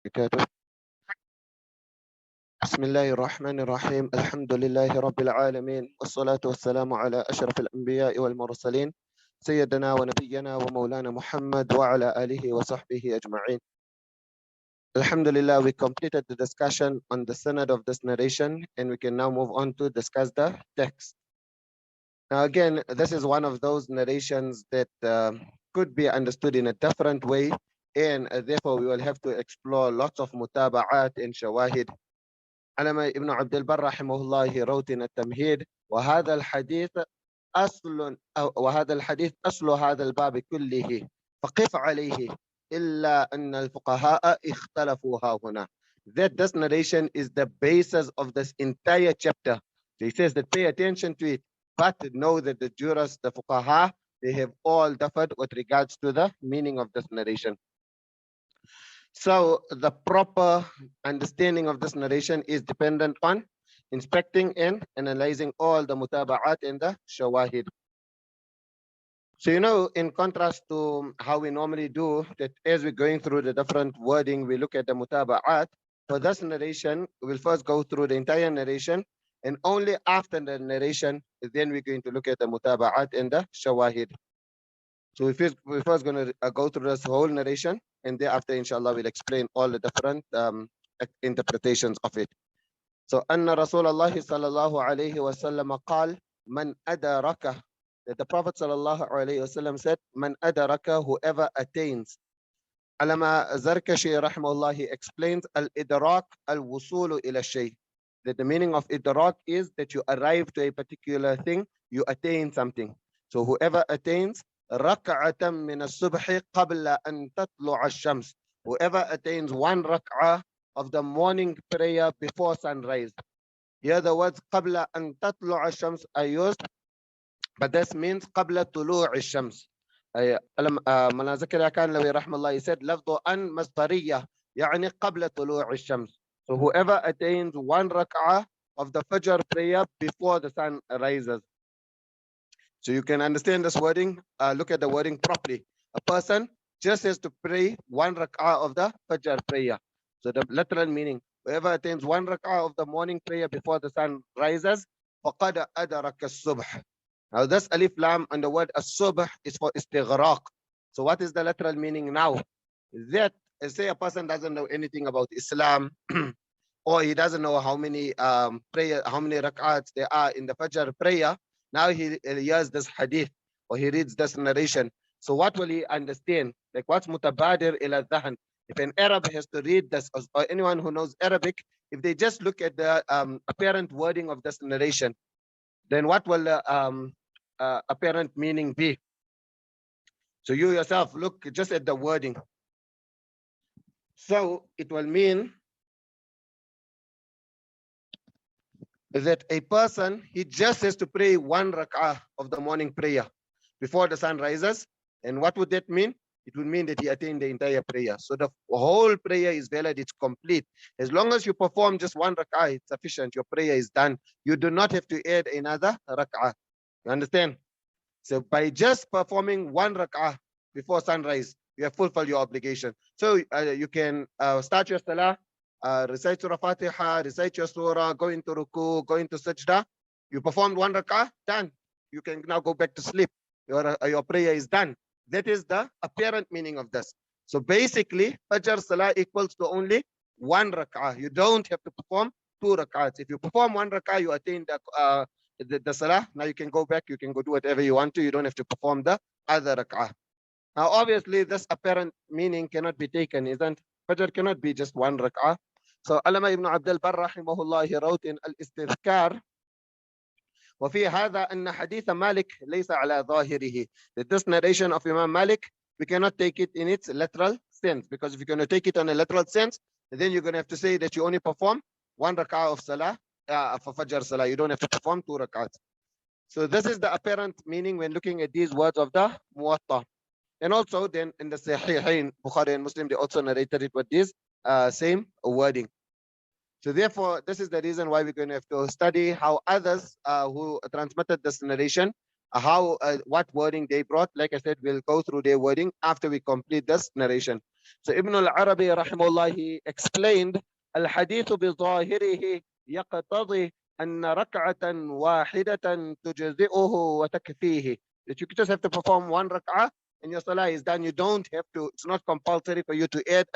وبركاته. بسم الله الرحمن الرحيم. الحمد لله رب العالمين، والصلاة والسلام على أشرف الأنبياء والمرسلين سيدنا ونبينا ومولانا محمد وعلى آله وصحبه أجمعين. Alhamdulillah, we completed the discussion on the sanad of this narration, and we can now move on to discuss the text. Now again, this is one of those narrations that could be understood in a different way, and therefore we will have to explore lots of mutaba'at and shawahid. علماء ابن عبد البر رحمه الله, he wrote in التمهيد: وهذا الحديث أصل هذا الباب كله فقف عليه إلا أن الفقهاء اختلفوا ها هنا. That this narration is the basis of this entire chapter. So he says that pay attention to it, but know that the jurists, the fuqaha, they have all differed with regards to the meaning of this narration. So the proper understanding of this narration is dependent on inspecting and analyzing all the mutaba'at and the shawahid. So, in contrast to how we normally do, that as we're going through the different wording, we look at the mutaba'at. For this narration, we'll first go through the entire narration, and only after the narration, then we're going to look at the mutaba'at and the shawahid. So we're first going to go through this whole narration, and thereafter, inshallah, we'll explain all the different interpretations of it. So, أن رسول الله صلى الله عليه وسلم قال من أدرك, that the Prophet sallallahu alayhi wasallam said, man adaraka, whoever attains. Alama Zarkashi rahimahullah, he explains al-idrak al-wusulu ila shay, that the meaning of idrak is that you arrive to a particular thing, you attain something. So whoever attains rak'atan min as-subhi qabla an tatlu'a ash-shams, whoever attains one rak'ah of the morning prayer before sunrise. Here the words qabla an tatlu'a ash-shams are used, but this means قبل طلوع الشمس. ملا زكريا كان لوي رحمه الله, he said لفظ أن مصدرية يعني قبل طلوع الشمس. So whoever attains one rak'ah of the Fajr prayer before the sun rises. So you can understand this wording, look at the wording properly. A person just has to pray one rak'ah of the Fajr prayer. So the literal meaning, whoever attains one rak'ah of the morning prayer before the sun rises, فقد أدرك الصبح. Now this alif lam and the word as-subh is for istighraq. So what is the literal meaning now? That, say a person doesn't know anything about Islam, or he doesn't know how many rak'ats there are in the Fajr prayer. Now he hears this hadith, or he reads this narration. So what will he understand? Like what's mutabadir ila dhahan? If an Arab has to read this, or anyone who knows Arabic, if they just look at the apparent wording of this narration, then what will apparent meaning be? So you yourself look just at the wording. So it will mean that a person, he just has to pray one rak'ah of the morning prayer before the sun rises. And what would that mean? It would mean that he attained the entire prayer. So the whole prayer is valid, it's complete. As long as you perform just one rak'ah, it's sufficient. Your prayer is done. You do not have to add another rak'ah. You understand? So by just performing one rak'ah before sunrise, you have fulfilled your obligation. So you can start your salah, recite Surah Fatiha, recite your surah, go into ruku, go into sajda. You performed one rak'ah, done. You can now go back to sleep. Your prayer is done. That is the apparent meaning of this. So basically, Fajr Salah equals to only one rak'ah. You don't have to perform two rak'ahs. If you perform one rak'ah, you attain the Salah. Now you can go back, you can go do whatever you want to. You don't have to perform the other rak'ah. Now obviously, this apparent meaning cannot be taken, isn't? Fajr cannot be just one rak'ah. So Allama ibn Abd al-Barr rahimahullah, he wrote in al-Istidhkar, وفي هذا أن حديث مالك ليس على ظاهره, that this narration of Imam Malik, we cannot take it in its literal sense, because if you're going to take it on a literal sense, then you're going to have to say that you only perform one rak'ah of salah for Fajr Salah. You don't have to perform two rak'ahs. So this is the apparent meaning when looking at these words of the Muwatta. And also then in the Sahihain, Bukhari and Muslim, they also narrated it with this same wording. So therefore, this is the reason why we're going to have to study how others who transmitted this narration, what wording they brought. Like I said, we'll go through their wording after we complete this narration. So Ibn al-Arabi rahimahullah, he explained الحديث بظاهره يقتضي أن ركعة واحدة تجزئه وتكفيه. That you just have to perform one rak'ah and your salah is done. You don't have to, it's not compulsory for you to add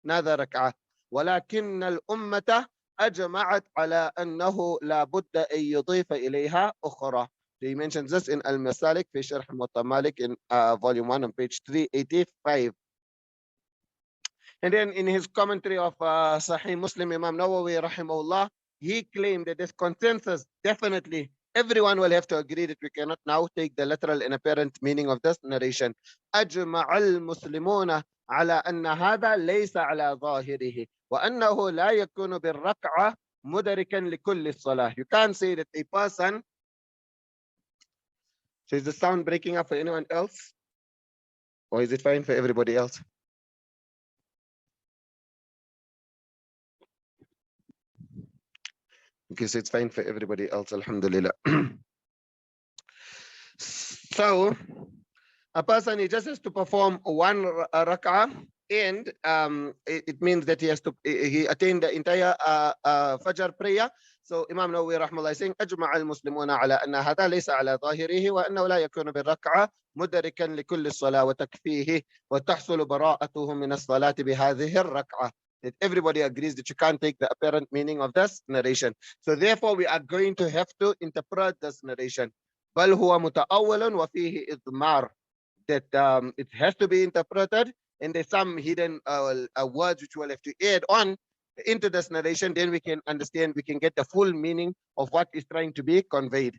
another rak'ah. ولكن الأمة أجمعت على أنه لا بد أن يضيف إليها أخرى. So he mentions this in Al-Masalik في شرح موطأ مالك in volume 1 on page 385. And then in his commentary of Sahih Muslim, Imam Nawawi rahimahullah, he claimed that this consensus, definitely everyone will have to agree that we cannot now take the literal and apparent meaning of this narration. أجمع المسلمون على أن هذا ليس على ظاهره وأنه لا يكون بالركعة مدركا لكل الصلاة. You can't say that a person. So is the sound breaking up for anyone else? Or is it fine for everybody else? Okay, so it's fine for everybody else, alhamdulillah. So a person, he just has to perform one rak'ah, and it means that he attained the entire Fajr prayer. So Imam Nawawi rahmahullah is saying أجمع المسلمون على أن هذا ليس على ظاهره وأنه لا يكون بالركعة مدركا لكل الصلاة وتكفيه وتحصل براءته من الصلاة بهذه الركعة. That everybody agrees that you can't take the apparent meaning of this narration. So therefore we are going to have to interpret this narration. بل هو متأول وفيه إضمار. That it has to be interpreted, and there's some hidden words which we'll have to add on into this narration. Then we can understand, we can get the full meaning of what is trying to be conveyed.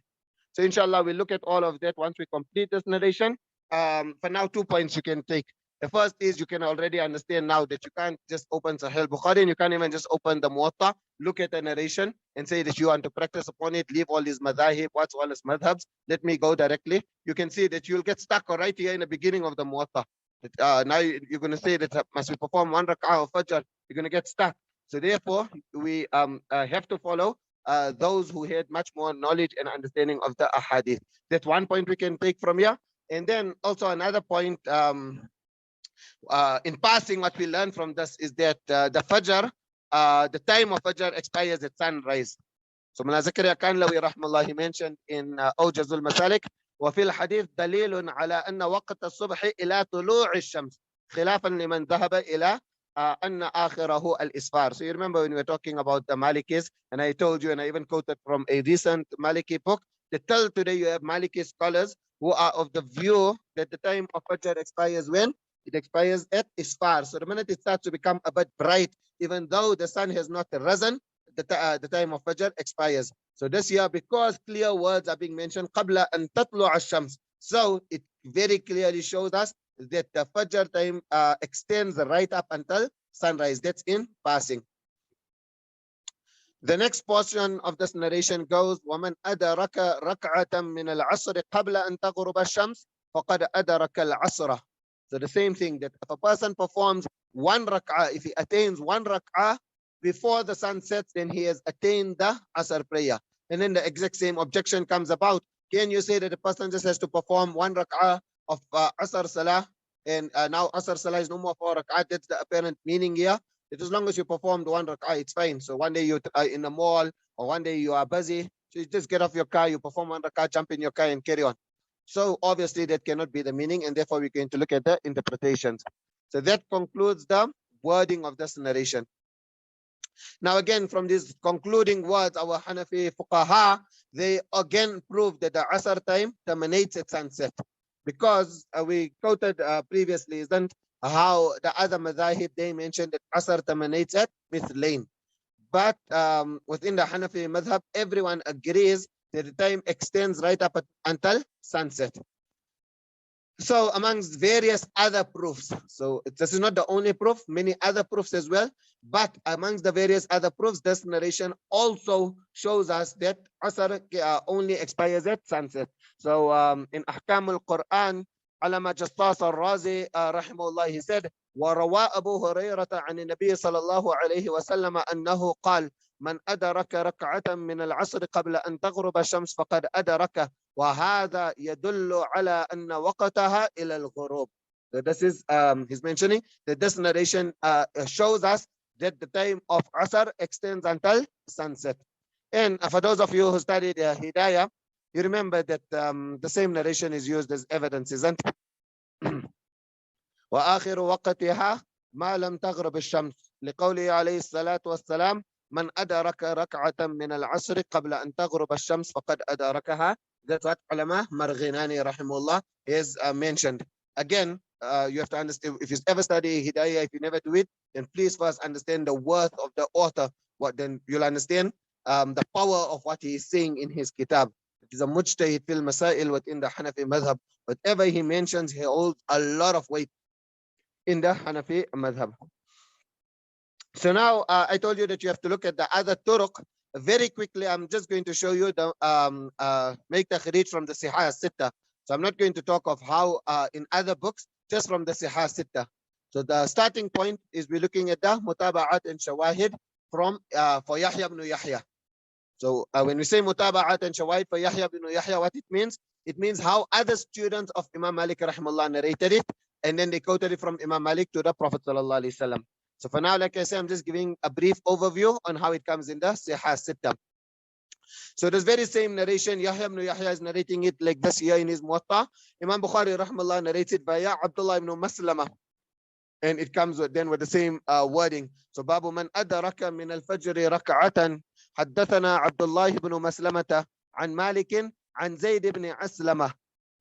So inshallah, we'll look at all of that once we complete this narration. For now, 2 points you can take. The first is you can already understand now that you can't just open Sahih Bukhari, and you can't even just open the Muwatta, look at the narration and say that you want to practice upon it, leave all these madhahib, what's all these madhhabs, let me go directly. You can see that you'll get stuck right here in the beginning of the Muwatta. Now you're going to say that must we perform one rak'ah of Fajr, you're going to get stuck. So therefore, we have to follow those who had much more knowledge and understanding of the āḥadīth. That's one point we can take from here. And then also another point, in passing, what we learn from this is that the Fajr, the time of Fajr expires at sunrise. So Mullah Zakaria Kanlawi rahmallah, he mentioned in Awjazul Masalik, وفي الحديث دليل على أن وقت الصبح إلى طلوع الشمس خلافا لمن ذهب إلى أن آخره الإسفار. So you remember when we were talking about the Malikis, and I told you, and I even quoted from a recent Maliki book, that till today you have Maliki scholars who are of the view that the time of Fajr expires when? It expires at Isfar. So the minute it starts to become a bit bright, even though the sun has not risen, the time of Fajr expires. So this year, because clear words are being mentioned, قبل أن تطلع الشمس. So it very clearly shows us that the Fajr time extends right up until sunrise. That's in passing. The next portion of this narration goes, وَمَنْ أَدَرَكَ رَكْعَةً مِنَ الْعَصْرِ قَبْلَ أَنْ تَغْرُبَ الشَّمْسِ فَقَدْ أَدَرَكَ الْعَصْرَ. So the same thing, that if a person performs one rak'ah, if he attains one rak'ah before the sun sets, then he has attained the Asr prayer. And then the exact same objection comes about. Can you say that a person just has to perform one rak'ah of Asr Salah, and now Asr Salah is no more 4 rak'ah? That's the apparent meaning here. That as long as you performed one rak'ah, it's fine. So one day you're in the mall, or one day you are busy, so you just get off your car, you perform one rak'ah, jump in your car and carry on. So obviously that cannot be the meaning, and therefore we're going to look at the interpretations. So that concludes the wording of this narration. Now again, from these concluding words, our Hanafi fuqaha, they again prove that the Asr time terminates at sunset. Because we quoted previously, isn't how the other madhahib, they mentioned that Asr terminates at Mithlain. But within the Hanafi madhab, everyone agrees that the time extends right up until sunset. So amongst various other proofs, so this is not the only proof, many other proofs as well, but amongst the various other proofs, this narration also shows us that Asr only expires at sunset. So in Ahkam al-Quran, Alama Jassas al-Razi rahimahullah, he said, وروى أبو هريرة عن النبي صلى الله عليه وسلم أنه قال من أدرك ركعة من العصر قبل أن تغرب الشمس فقد أدرك وهذا يدل على أن وقتها إلى الغروب. So this is he's mentioning that this narration shows us that the time of Asr extends until sunset. And for those of you who studied Hidayah, you remember that the same narration is used as evidence, isn't it? وآخر وقتها ما لم تغرب الشمس لقوله عليه الصلاة والسلام من أدرك ركعة من العصر قبل أن تغرب الشمس فقد أدركها. That's what ulama Marghinani rahimullah is mentioned. Again, you have to understand, if you ever study Hidayah, if you never do it, then please first understand the worth of the author. Then you'll understand the power of what he is saying in his kitab. It is a mujtahid fil masail within the Hanafi madhhab. Whatever he mentions, he holds a lot of weight in the Hanafi madhhab. So now I told you that you have to look at the other turuq. Very quickly, I'm just going to show you the make takhrij from the Sihah Sitta. So I'm not going to talk of how in other books, just from the Sihah Sitta. So the starting point is we're looking at the mutaba'at and shawahid from for Yahya ibn Yahya. So when we say mutaba'at and shawahid for Yahya ibn Yahya, what it means how other students of Imam Malik rahimahullah narrated it, and then they quoted it from Imam Malik to the Prophet sallallahu alaihi wasallam. So for now, like I said, I'm just giving a brief overview on how it comes in the Sihah Sitta. So this very same narration, Yahya ibn Yahya is narrating it like this here in his Muwatta. Imam Bukhari rahimahullah narrates it by Abdullah ibn Maslama. And it comes with the same wording. So Babu man adraka min al-fajr rak'atan haddathana Abdullah ibn Maslamata an Malik an Zayd ibn Aslama.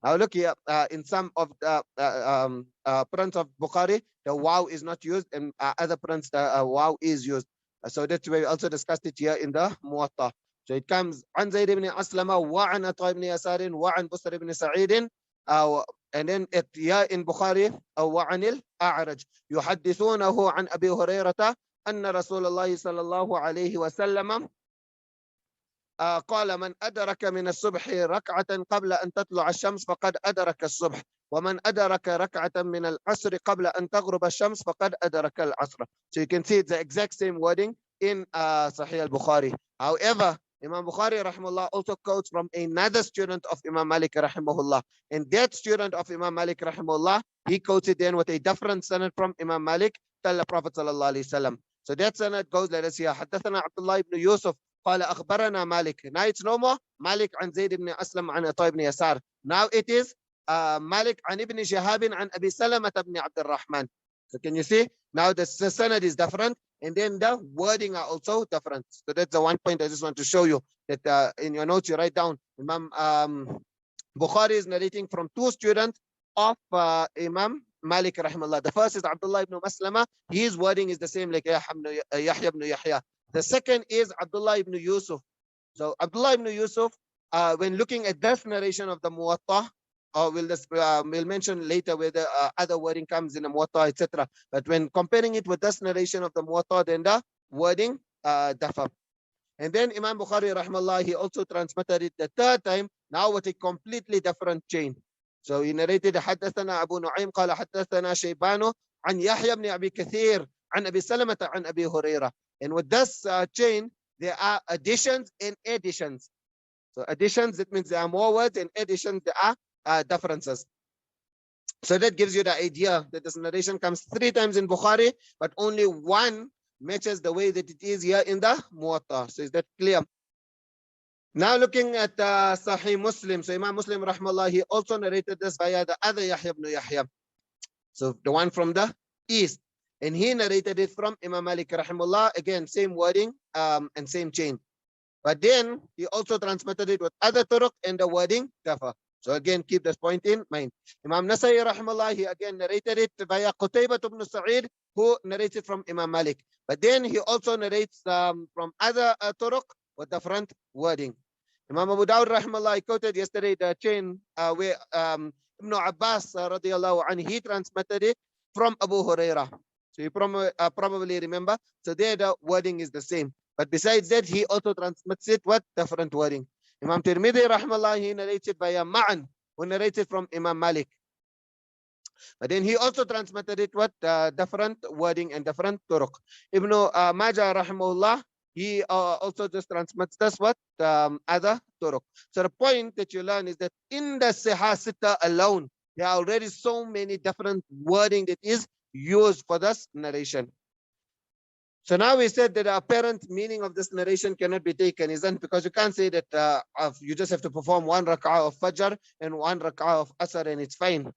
Now look here, in some of the prints of Bukhari, the waw is not used, and other prints the waw is used. So that's why we also discussed it here in the Muwatta. So it comes عن زيد بن أسلم وعن عطاء بن يسار وعن بصر بن سعيد and then here in Bukhari وعن الأعرج يحدثونه عن أبي هريرة أن رسول الله صلى الله عليه وسلم قال من أدرك من الصبح ركعة قبل أن تطلع الشمس فقد أدرك الصبح ومن أدرك ركعة من العصر قبل أن تغرب الشمس فقد أدرك العصر. So you can see it's the exact same wording in Sahih al-Bukhari. However, Imam Bukhari rahimahullah also quotes from another student of Imam Malik rahimahullah. And that student of Imam Malik rahimahullah, he quotes it then with a different sanad from Imam Malik, tell the Prophet sallallahu alaihi wasallam. So that sanad goes, let us hear, حدثنا عبد الله ibn Yusuf قال أخبرنا مالك. Now it's no more Malik عن زيد ibn Aslam عن عطاء ibn Yasar. Now it is Malik عن ibn Shihab عن أبي سلمة ibn عبد الرحمن. So can you see? Now the sanad is different, and then the wording are also different. So that's the one point I just want to show you, that in your notes you write down Imam Bukhari is narrating from two students of Imam Malik rahimahullah. The first is Abdullah ibn Maslama. His wording is the same like Yahya ibn Yahya. The second is Abdullah ibn Yusuf. So Abdullah ibn Yusuf, when looking at this narration of the Muwatta, we'll mention later where the other wording comes in the Muwatta, etc. But when comparing it with this narration of the Muwatta, then the wording differ. And then Imam Bukhari rahimahullah, he also transmitted it the third time, now with a completely different chain. So he narrated حدثنا أبو نعيم قال حدثنا شيبان عن يحيى بن أبي كثير عن أبي سلمة عن أبي هريرة. And with this chain, there are additions and additions. So additions, that means there are more words, and additions, there are differences. So that gives you the idea that this narration comes 3 times in Bukhari, but only one matches the way that it is here in the Muwatta. So is that clear? Now looking at Sahih Muslim. So Imam Muslim rahmallah, he also narrated this via the other Yahya ibn Yahya. So the one from the east. And he narrated it from Imam Malik rahimahullah, again same wording and same chain. But then he also transmitted it with other turuq and the wording differ. So again, keep this point in mind. Imam Nasai rahimahullah, he again narrated it via Qutaybah ibn Sa'id, who narrated from Imam Malik. But then he also narrates from other turuq with different wording. Imam Abu Dawud rahimahullah, I quoted yesterday the chain where Ibn Abbas radiallahu anhu, he transmitted it from Abu Hurairah. So you probably remember. So there the wording is the same. But besides that, he also transmits it with different wording. Imam Tirmidhi rahimahullah, he narrated by Ma'an, who narrated from Imam Malik. But then he also transmitted it with different wording and different turuq. Ibn Majah rahimahullah, he also just transmits this with other turuq. So the point that you learn is that in the Sihah Sitta alone, There are already so many different wording that is used for this narration. So now we said that the apparent meaning of this narration cannot be taken, isn't? Because you can't say that you just have to perform 1 rak'ah of Fajr and 1 rak'ah of Asr and it's fine.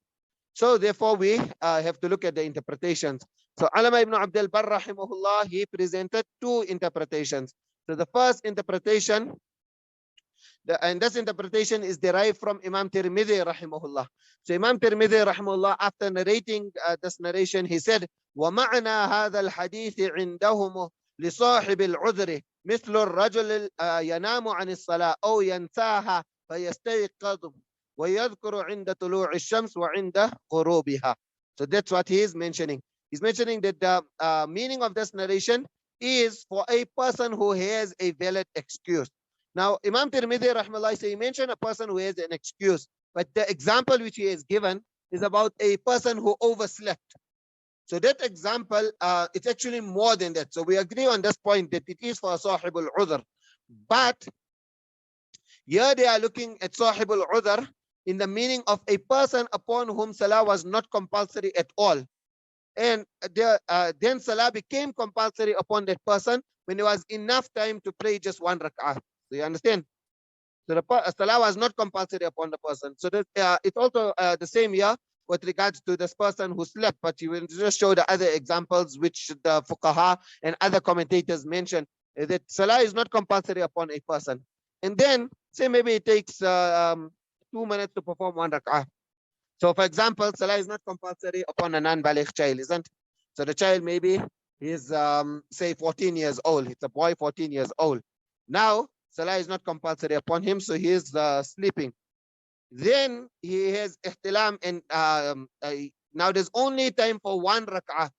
So therefore we have to look at the interpretations. So Allama ibn Abdul Barr rahimahullah, he presented 2 interpretations. So the first interpretation, and this interpretation is derived from Imam Tirmidhi rahimahullah. So Imam Tirmidhi rahimahullah, after narrating this narration, he said, وَمَعْنَى هَذَا الْحَدِيثِ عِنْدَهُمْ لِصَاحِبِ الْعُذْرِ مِثْلُ الرَّجُلِ يَنَامُ عَنِ الصَّلَاةِ أَوْ يَنْسَاهَا فَيَسْتَيْقَظُ وَيَذْكُرُ عِنْدَ طُلُوعِ الشَّمْسِ وَعِنْدَ غُرُوبِهَا. So that's what he is mentioning. He's mentioning that the meaning of this narration is for a person who has a valid excuse. Now, Imam Tirmidhi rahimahullah, he mentioned a person who has an excuse, but the example which he has given is about a person who overslept. So that example, it's actually more than that. So we agree on this point that it is for sahibul udhr. But here they are looking at sahibul udhr in the meaning of a person upon whom salah was not compulsory at all. And then salah became compulsory upon that person when there was enough time to pray just 1 rak'ah. Do you understand? So the salah was not compulsory upon the person. So that, it's also the same here with regards to this person who slept, but you will just show the other examples which the fuqaha and other commentators mention, that salah is not compulsory upon a person. And then say maybe it takes 2 minutes to perform 1 rak'ah. So for example, salah is not compulsory upon a non-baligh child, isn't? So the child maybe is say 14 years old. It's a boy 14 years old. Now salah is not compulsory upon him, so he is sleeping. Then he has ihtilam, and now there's only time for 1 rak'ah.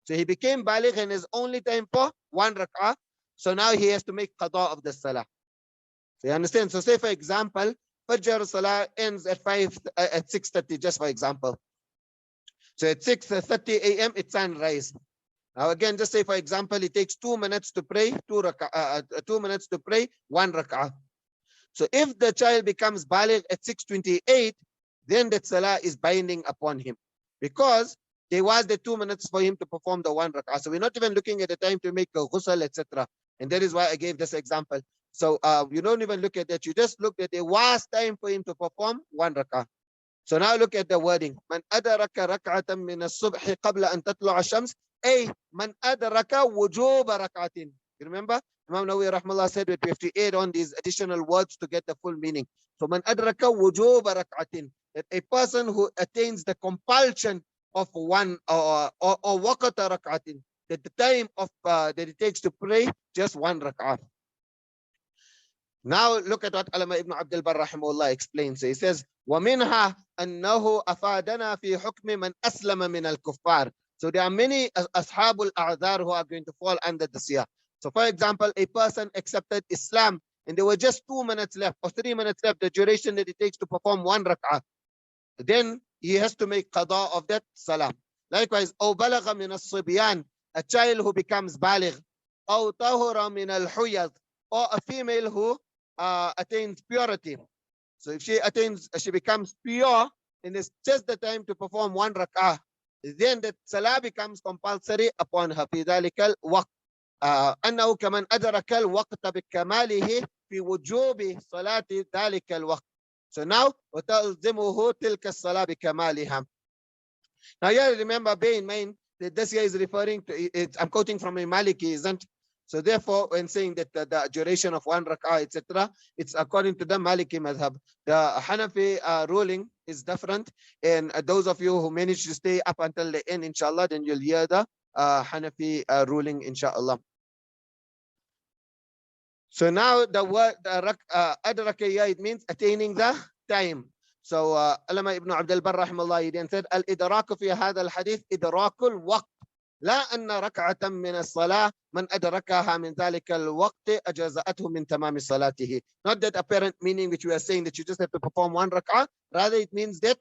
So he became baligh and there's only time for 1 rak'ah. So now he has to make qada of the salah. So you understand? So say for example, Fajr salah ends at 6:30, just for example. So at 6:30 a.m. it's sunrise. Now again, just say for example, it takes 2 minutes to pray 2 minutes to pray 1 rak'ah. So if the child becomes baligh at 6:28, then that salah is binding upon him, because there was the 2 minutes for him to perform the 1 rak'ah. So we're not even looking at the time to make a ghusl, etc. And that is why I gave this example. So you don't even look at that. You just look that there was time for him to perform 1 rak'ah. So now look at the wording. Man adraka rak'atan min as-subhi qabla an tatlu'a ash-shams, ay man adraka wujuba rak'atin. You remember? Imam Nawawi rahmallah said that we have to add on these additional words to get the full meaning. So man adraka wujuba rak'atin, that a person who attains the compulsion of 1 or waqata rak'atin, that the time of that it takes to pray just 1 rak'ah. Now look at what Allama ibn Abdul Barr rahimahullah explains. So he says, وَمِنْهَا أَنَّهُ أَفَادَنَا فِي حُكْمِ مَنْ أَسْلَمَ مِنَ الْكُفَّارِ. So there are many ashabul a'dhar who are going to fall under this here. So for example, a person accepted Islam and there were just 2 minutes left or 3 minutes left, the duration that it takes to perform 1 rak'ah. Then he has to make qada of that salah. Likewise, أو بلغ من الصبيان, a child who becomes baligh, أو طهر من الحيض, or a female who attains purity. So if she becomes pure and it's just the time to perform 1 rak'ah, then the salah becomes compulsory upon her. في ذلك الوقت أنه كمن أدرك الوقت بكماله في وجوب صلاة ذلك الوقت. So now وتلزمه تلك الصلاة بكمالها. Now you remember, bear in mind that this here is referring to, I'm quoting from a Maliki, isn't? So therefore, when saying that the duration of 1 rak'ah, etc., it's according to the Maliki madhhab. The Hanafi ruling is different. And those of you who manage to stay up until the end, inshallah, then you'll hear the Hanafi ruling, inshallah. So now the word adraka, it means attaining the time. So Allama ibn Abdul Barr rahimahullah, he then said, al-idraku fi hadha al-hadith idrakul waqt. لا أن ركعة من الصلاة من أدركها من ذلك الوقت أجزأته من تمام صلاته. Not that apparent meaning which we are saying that you just have to perform 1 rak'ah. Rather, it means that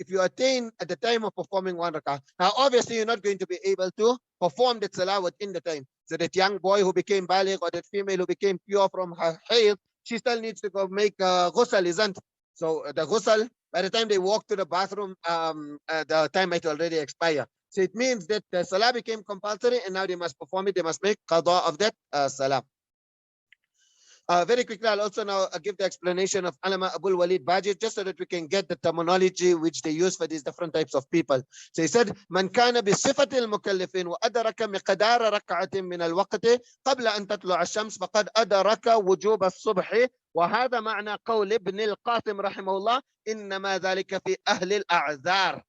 if you attain at the time of performing 1 rak'ah. Now, obviously, you're not going to be able to perform that salah within the time. So that young boy who became baligh or that female who became pure from her hayd, she still needs to go make ghusl, isn't? So the ghusl by the time they walk to the bathroom, the time might already expire. So it means that the salah became compulsory and now they must perform it. They must make qada of that salah. Very quickly, I'll also now give the explanation of Allama Abul Walid Baji, just so that we can get the terminology which they use for these different types of people. So he said, "Man kana bi sifati al-mukallifin wa adraka miqdara rak'atin min al-waqt qabla an tatlu'a ash-shams faqad adraka wujub as-subh." وهذا معنى قول ابن القاسم رحمه الله إنما ذلك في أهل الأعذار.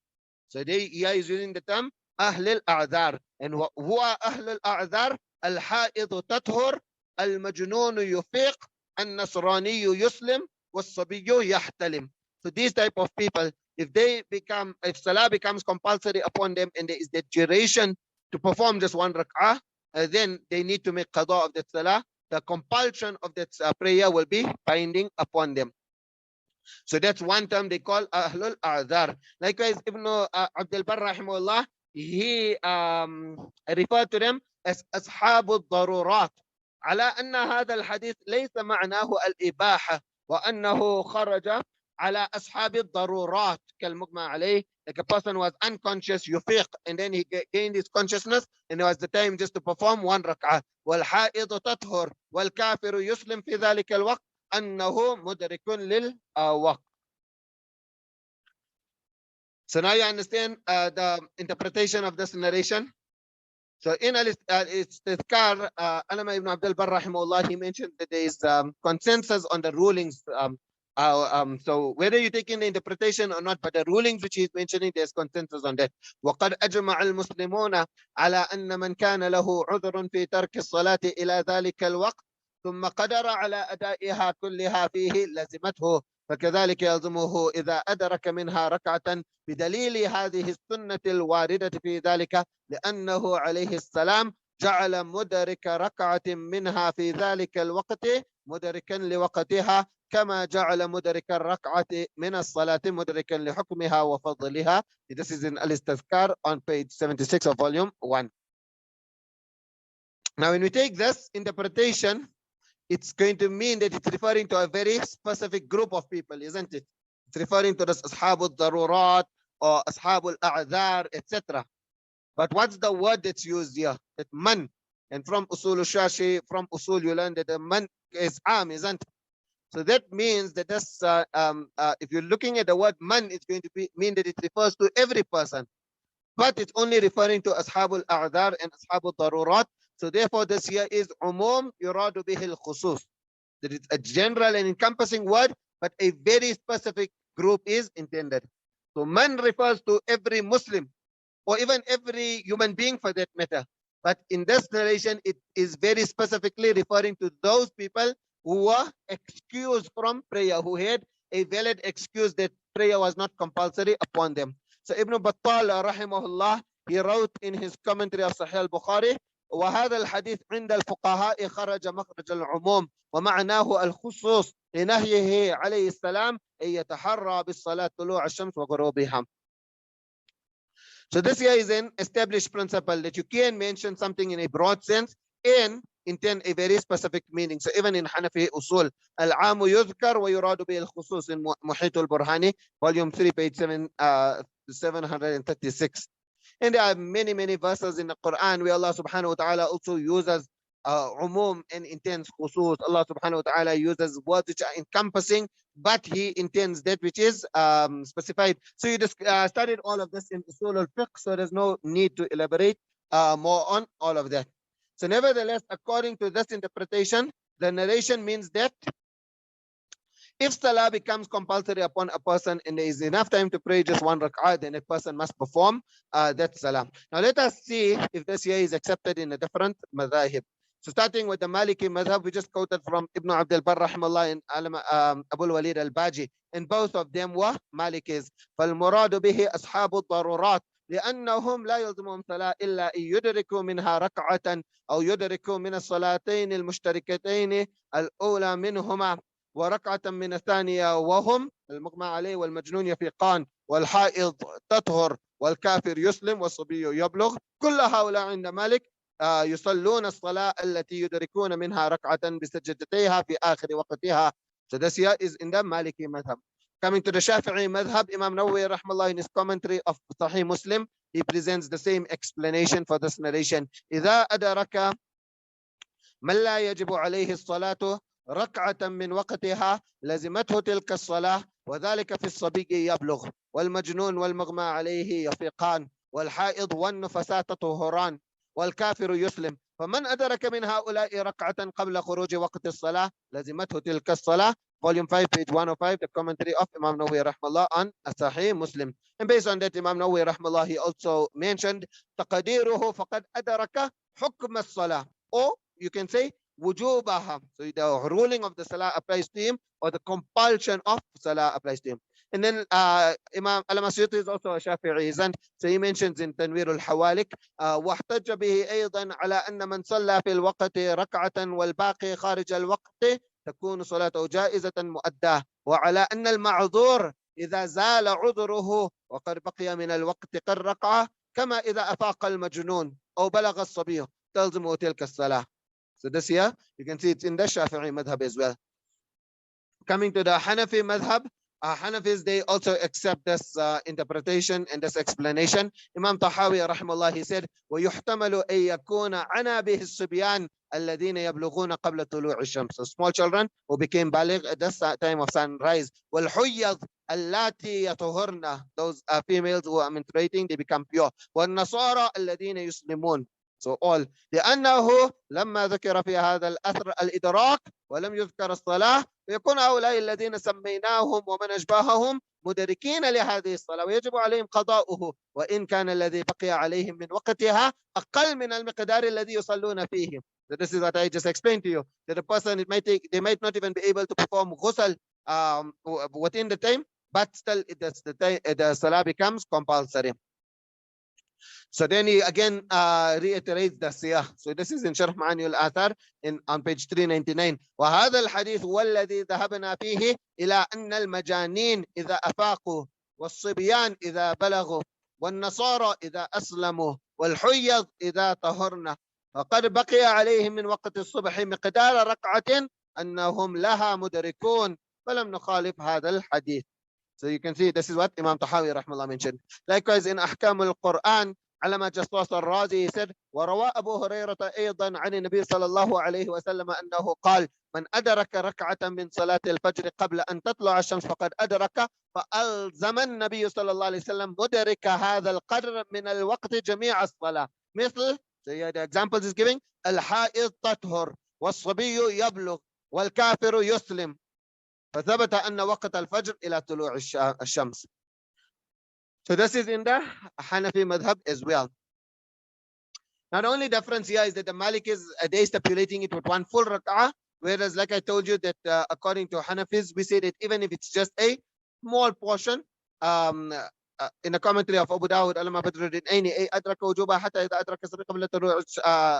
So he is using the term أهل الأعذار. And who are أهل الأعذار? الحائض تطهر, المجنون يفيق, النصراني يسلم, والصبي يحتلم. So these type of people, if salah becomes compulsory upon them and there is the duration to perform just one rak'ah, then they need to make qada of that salah. The compulsion of that prayer will be binding upon them. So that's one term they call Ahlul A'zar. Likewise, Ibn Abdul Barr rahimahullah, he referred to them as Ashabul Darurat. على أن هذا الحديث ليس معناه الإباحة وأنه خرج على أصحاب الضرورات كالمجمع عليه. Like a person was unconscious, يفيق, and then he gained his consciousness, and it was the time just to perform one rak'ah. والحائض تطهر والكافر يسلم في ذلك الوقت أنه مدرك للوقت. So now you understand the interpretation of this narration. So in al-Istidhkar, Allama Ibn Abdul Barr rahimahullah, he mentioned that there is consensus on the rulings. So whether you take in the interpretation or not, but the rulings which he's mentioning, there's consensus on that. وقد أجمع المسلمون على أن من كان له عذر في ترك الصلاة إلى ذلك الوقت ثم قدر على أدائها كلها فيه لزمته، فكذلك يلزمه إذا أدرك منها ركعة بدليل هذه السنة الواردة في ذلك، لأنه عليه السلام جعل مدرك ركعة منها في ذلك الوقت مدركا لوقتها كما جعل مدرك الركعة من الصلاة مدركا لحكمها وفضلها. This is in Al-Istadhkar on page 76 of volume 1. Now when we take this interpretation, it's going to mean that it's referring to a very specific group of people, isn't it? It's referring to the Ashabul Darurat or Ashabul A'zar, etc. But what's the word that's used here? That man. And from Usul Shashi, from Usul, you learn that the man is am, isn't it? So that means that this, if you're looking at the word man, it's going to mean that it refers to every person. But it's only referring to Ashabul A'zar and Ashabul Darurat. So therefore, this here is umum yuradu bihi al-khusus. That it's a general and encompassing word, but a very specific group is intended. So man refers to every Muslim, or even every human being for that matter. But in this narration, it is very specifically referring to those people who were excused from prayer, who had a valid excuse that prayer was not compulsory upon them. So Ibn Battal rahimahullah, he wrote in his commentary of Sahih al-Bukhari, وهذا الحديث عند الفقهاء خرج مخرج العموم ومعناه الخصوص لنهيه عليه السلام أن يتحرى بالصلاة طلوع الشمس وغروبها. So this here is an established principle that you can mention something in a broad sense and intend a very specific meaning. So even in Hanafi usul, al-aam yuzkar wa yuradu bihi al-khusus in Muhit al-Burhani, volume 3, page 736. And there are many, many verses in the Quran where Allah subhanahu wa ta'ala also uses umum and intends khusus. Allah subhanahu wa ta'ala uses words which are encompassing, but he intends that which is specified. So you just studied all of this in usul al-fiqh, so there's no need to elaborate more on all of that. So nevertheless, according to this interpretation, the narration means that if salah becomes compulsory upon a person and there is enough time to pray just one rak'ah, then a person must perform that salah. Now let us see if this here is accepted in a different madhahib. So starting with the Maliki madhab, we just quoted from Ibn Abdul Barr rahimahullah and Abul Walid al-Baji, and both of them were Malikis. فَالْمُرَادُ بِهِ أَصْحَابُ الضَّرُورَاتِ لأنهم لا يلزمهم صلاة إلا أن يدركوا منها ركعة أو يدركوا من الصلاتين المشتركتين الأولى منهما وركعة من الثانية وهم المغمى عليه والمجنون يفيقان والحائض تطهر والكافر يسلم والصبي يبلغ. كل هؤلاء عند مالك يصلون الصلاة التي يدركون منها ركعة بسجدتيها في آخر وقتها. So this here is in the Maliki madhab. Coming to the Shafi'i madhhab, Imam Nawawi rahmallah in his commentary of Sahih Muslim, he presents the same explanation for this narration. إذا أدرك من لا يجب عليه الصلاة ركعة من وقتها لزمته تلك الصلاة وذلك في الصبي يبلغ والمجنون والمغمى عليه يفيقان والحائض والنفساء تطهران والكافر يسلم فمن أدرك من هؤلاء ركعة قبل خروج وقت الصلاة لزمته تلك الصلاة. Volume 5, page 105, the commentary of Imam Nawawi rahmallah on Sahih Muslim. And based on that, Imam Nawawi rahmallah, he also mentioned تقديره فقد أدرك حكم الصلاة, or you can say wujubaha. So the ruling of the salah applies to him, or the compulsion of salah applies to him. And then Imam al-Masyuti is also a Shafi'i, and so he mentions in Tanwir al-Hawalik واحتج به أيضا على أن من صلى في الوقت ركعة والباقي خارج الوقت تكون صلاته جائزة مؤداة وعلى أن المعذور إذا زال عذره وقد بقي من الوقت قد ركعة كما إذا أفاق المجنون أو بلغ الصبي تلزمه تلك الصلاة. So this here, you can see it's in the Shafi'i madhab as well. Coming to the Hanafi madhab, Hanafis, they also accept this interpretation and this explanation. Imam Tahawi rahimahullah, he said, وَيُحْتَمَلُ أَن يَكُونَ عَنَا بِهِ الصِّبْيَانِ الَّذِينَ يَبْلُغُونَ قَبْلَ طُلُوعِ الشَّمْسِ. So small children who became baligh at this time of sunrise. وَالْحُيَّضْ اللَّاتِي يَطْهُرْنَ, those females who are menstruating, they become pure. وَالنَّصَارَى الَّذِينَ يُسْلِمُونَ. So all لأنه لما ذكر في هذا الأثر الإدراك ولم يذكر الصلاة يكون هؤلاء الذين سميناهم ومن أشباههم مدركين لهذه الصلاة ويجب عليهم قضاؤه وإن كان الذي بقي عليهم من وقتها أقل من المقدار الذي يصلون فيه. So this is what I just explained to you, that a person, they might not even be able to perform ghusl within the time, but still the salah becomes compulsory. So then he again reiterates the siyah. So this is in Sharh Ma'ani al-Athar on page 399. وهذا الحديث هو الذي ذهبنا فيه إلى أن المجانين إذا أفاقوا والصبيان إذا بلغوا والنصارى إذا أسلموا والحيض إذا طهرنا فقد بقي عليهم من وقت الصبح مقدار ركعة أنهم لها مدركون فلم نخالف هذا الحديث. So you can see this is what Imam Tahawi rahmallah mentioned. Likewise in Ahkam al-Quran, علامة جسوس الرازي said وروى أبو هريرة أيضا عن النبي صلى الله عليه وسلم أنه قال من أدرك ركعة من صلاة الفجر قبل أن تطلع الشمس فقد أدرك فألزم النبي صلى الله عليه وسلم مدرك هذا القدر من الوقت جميع الصلاة مثل, so the examples is giving الحائض تطهر والصبي يبلغ والكافر يسلم فثبت أن وقت الفجر إلى طلوع الشمس. So this is in the Hanafi madhab as well. Now the only difference here is that the Malik is they stipulating it with one full rak'ah, whereas like I told you that according to Hanafis, we say that even if it's just a small portion, in the commentary of Abu Dawud على ما بدر العين أي أدرك وجوبها حتى إذا أدرك الصبي قبل طلوع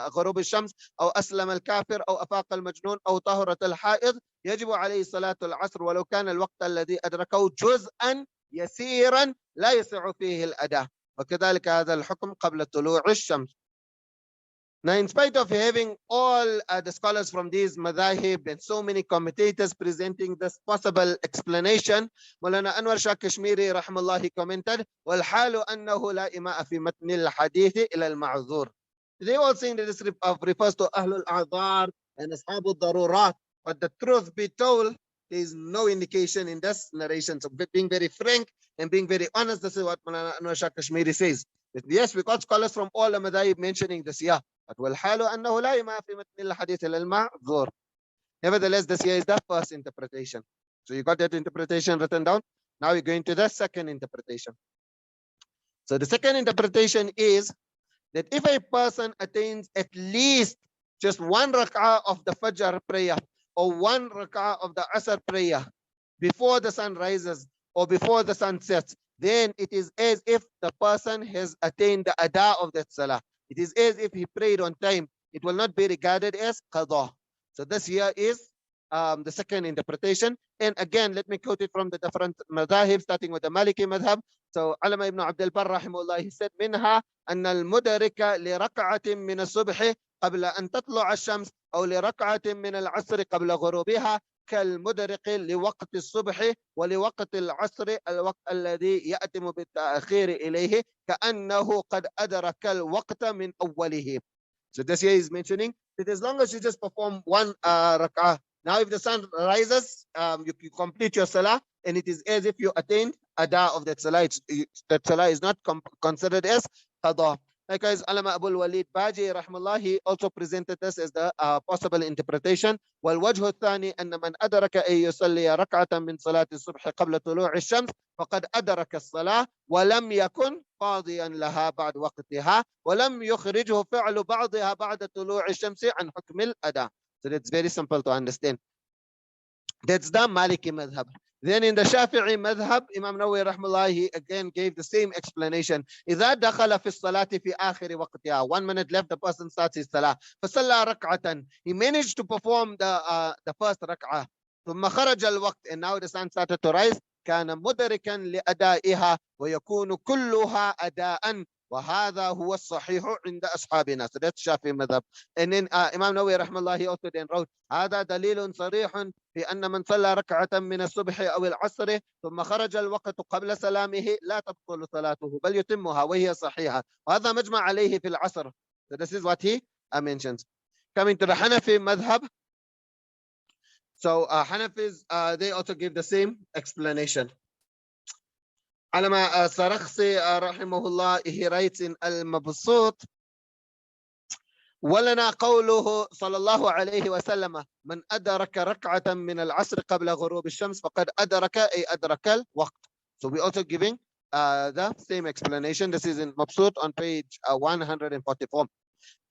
غروب الشمس أو أسلم الكافر أو أفاق المجنون أو طهرت الحائض يجب عليه صلاة العصر ولو كان الوقت الذي أدركه جزءا يسيرا لا يسع فيه الأداء وكذلك هذا الحكم قبل طلوع الشمس. Now, in spite of having all the scholars from these madhahib and so many commentators presenting this possible explanation, Maulana Anwar Shah Kashmiri rahimahullah commented, وَالْحَالُ أَنَّهُ لَا إِمَاءَ فِي مَتْنِ الْحَدِيثِ إِلَى الْمَعْذُورِ. They all saying that this refers to Ahlul A'dhar and Ashabul Darurat, but the truth be told, there is no indication in this narration. So being very frank and being very honest, this is what Maulana Anwar Shah Kashmiri says. That yes, we got scholars from all the madhahib mentioning this, yeah. But وَالْحَالُ أَنَّهُ لَا إِمَاءَ فِي مَتْنِ الْحَدِيثِ إِلَى الْمَعْذُورِ. Nevertheless, this here is the first interpretation. So you got that interpretation written down. Now we're going to the second interpretation. So the second interpretation is that if a person attains at least just one rak'ah of the Fajr prayer or one rak'ah of the Asr prayer before the sun rises or before the sun sets, then it is as if the person has attained the ada of that salah. It is as if he prayed on time. It will not be regarded as qada. So this here is the second interpretation. And again, let me quote it from the different madhahib, starting with the Maliki madhab. So Alama ibn Abdul Barr rahimahullah, he said, منها أن المدرك لركعة من الصبح قبل أن تطلع الشمس أو لركعة من العصر قبل غروبها كالمدرك لوقت الصبح ولوقت العصر الوقت الذي يأتم بالتأخير إليه كأنه قد أدرك الوقت من أوله. So this here is mentioning that as long as you just perform one rak'ah, now if the sun rises, you complete your salah, and it is as if you attained ada of that salah. That salah is not considered as qada. Likewise, Alama Abul Walid Baji rahmallah, he also presented this as the possible interpretation. والوجه الثاني أن من أدرك أن يصلي ركعة من صلاة الصبح قبل طلوع الشمس فقد أدرك الصلاة ولم يكن قاضيا لها بعد وقتها ولم يخرجه فعل بعضها بعد طلوع الشمس عن حكم الأداء. So that's very simple to understand. That's the Maliki madhhab. Then in the Shafi'i madhhab, Imam Nawawi rahmallah, he again gave the same explanation. إذا دخل في الصلاة في آخر وقتها, 1 minute left, the person starts his salah. فصلى ركعة, he managed to perform the first rak'ah. ثم خرج الوقت, and now the sun started to rise. كان مدركا لأدائها ويكون كلها أداء وهذا هو الصحيح عند أصحابنا. So that's Shafi'i madhab. And then Imam Nawawi rahmallah, he also then wrote هذا دليل صريح في أن من صلى ركعة من الصبح أو العصر ثم خرج الوقت قبل سلامه لا تبطل صلاته بل يتمها وهي صحيحة وهذا مجمع عليه في العصر. So this is what he mentions. Coming to the Hanafi madhab. So Hanafis, they also give the same explanation. Alama Sarakhsi rahimahullah, he writes in Al-Mabsut, ولنا قوله صلى الله عليه وسلم من أدرك ركعة من العصر قبل غروب الشمس فقد أدرك أي أدرك الوقت. So we also giving the same explanation. This is in Mabsut on page 144.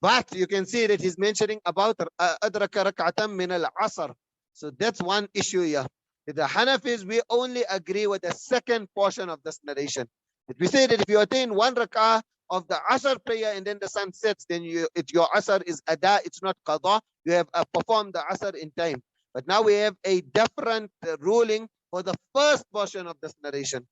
But you can see that he's mentioning about أدرك ركعة من العصر. So that's one issue here. The Hanafis, we only agree with the second portion of this narration. If we say that if you attain one rak'ah of the Asr prayer and then the sun sets, then your Asr is Ada, it's not Qada. You have performed the Asr in time. But now we have a different ruling for the first portion of this narration.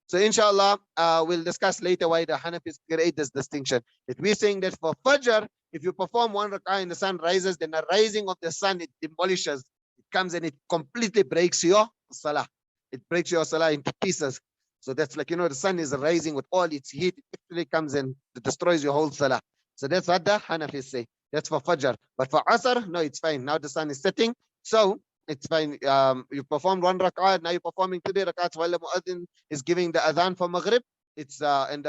So inshallah, we'll discuss later why the Hanafis create this distinction. If we're saying that for Fajr, if you perform one rak'ah and the sun rises, then the rising of the sun, it demolishes. It comes and it completely breaks your salah. It breaks your salah into pieces. So that's like, the sun is rising with all its heat. It actually comes and it destroys your whole salah. So that's what the Hanafis say. That's for Fajr. But for Asr, no, it's fine. Now the sun is setting. So it's fine. You performed one rak'ah. Now you're performing 3 rak'ahs while the muazzin is giving the adhan for Maghrib. It's and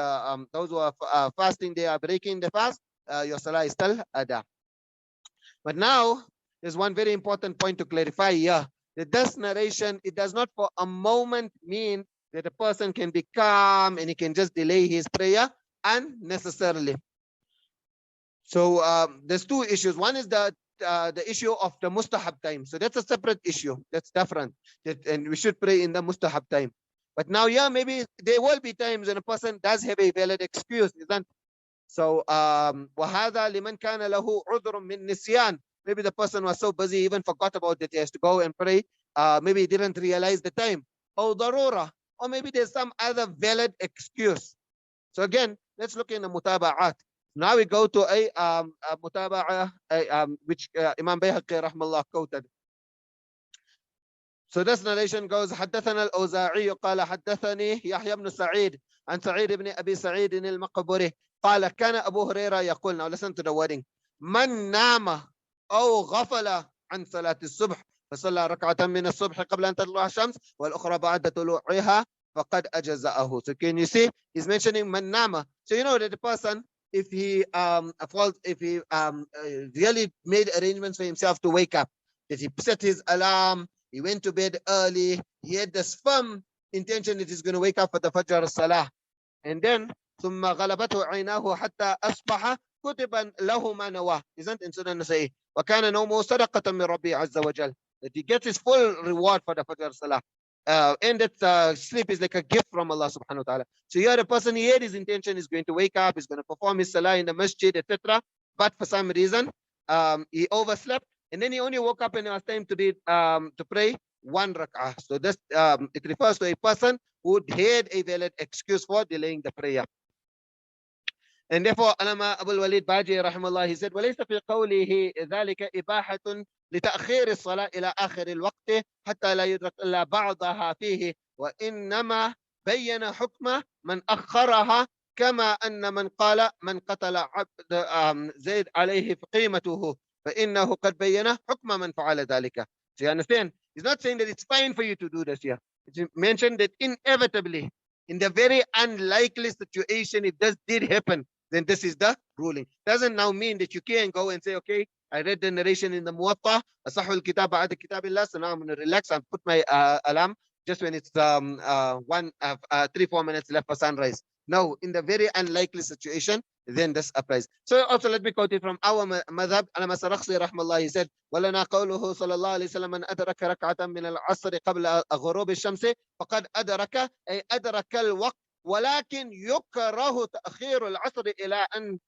those who are fasting, they are breaking the fast. Your salah is still ada. But now there's one very important point to clarify here. That this narration, it does not for a moment mean that a person can be calm and he can just delay his prayer unnecessarily. So there's 2 issues. One is the issue of the mustahab time. So that's a separate issue. That's different. And we should pray in the mustahab time. But now, yeah, maybe there will be times when a person does have a valid excuse, isn't? So وَهَذَا لِمَنْ كَانَ لَهُ عُذْرٌ مِّن نِسْيَانٍ. Maybe the person was so busy, even forgot about it. He has to go and pray. Maybe he didn't realize the time. Or darura. Or maybe there's some other valid excuse. So again, let's look in the mutaba'at. Now we go to a mutaba'ah, which Imam Bayhaqi rahmallah quoted. So this narration goes, حدثنا الأوزاعي قال حدثني يحيى بن سعيد عن سعيد بن أبي سعيد المقبري قال كان أبو هريرة يقول, now listen to the wording, من نام أو غفل عن صلاة الصبح فصلى ركعة من الصبح قبل أن تطلع الشمس والأخرى بعد طلوعها فقد أجزأه. So can you see he's mentioning من نام. So you know that the person, if he really made arrangements for himself to wake up, that he set his alarm, he went to bed early, he had this firm intention that he's going to wake up for the Fajr Salah, and then ثم غلبته عيناه حتى أصبح كتبا له ما نواه, isn't in Sunan Nasa'i, وكان نومه صدقة من ربي عز وجل, that he gets his full reward for the Fajr Salah. And that sleep is like a gift from Allah subhanahu wa ta'ala. So here the person, he had his intention, is going to wake up, he's going to perform his salah in the masjid, etc. But for some reason, he overslept, and then he only woke up and it was time to read, to pray 1 rak'ah. So this it refers to a person who had a valid excuse for delaying the prayer. And therefore, Alama Abu al-Walid Baji, rahimahullah, he said, وَلَيْسَ فِي قَوْلِهِ ذَلِكَ إِبَاحَةٌ لتأخير الصلاة إلى آخر الوقت حتى لا يدرك إلا بعضها فيه وإنما بين حكم من أخرها كما أن من قال من قتل عبد زيد عليه قيمته فإنه قد بين حكم من فعل ذلك. So you understand? He's not saying that it's fine for you to do this here. It's mentioned that inevitably, in the very unlikely situation, if this did happen, then this is the ruling. Doesn't now mean that you can go and say, okay, I read the narration in the Muwatta, أصح الكتاب بعد كتاب الله, so now I'm going to relax and put my alarm just when it's 3-4 minutes left for sunrise. No, in the very unlikely situation, then this applies. So also let me quote it from our madhab. Alama Sarakhsi rahmallah, he said, وَلَنَا قَوْلُهُ صلى الله عليه وسلم من أدرك ركعة من العصر قبل غروب الشمس فقد أدرك أي أدرك الوقت ولكن يكره تأخير العصر إلى أن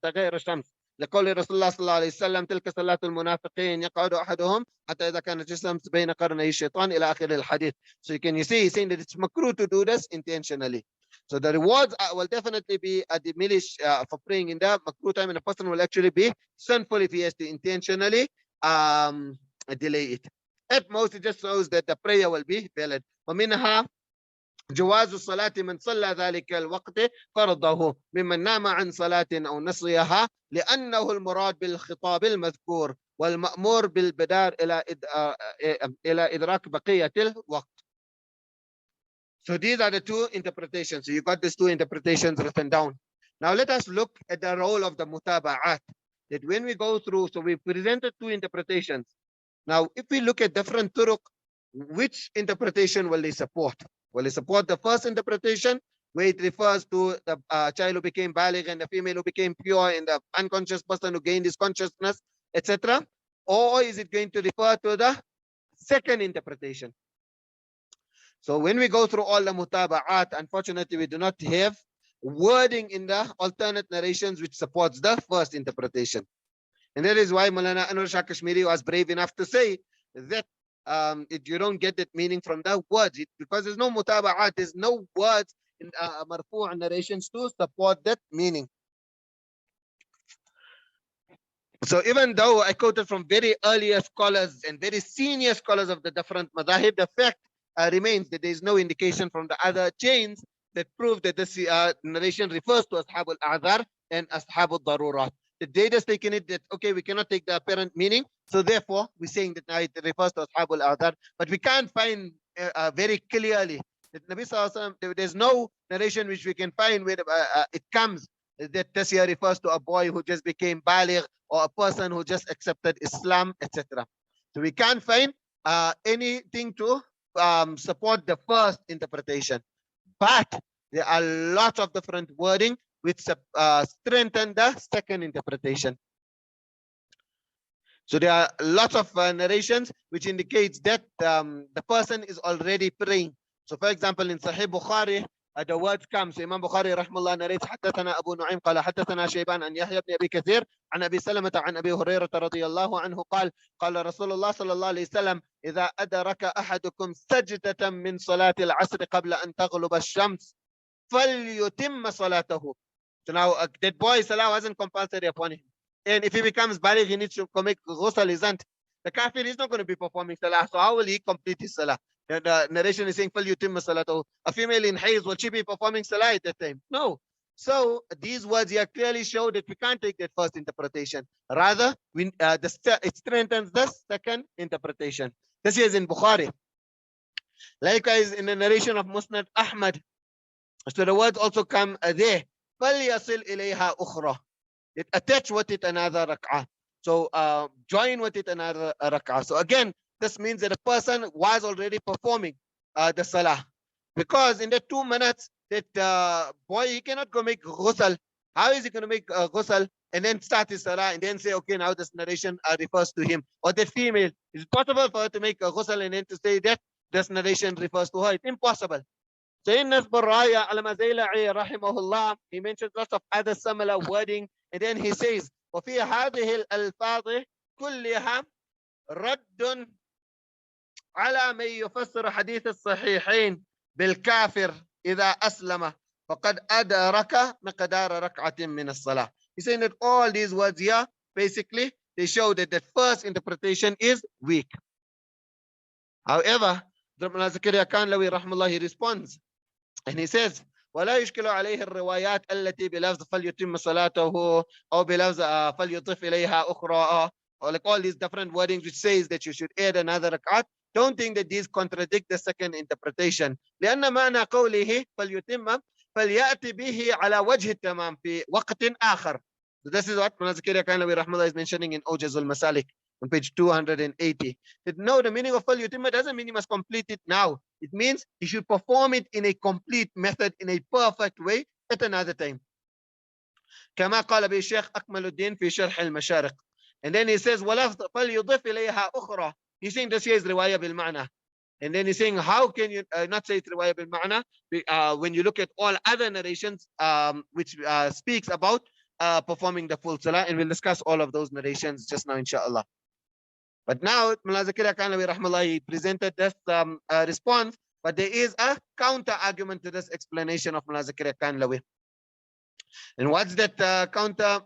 تغير الشمس لقول رسول الله صلى الله عليه وسلم تلك صلاة المنافقين يقعد أحدهم حتى إذا كانت الشمس بين قرني الشيطان إلى آخر الحديث. So you can see he's saying that it's makruh to do this intentionally. So the rewards will definitely be diminished for praying in the makruh time, and a person will actually be sinful if he has to intentionally delay it. At most, it just shows that the prayer will be valid. ومنها جواز الصلاة من صلى ذلك الوقت فرضه ممن نام عن صلاة أو نسيها لأنه المراد بالخطاب المذكور والمأمور بالبدار إلى إدراك بقية الوقت. So these are the two interpretations. So you got these two interpretations written down. Now let us look at the role of the mutaba'at. That when we go through, so we presented two interpretations. Now if we look at different turuq, which interpretation will they support? Will they support the first interpretation, where it refers to the child who became baligh and the female who became pure and the unconscious person who gained his consciousness, etc.? Or is it going to refer to the second interpretation? So when we go through all the mutaba'at, unfortunately, we do not have wording in the alternate narrations which supports the first interpretation. And that is why Maulana Anwar Shah Kashmiri was brave enough to say that you don't get that meaning from the words. Because there's no mutaba'at, there's no words in marfu' narrations to support that meaning. So even though I quoted from very earlier scholars and very senior scholars of the different madhahib, the fact remains that there is no indication from the other chains that prove that this narration refers to Ashab al-A'dhar and Ashab al-Darurat. The data has taken it that, okay, we cannot take the apparent meaning, so therefore we're saying that now it refers to Ashab al-A'dhar, but we can't find very clearly that Nabi Sallallahu Alaihi Wasallam, there's no narration which we can find where it comes that this here refers to a boy who just became baligh or a person who just accepted Islam, etc. So we can't find anything to support the first interpretation, but there are lots of different wording which strengthen the second interpretation. So there are lots of narrations which indicates that the person is already praying. So for example, in Sahih Bukhari, the words come. So Imam Bukhari rahimahullah narrates حدثنا أبو نعيم قال حدثنا شيبان عن يحيى بن أبي كثير عن أبي سلمة عن أبي هريرة رضي الله عنه قال قال رسول الله صلى الله عليه وسلم إذا أدرك أحدكم سجدة من صلاة العصر قبل أن تغلب الشمس فليتم صلاته. So now that boy salah wasn't compulsory upon him, and if he becomes baligh he needs to commit ghusl, isn't the kafir is not going to be performing salah, so how will he complete his salah? The narration is saying فَلْيُتِمَّ صَلَاتَهُ. A female in haiz, will she be performing salah at that time? No. So these words here clearly show that we can't take that first interpretation. Rather, it strengthens the second interpretation. This is in Bukhari. Likewise, in the narration of Musnad Ahmad, so the words also come there. فَلْيَصِلْ إِلَيْهَا أُخْرَى. It attach with it another rak'ah. So join with it another rak'ah. So again, this means that a person was already performing the salah. Because in the 2 minutes, that boy, he cannot go make ghusl. How is he going to make ghusl and then start his salah and then say, okay, now this narration refers to him? Or the female, is it possible for her to make a ghusl and then to say that this narration refers to her? It's impossible. So in Nasb al-Raya, al-Mazaila'i rahimahullah, he mentions lots of other similar wording, and then he says, وَفِي هَذِهِ الْأَلْفَاظِ كُلِّهَا رَدٌّ على من يفسر حديث الصحيحين بالكافر إذا أسلم فَقَدْ أَدْرَكَ مِقْدَارَ رَكْعَةٍ مِّنَ الصَّلَاةِ. He's saying that all these words here, basically, they show that the first interpretation is weak. However, Ibn Zakaria Kanlawi rahmallah, he responds and he says, ولا يشكل عليه الروايات التي بلفظ فليتم صلاته أو بلفظ فليضف إليها أخرى, or like all these different wordings which says that you should add another rak'at. Don't think that these contradict the second interpretation. لأن معنى قوله فليتم فليأتي به على وجه التمام في وقت آخر. So this is what Ibn Zakaria Kanlawi rahmallah is mentioning in Awjazul Masalik on page 280. That no, the meaning of فليتم doesn't mean you must complete it now. It means you should perform it in a complete method, in a perfect way at another time. كما قال به الشيخ أكمل الدين في شرح المشارق. And then he says ولفظ فليضف إليها أخرى. He's saying this here is رواية بالمعنى. And then he's saying, how can you not say it's رواية بالمعنى when you look at all other narrations which speaks about performing the full salah, and we'll discuss all of those narrations just now, inshallah. But now, Mullah Zakaria Kanlawi rahmallah, he presented this response, but there is a counter argument to this explanation of Mullah Zakaria Kanlawi. And what's that counter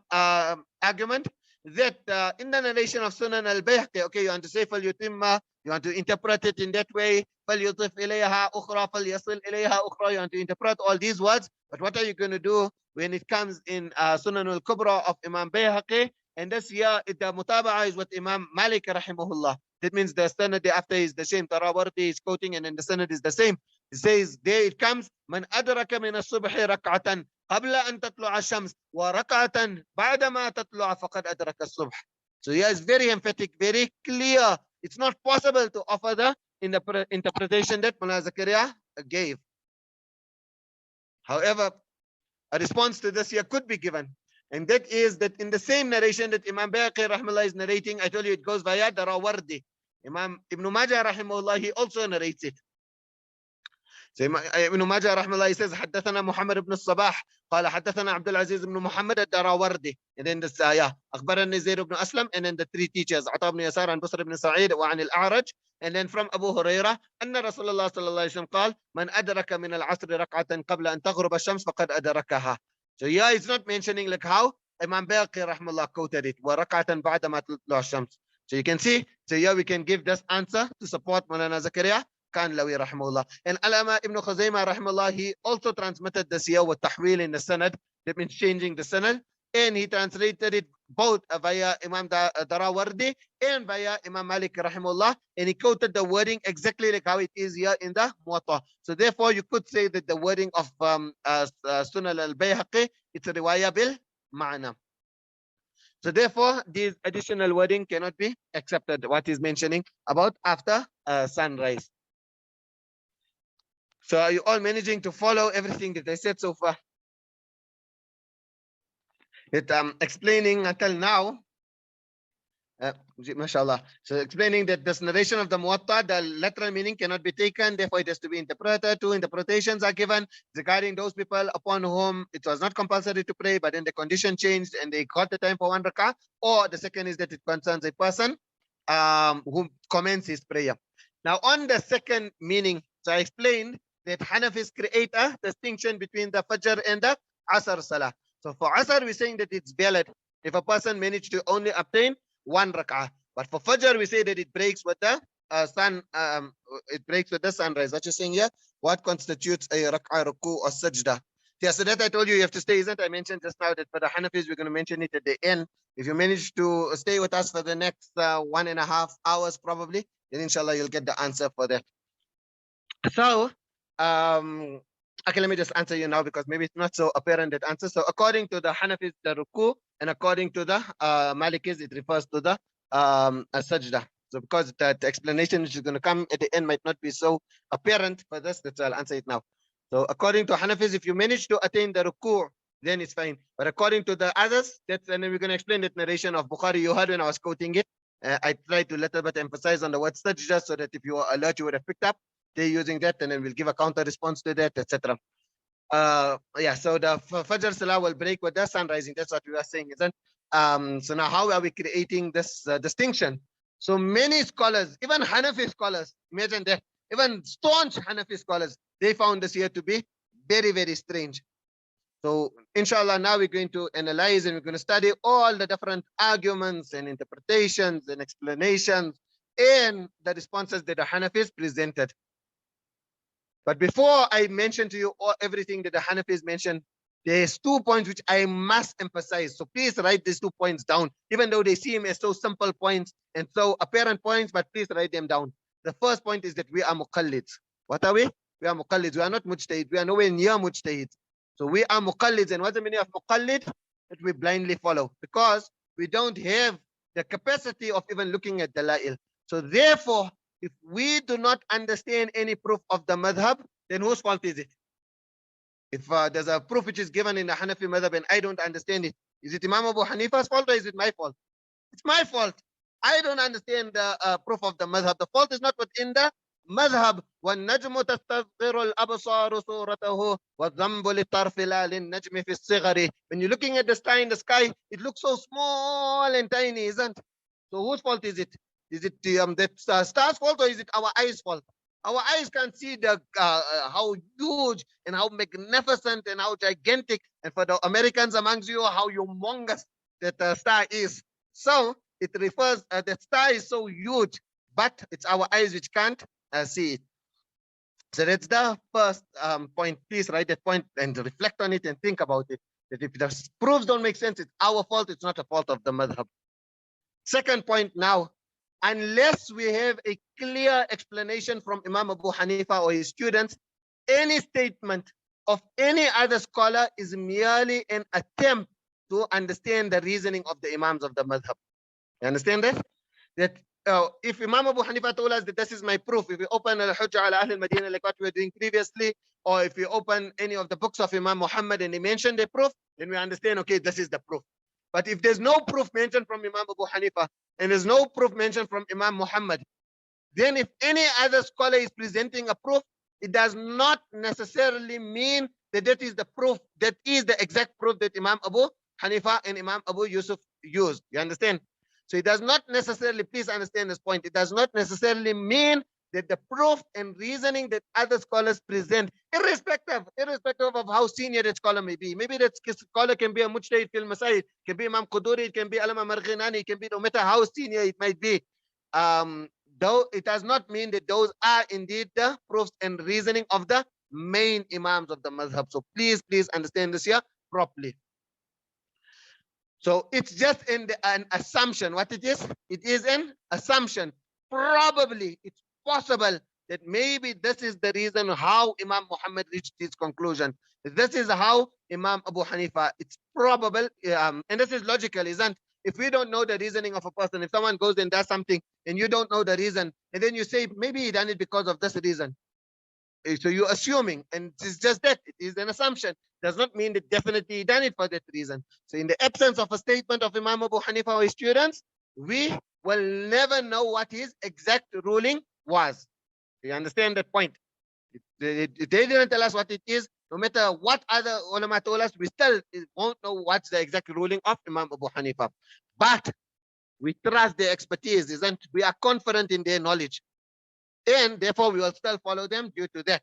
argument? That in the narration of Sunan al-Bayhaqi, okay, you want to say فَلْيُتِمَّ, you want to interpret it in that way, فَلْيُطِفْ إِلَيْهَا أُخْرَى فَلْيَصِلْ إِلَيْهَا أُخْرَى, you want to interpret all these words, but what are you going to do when it comes in Sunan al-Kubra of Imam Bayhaqi? And this here, the mutaba'a is what Imam Malik rahimahullah. That means the sanad after is the same. Tarawarti is quoting, and then the sanad is the same. It says, there it comes, من أدرك من الصبح ركعة قبل أن تطلع الشمس وركعة بعدما تطلع فقد أدرك الصبح. So here is very emphatic, very clear. It's not possible to offer the interpretation that Mullah Zakaria gave. However, a response to this here could be given. And that is that in the same narration that Imam Bayhaqi rahimahullah is narrating, I told you it goes via Darawardi. Imam Ibn Majah rahimahullah, he also narrates it. So Ibn Majah rahimahullah, he says, حدثنا محمد بن الصباح قال حدثنا عبد العزيز بن محمد الدراوردي. And then this أخبرني زيد بن أسلم, and then the three teachers عطاء بن يسار عن بصر بن سعيد وعن الأعرج. And then from Abu Hurairah أن رسول الله صلى الله عليه وسلم قال من أدرك من العصر ركعة قبل أن تغرب الشمس فقد أدركها. So yeah, it's not mentioning like how Imam Bayhaqi rahmallah quoted it. وَرَكَعَةً بَعْدَمَا تَطْلُعُ الشَّمْسُ. So you can see, so yeah, we can give this answer to support Maulana Zakaria Kanlawi rahmallah. And Alama Ibn Khuzaymah rahmallah, he also transmitted this here with tahwil in the sanad. That means changing the sanad. And he translated it both via Imam Darawardi and via Imam Malik rahimahullah, and he quoted the wording exactly like how it is here in the Muwatta. So therefore, you could say that the wording of Sunan al-Bayhaqi, it's a riwayah bil ma'na. So therefore, this additional wording cannot be accepted, what he's mentioning about after sunrise. So are you all managing to follow everything that I said so far? Explaining until now, mashallah. So explaining that this narration of the Muwatta, the literal meaning cannot be taken, therefore it has to be interpreted. Two interpretations are given regarding those people upon whom it was not compulsory to pray, but then the condition changed and they got the time for one rakah. Or the second is that it concerns a person who commences his prayer. Now on the second meaning, so I explained that Hanafis create a distinction between the Fajr and the Asr Salah. So for Asr, we're saying that it's valid if a person managed to only obtain one rak'ah. But for Fajr, we say that it breaks with the sun. It breaks with the sunrise. What you're saying here? What constitutes a rak'ah, ruku, or sajda? Yeah, so that I told you have to stay, isn't it? I mentioned just now that for the Hanafis, we're going to mention it at the end. If you manage to stay with us for the next 1.5 hours, probably, then inshallah you'll get the answer for that. So, okay, let me just answer you now because maybe it's not so apparent that answer. So according to the Hanafis, the ruku, and according to the Malikis, it refers to the sajda. So because that explanation which is going to come at the end might not be so apparent for this, that's why I'll answer it now. So according to Hanafis, if you manage to attain the ruku, then it's fine. But according to the others, that's, and then we're going to explain that narration of Bukhari you heard when I was quoting it. I tried to little bit emphasize on the word sajda so that if you were alert, you would have picked up. They're using that, and then we'll give a counter response to that, etc. Yeah, so the Fajr Salah will break with the sun rising. That's what we are saying, isn't it? So now how are we creating this distinction? So many scholars, even Hanafi scholars, imagine that, even staunch Hanafi scholars, they found this here to be very, very strange. So inshallah, now we're going to analyze and we're going to study all the different arguments and interpretations and explanations and the responses that the Hanafis presented. But before I mention to you everything that the Hanafis mentioned, there's 2 points which I must emphasize. So please write these 2 points down, even though they seem as so simple points and so apparent points, but please write them down. The first point is that we are muqallids. What are we? We are muqallids. We are not mujtahid. We are nowhere near mujtahid. So we are muqallids. And what's the meaning of muqallid? That we blindly follow, because we don't have the capacity of even looking at dalail. So therefore, if we do not understand any proof of the madhab, then whose fault is it? If there's a proof which is given in the Hanafi madhab and I don't understand it, is it Imam Abu Hanifa's fault or is it my fault? It's my fault. I don't understand the proof of the madhab. The fault is not within the madhab. وَالنَّجْمُ تَسْتَصْغِرُ الْأَبْصَارُ صُورَتَهُ وَالذَّنْبُ لِلطَّرْفِ لَا لِلنَّجْمِ فِي الصِّغَرِ. When you're looking at the star in the sky, it looks so small and tiny, isn't it? So whose fault is it? Is it the star's fault or is it our eyes' fault? Our eyes can't see the how huge and how magnificent and how gigantic, and for the Americans amongst you, how humongous that the star is. So it refers, the star is so huge, but it's our eyes which can't see it. So that's the first point. Please write that point and reflect on it and think about it. That if the proofs don't make sense, it's our fault, it's not a fault of the madhab. Second point now, unless we have a clear explanation from Imam Abu Hanifa or his students, any statement of any other scholar is merely an attempt to understand the reasoning of the Imams of the madhab. You understand that? That if Imam Abu Hanifa told us that this is my proof, if we open al-Hujjah ala Ahl al-Madinah like what we were doing previously, or if we open any of the books of Imam Muhammad and they mention the proof, then we understand, okay, this is the proof. But if there's no proof mentioned from Imam Abu Hanifa and there's no proof mentioned from Imam Muhammad, then if any other scholar is presenting a proof, it does not necessarily mean that that is the proof, that is the exact proof that Imam Abu Hanifa and Imam Abu Yusuf used. You understand? So it does not necessarily, please understand this point, it does not necessarily mean that the proof and reasoning that other scholars present, irrespective of how senior that scholar may be. Maybe that scholar can be a mujtahid fil masail, can be Imam Quduri, it can be Alama Marghinani, it can be no matter how senior it might be. Though it does not mean that those are indeed the proofs and reasoning of the main Imams of the madhab. So please understand this here properly. So it's just an assumption. What it is an assumption. Probably it's possible that maybe this is the reason how Imam Muhammad reached his conclusion. This is how Imam Abu Hanifa. It's probable, and this is logical, isn't? If we don't know the reasoning of a person, if someone goes and does something and you don't know the reason, and then you say maybe he done it because of this reason, so you're assuming, and it's just that it is an assumption. Does not mean that definitely he done it for that reason. So in the absence of a statement of Imam Abu Hanifa or his students, we will never know what his exact ruling was. You understand that point? They didn't tell us what it is. No matter what other ulama told us, we still won't know what's the exact ruling of Imam Abu Hanifa. But we trust their expertise, isn't we? Are confident in their knowledge. And therefore we will still follow them due to that.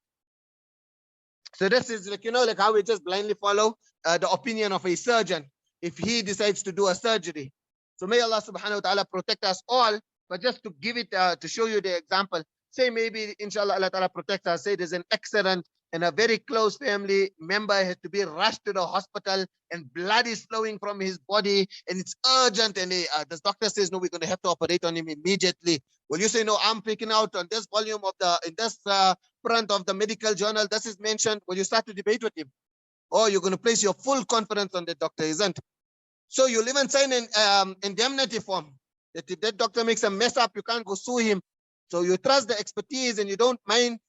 So this is like, like how we just blindly follow the opinion of a surgeon if he decides to do a surgery. So may Allah subhanahu wa ta'ala protect us all. But just to give it, to show you the example, say maybe inshallah Allah ta'ala protect us, say there's an accident and a very close family member has to be rushed to the hospital and blood is flowing from his body and it's urgent, and the doctor says, no, we're going to have to operate on him immediately. Will you say, no, I'm picking out on this volume of in this front of the medical journal, this is mentioned? Will you start to debate with him? Or you're going to place your full confidence on the doctor, isn't? So you'll even sign an indemnity form that if that doctor makes a mess up, you can't go sue him. So you trust the expertise and you don't mind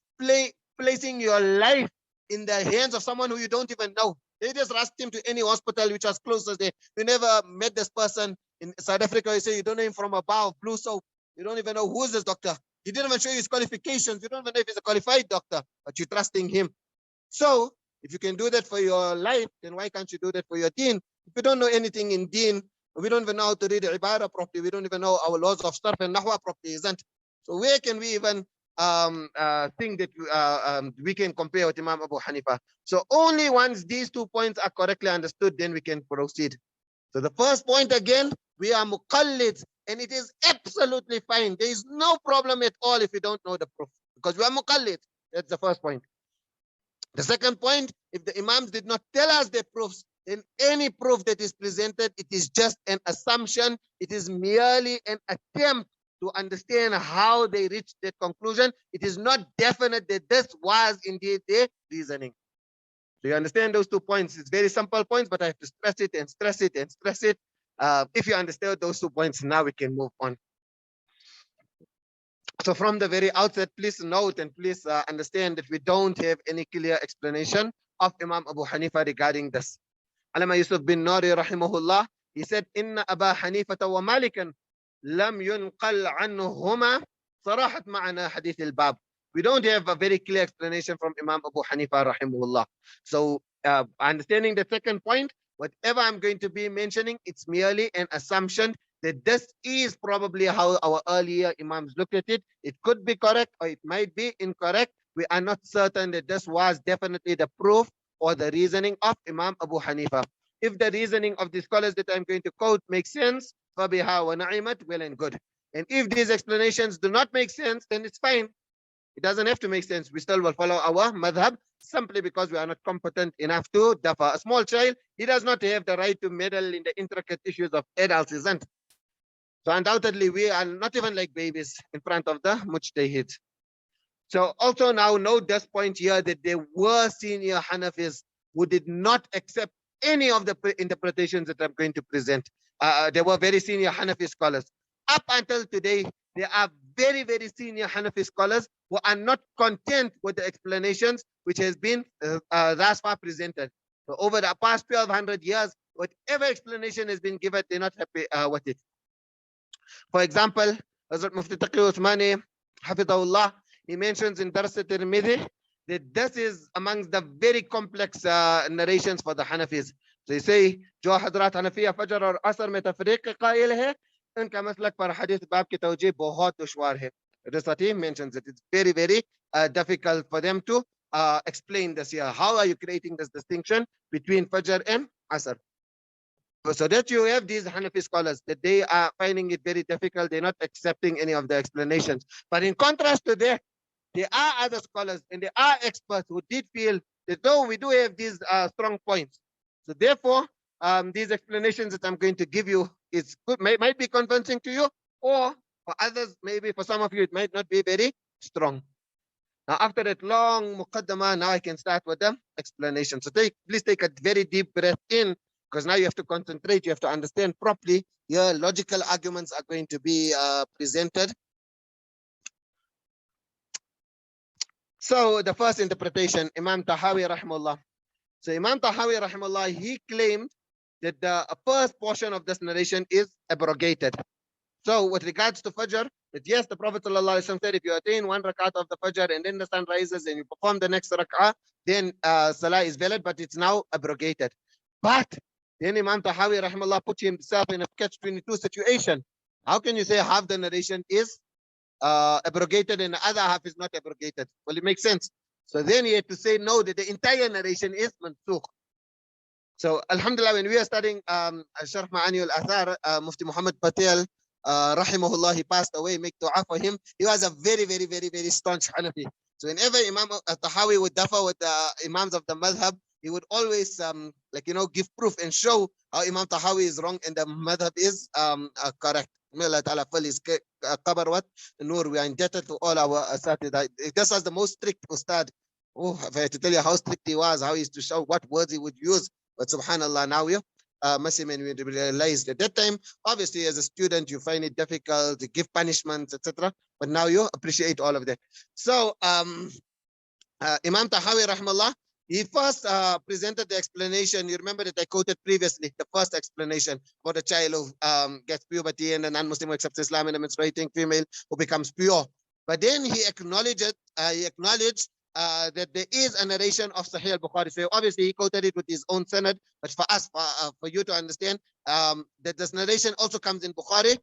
placing your life in the hands of someone who you don't even know. They just rushed him to any hospital which was closest there. You never met this person in South Africa. You say you don't know him from a bar of blue soap. You don't even know who is this doctor. He didn't even show you his qualifications. You don't even know if he's a qualified doctor, but you're trusting him. So if you can do that for your life, then why can't you do that for your deen? If you don't know anything in deen, we don't even know how to read the ibadah properly. We don't even know our laws of sarf and nahwa properly, isn't? So where can we even thing that we can compare with Imam Abu Hanifa. So only once these 2 points are correctly understood, then we can proceed. So the first point again, we are muqallid, and it is absolutely fine. There is no problem at all if you don't know the proof, because we are muqallid. That's the first point. The second point, if the Imams did not tell us their proofs, then any proof that is presented, it is just an assumption. It is merely an attempt to understand how they reached that conclusion. It is not definite that this was indeed their reasoning. So you understand those 2 points? It's very simple points, but I have to stress it and stress it and stress it. If you understand those 2 points, now we can move on. So from the very outset, please note and please understand that we don't have any clear explanation of Imam Abu Hanifa regarding this. Alama Yusuf bin Nari rahimahullah, he said, Inna Aba Hanifata wa Malikan lam yunqal anhuma sarahat ma'ana hadith al-bab. We don't have a very clear explanation from Imam Abu Hanifa rahimahullah. So understanding the second point, whatever I'm going to be mentioning, it's merely an assumption that this is probably how our earlier Imams looked at it. It could be correct or it might be incorrect. We are not certain that this was definitely the proof or the reasoning of Imam Abu Hanifa. If the reasoning of the scholars that I'm going to quote makes sense, فَبِهَا وَنَعِمَتْ, well and good. And if these explanations do not make sense, then it's fine. It doesn't have to make sense. We still will follow our madhhab simply because we are not competent enough to dafa. A small child, he does not have the right to meddle in the intricate issues of adults, isn't? So undoubtedly, we are not even like babies in front of the mujtahid. So also now note this point here that there were senior Hanafis who did not accept any of the interpretations that I'm going to present. There were very senior Hanafi scholars. Up until today, there are very, very senior Hanafi scholars who are not content with the explanations which has been thus far presented. So over the past 1200 years, whatever explanation has been given, they're not happy with it. For example, Hazrat Mufti Taqi Uthmani, Hafidahullah, he mentions in Dars al-Tirmidhi that this is amongst the very complex narrations for the Hanafis. So you say, जो हजरात हनफिया फजर और असर में तफरीक कायल है, उनका मसलक पर हदीस बाब की तवजीह बहुत दुश्वार है. That's what he mentions. It is very, very difficult for them to explain this here. How are you creating this distinction between fajr and asr? So that you have these Hanafi scholars that they are finding it very difficult. They're not accepting any of the explanations. But in contrast to that, there are other scholars and there are experts who did feel that though we do have these strong points. So therefore, these explanations that I'm going to give you is good, might be convincing to you, or for others, maybe for some of you, it might not be very strong. Now, after that long muqaddamah, now I can start with the explanation. So please take a very deep breath in, because now you have to concentrate, you have to understand properly. Your logical arguments are going to be presented. So the first interpretation, Imam Tahawi rahimahullah. So Imam Tahawi rahimahullah, he claimed that the first portion of this narration is abrogated. So with regards to Fajr, that yes, the Prophet ﷺ said, if you attain 1 rakat of the Fajr and then the sun rises and you perform the next rak'ah, then Salah is valid, but it's now abrogated. But then Imam Tahawi rahimahullah put himself in a catch-22 situation. How can you say half the narration is abrogated and the other half is not abrogated? Well, it makes sense. So then he had to say no, that the entire narration is mansukh. So alhamdulillah, when we are studying Sharh Ma'ani al-Athar, Mufti Muhammad Patel, rahimahullah, he passed away, make dua for him. He was a very, very, very, very staunch Hanafi. So whenever Imam Tahawi would dafa with the Imams of the madhhab, he would always give proof and show how Imam Tahawi is wrong and the madhhab is correct. May Allah Ta'ala fill his qabr wat nur. We are indebted to all our asatidha. This was the most strict ustad. Oh, if I had to tell you how strict he was, how he used to show what words he would use. But subhanallah, now we realized at that time, obviously as a student, you find it difficult to give punishments, etc. But now you appreciate all of that. So Imam Tahawi rahmallah, he first presented the explanation. You remember that I quoted previously, the first explanation about a child who gets puberty and a non-Muslim who accepts Islam and a menstruating female who becomes pure. But then he acknowledged that there is a narration of Sahih al-Bukhari. So obviously he quoted it with his own sanad, but for us, for you to understand that this narration also comes in Bukhari,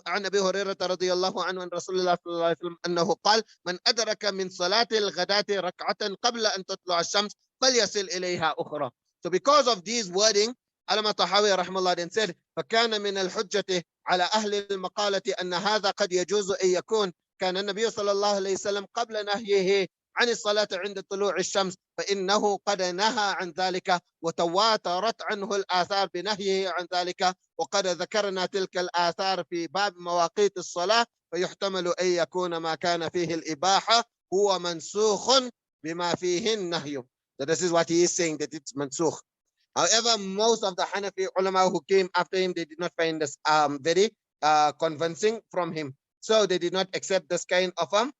عن أبي هريرة رضي الله عنه عن رسول الله صلى الله عليه وسلم أنه قال من أدرك من صلاة الغداة ركعة قبل أن تطلع الشمس فليصل إليها أخرى. So because of these wording, Imam Tahawi رحمه الله then said فكان من الحجة على أهل المقالة أن هذا قد يجوز أن يكون كان النبي صلى الله عليه وسلم قبل نهيه عن الصلاة عند طلوع الشمس فإنه قد نهى عن ذلك وتواترت عنه الآثار بنهيه عن ذلك وقد ذكرنا تلك الآثار في باب مواقيت الصلاة فيحتمل أن يكون ما كان فيه الإباحة هو منسوخ بما فيه النهي. So this is what he is saying, that it's mansukh. However, most of the Hanafi ulama who came after him, they did not find this very convincing from him. So they did not accept this kind of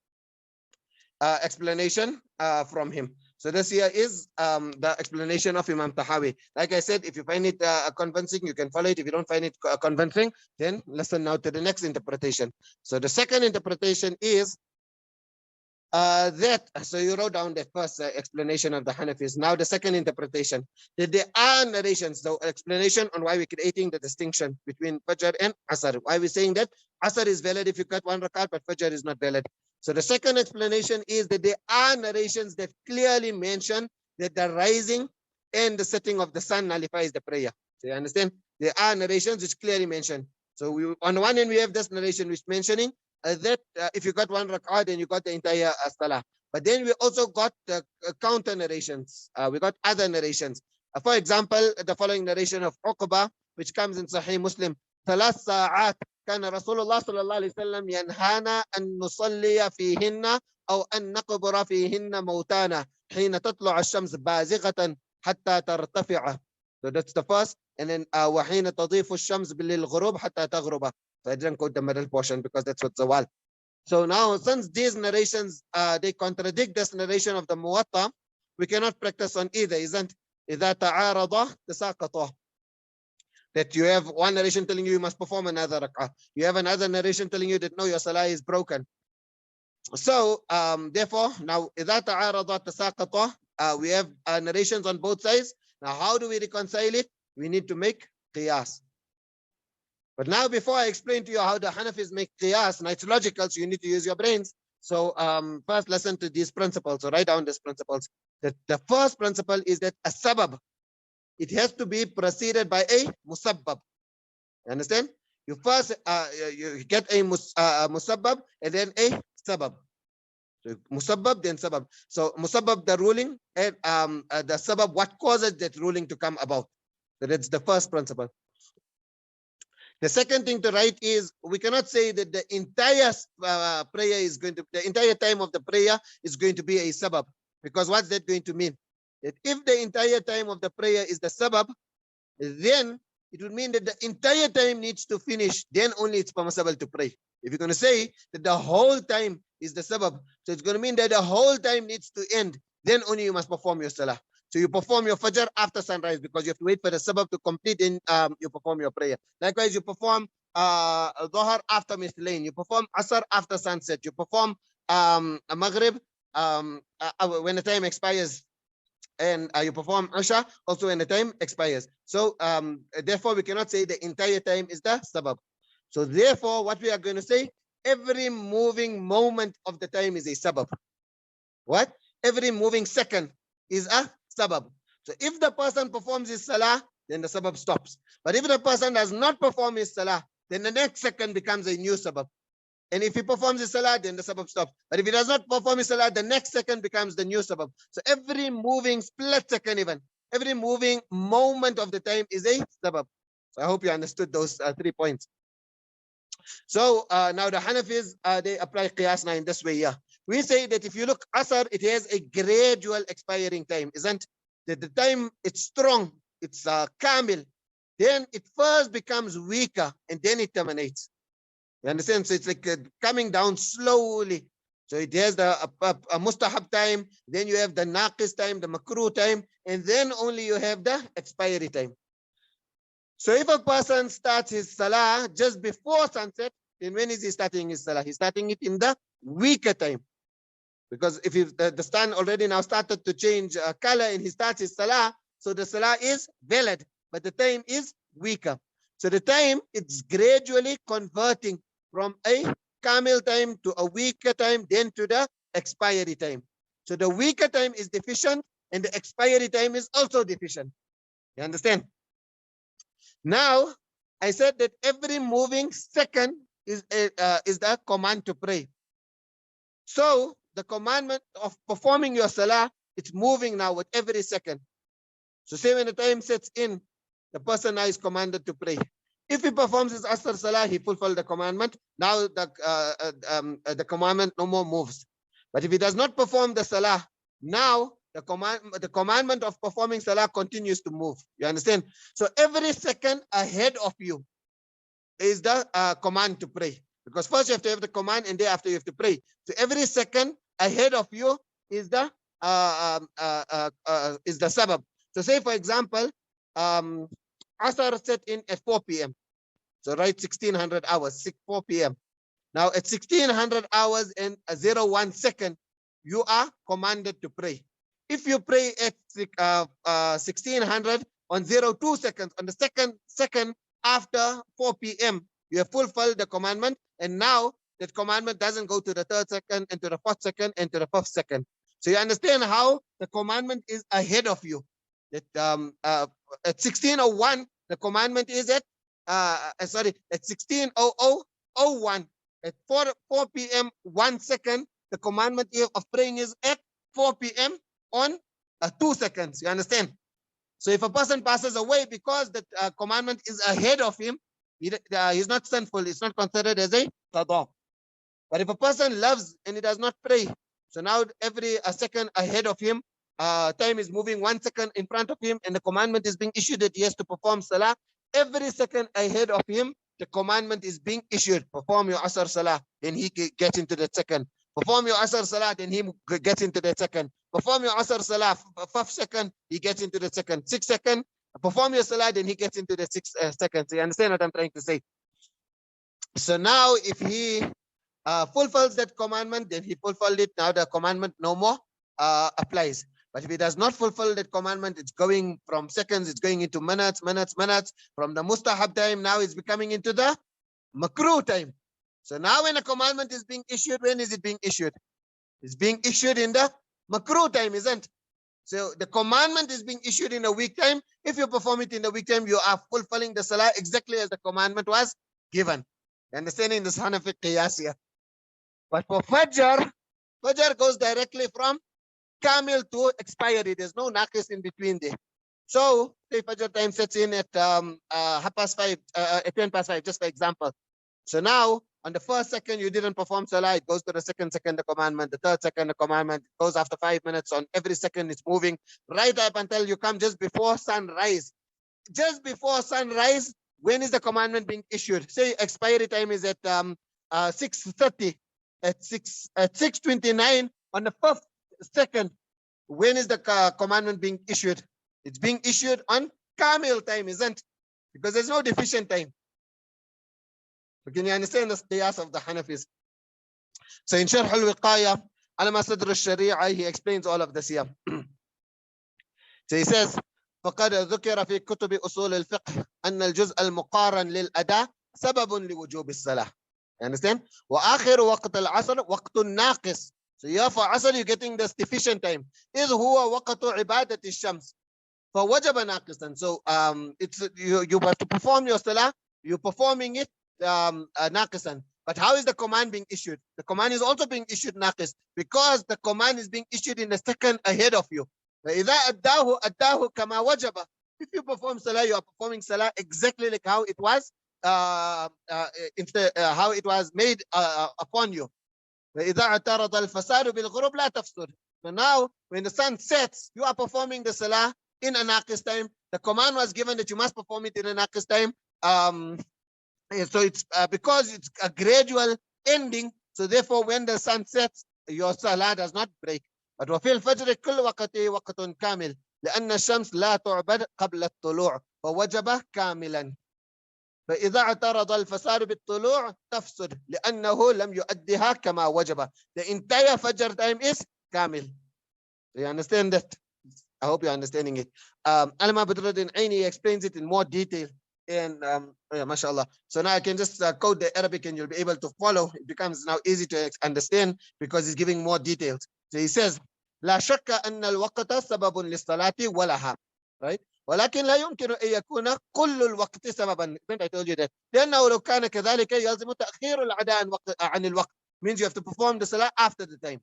explanation from him. So this here is the explanation of Imam Tahawi. Like I said, if you find it convincing, you can follow it. If you don't find it convincing, then listen now to the next interpretation. So the second interpretation is so you wrote down the first explanation of the Hanafis. Now the second interpretation, that there are narrations, the explanation on why we're creating the distinction between Fajr and Asr. Why we're saying that Asr is valid if you cut one rakat, but Fajr is not valid. So the second explanation is that there are narrations that clearly mention that the rising and the setting of the sun nullifies the prayer. So you understand? There are narrations which clearly mention. So on one end we have this narration which mentioning that if you got one rak'ah, then you got the entire salah. But then we also got counter narrations. We got other narrations. For example, the following narration of Uqba, which comes in Sahih Muslim. ثلاث ساعات كان رسول الله صلى الله عليه وسلم ينهانا أن نصلي فيهن أو أن نقبر فيهن موتانا حين تطلع الشمس بازغة حتى ترتفع. So that's the first. And then وحين تضيف الشمس للغروب حتى تغرب. So I didn't quote the middle portion because that's what Zawal. So now, since these narrations, they contradict this narration of the Muwatta, we cannot practice on either, isn't? إذا تعارض تساقط. That you have one narration telling you must perform another rak'ah. You have another narration telling you that no, your salah is broken. So therefore, now إذا تعارض تساقط, we have narrations on both sides. Now, how do we reconcile it? We need to make qiyas. But now, before I explain to you how the Hanafis make qiyas, now it's logical, so you need to use your brains. So first listen to these principles. So write down these principles. The first principle is that a sabab, it has to be preceded by a musabbab. You understand? You first you get a musabbab and then a sabab. So musabbab, then sabab. So musabbab, the ruling, and the sabab, what causes that ruling to come about. So that's the first principle. The second thing to write is we cannot say that the entire prayer is going to, the entire time of the prayer is going to be a sabab. Because what's that going to mean? That if the entire time of the prayer is the sabab, then it would mean that the entire time needs to finish. Then only it's permissible to pray. If you're going to say that the whole time is the sabab, so it's going to mean that the whole time needs to end. Then only you must perform your salah. So you perform your fajr after sunrise because you have to wait for the sabab to complete, and you perform your prayer. Likewise, you perform dhuhr after mislaying. You perform asr after sunset. You perform maghrib when the time expires. And you perform Isha also when the time expires. So therefore, we cannot say the entire time is the sabab. So therefore, what we are going to say, every moving moment of the time is a sabab. What? Every moving second is a sabab. So if the person performs his salah, then the sabab stops. But if the person does not perform his salah, then the next second becomes a new sabab. And if he performs his salah, then the sabab stops. But if he does not perform his salah, the next second becomes the new sabab. So every moving split second, even every moving moment of the time is a sabab. So I hope you understood those 3 points. So now the Hanafis, they apply qiyas now in this way. Yeah, we say that if you look Asr, it has a gradual expiring time, isn't that the time it's strong, it's kamil, then it first becomes weaker and then it terminates. You understand? So it's like coming down slowly. So it has the a mustahab time, then you have the naqis time, the makruh time, and then only you have the expiry time. So if a person starts his salah just before sunset, then when is he starting his salah? He's starting it in the weaker time. Because if the sun already now started to change color and he starts his salah, so the salah is valid, but the time is weaker. So the time, it's gradually converting from a kamil time to a weaker time, then to the expiry time. So the weaker time is deficient and the expiry time is also deficient. You understand? Now, I said that every moving second is the command to pray. So the commandment of performing your salah, it's moving now with every second. So say when the time sets in, the person now is commanded to pray. If he performs his Asr Salah, he fulfilled the commandment. Now the commandment no more moves. But if he does not perform the Salah, now the commandment of performing Salah continues to move. You understand? So every second ahead of you is the command to pray. Because first you have to have the command and thereafter you have to pray. So every second ahead of you is the sabab. So say for example, Asr set in at 4 p.m. So write 1600 hours, 4 p.m. Now at 1600 hours and 01 second, you are commanded to pray. If you pray at 1600 on 02 seconds, on the second after 4 p.m., you have fulfilled the commandment, and now that commandment doesn't go to the 3rd second and to the 4th second and to the 5th second. So you understand how the commandment is ahead of you. That at 1601, the commandment is at at 16:00:01 at 4 p.m. 1 second. The commandment of praying is at 4 p.m. on 2 seconds. You understand? So if a person passes away because the commandment is ahead of him, he's not sinful. It's not considered as a qada. But if a person loves and he does not pray, so now every second ahead of him, time is moving 1 second in front of him, and the commandment is being issued that he has to perform salah. Every second ahead of him, the commandment is being issued. Perform your Asr Salah, then he gets into the second. Perform your Asr Salah, then he gets into the second. Perform your Asr Salah, 5th second, he gets into the second. 6th second, perform your Salah, then he gets into the 6th second. So you understand what I'm trying to say? So now if he fulfills that commandment, then he fulfilled it. Now the commandment no more applies. But if he does not fulfill that commandment, it's going from seconds, it's going into minutes. From the mustahab time, now it's becoming into the makruh time. So now when a commandment is being issued, when is it being issued? It's being issued in the makruh time, isn't it? So the commandment is being issued in a week time. If you perform it in the week time, you are fulfilling the salah exactly as the commandment was given. You understanding this Hanafi qiyas here? But for Fajr goes directly from kamil to expiry. There's no naqis in between there. So say Fajr time sets in at 5:30, at 5:10, just for example. So now on the 1st second you didn't perform salah, it goes to the 2nd second the commandment, the 3rd second the commandment, it goes after 5 minutes. On every second it's moving right up until you come just before sunrise. Just before sunrise, when is the commandment being issued? Say expiry time is at 6:30. At 6:29 on the 5th second, when is the commandment being issued? It's being issued on kamil time, isn't it? Because there's no deficient time. So can you understand the qiyas of the Hanafis? So in Sharh al-Wiqaya, Alama Sadr al-Sharia, he explains all of this here. So he says, فقد ذكر في كتب أصول الفقه أن الجزء المقارن للأداء سبب لوجوب الصلاة. You understand? وآخر وقت العصر وقت ناقص. So here for Asr you're getting this deficient time. إذ هو وقت عبادة الشمس. فوجب ناقصا. So it's you have to perform your salah. You're performing it naqisan. But how is the command being issued? The command is also being issued naqis because the command is being issued in the second ahead of you. فإذا أداه كما وجب. If you perform salah, you are performing salah exactly like how it was how it was made upon you. فإذا اعترض الفساد بالغروب لا تفسد. So now when the sun sets, you are performing the salah in a naqis time. The command was given that you must perform it in a naqis time. So it's because it's a gradual ending. So therefore, when the sun sets, your salah does not break. But وفي الفجر كل وقت كامل لأن الشمس لا تعبد قبل الطلوع فوجب كاملا. فإذا اعترض الفساد بالطلوع تفسد لأنه لم يؤدها كما وجب. The entire Fajr time is كامل. Do you understand that? I hope you're understanding it. Al-Badruddin Aini explains it in more detail. And yeah, mashallah. So now I can just quote the Arabic and you'll be able to follow. It becomes now easy to understand because he's giving more details. So he says, لا شك أن الوقت سبب للصلاة ولها. Right? ولكن لا يمكن أن يكون كل الوقت سببا. I told you that. لأنه لو كان كذلك يلزم تأخير الأداء عن الوقت. Means you have to perform the salah after the time.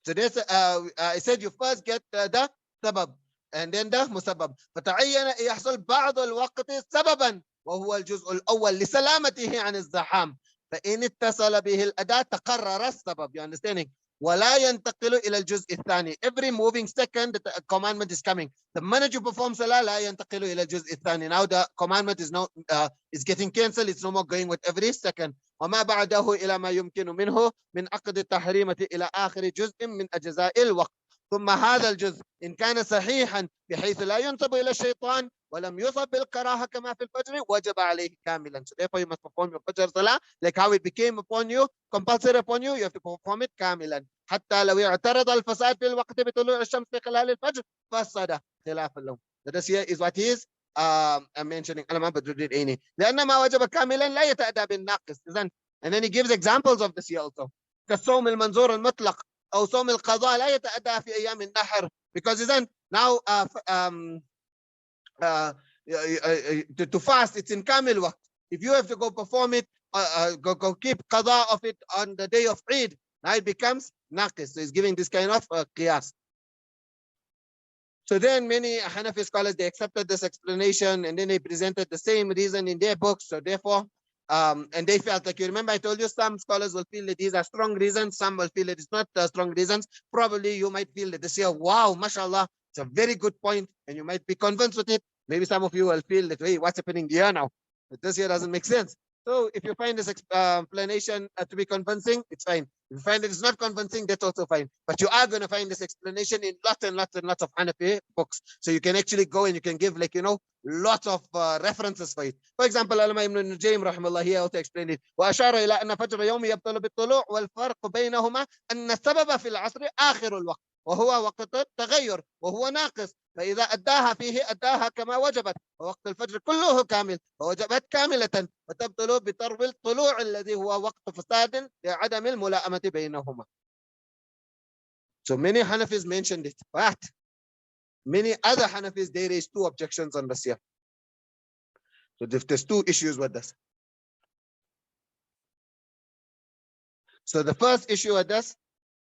So this, I said you first get the sabab and then the مسبب. فتعين أن يحصل بعض الوقت سببا وهو الجزء الأول لسلامته عن الزحام. فإن اتصل به الأداة تقرر السبب. You understanding? ولا ينتقل إلى الجزء الثاني. Every moving second the commandment is coming. The minute you perform salah لا ينتقل إلى الجزء الثاني. Now the commandment is now is getting cancelled. It's no more going with every second. وما بعده إلى ما يمكن منه من عقد التحريمة إلى آخر جزء من أجزاء الوقت. ثم هذا الجزء إن كان صحيحا بحيث لا ينسب إلى الشيطان ولم يصب بالكراهة كما في الفجر وجب عليه كاملا. So therefore you must perform your Fajr Salah like how it became upon you, compulsory upon you, you have to perform it كاملا. حتى لو اعترض الفساد في الوقت بطلوع الشمس في خلال الفجر فسد خلاف اللون. This here is what he is mentioning. أنا ما بدرد عيني لأن ما وجب كاملا لا يتأدى بالناقص. And then he gives examples of this here also. كالصوم المنظور المطلق أو صوم القضاء لا يتأدى في أيام النحر. Because then now to fast, it's in kamil waqt. If you have to go perform it, go keep qada of it on the day of Eid, now it becomes naqis. So he's giving this kind of qiyas. So then many Hanafi scholars, they accepted this explanation and then they presented the same reason in their books. So therefore, and they felt like, you remember I told you some scholars will feel that these are strong reasons, some will feel that it's not strong reasons. Probably you might feel that this year, wow, mashallah, it's a very good point and you might be convinced with it. Maybe some of you will feel that, hey, what's happening here now? But this here doesn't make sense. So if you find this explanation to be convincing, it's fine. If you find that it's not convincing, that's also fine. But you are going to find this explanation in lots and lots and lots of Hanafi books. So you can actually go and you can give, like, you know, lots of references for it. For example, Al-Imam Ibn Nujaym rahimahullah, he also explained it. وأشار إلى أن فجر يوم يبطل بالطلوع والفرق بينهما أن السبب في العصر آخر الوقت وهو وقت التغير وهو ناقص. فإذا أداها فيه أداها كما وجبت ووقت الفجر كله كامل ووجبت كاملة وتبطل بطرو الطلوع الذي هو وقت فساد لعدم الملائمة بينهما. So many Hanafis mentioned it, but many other Hanafis, they raised two objections on this here. So there's two issues with this. So the first issue with this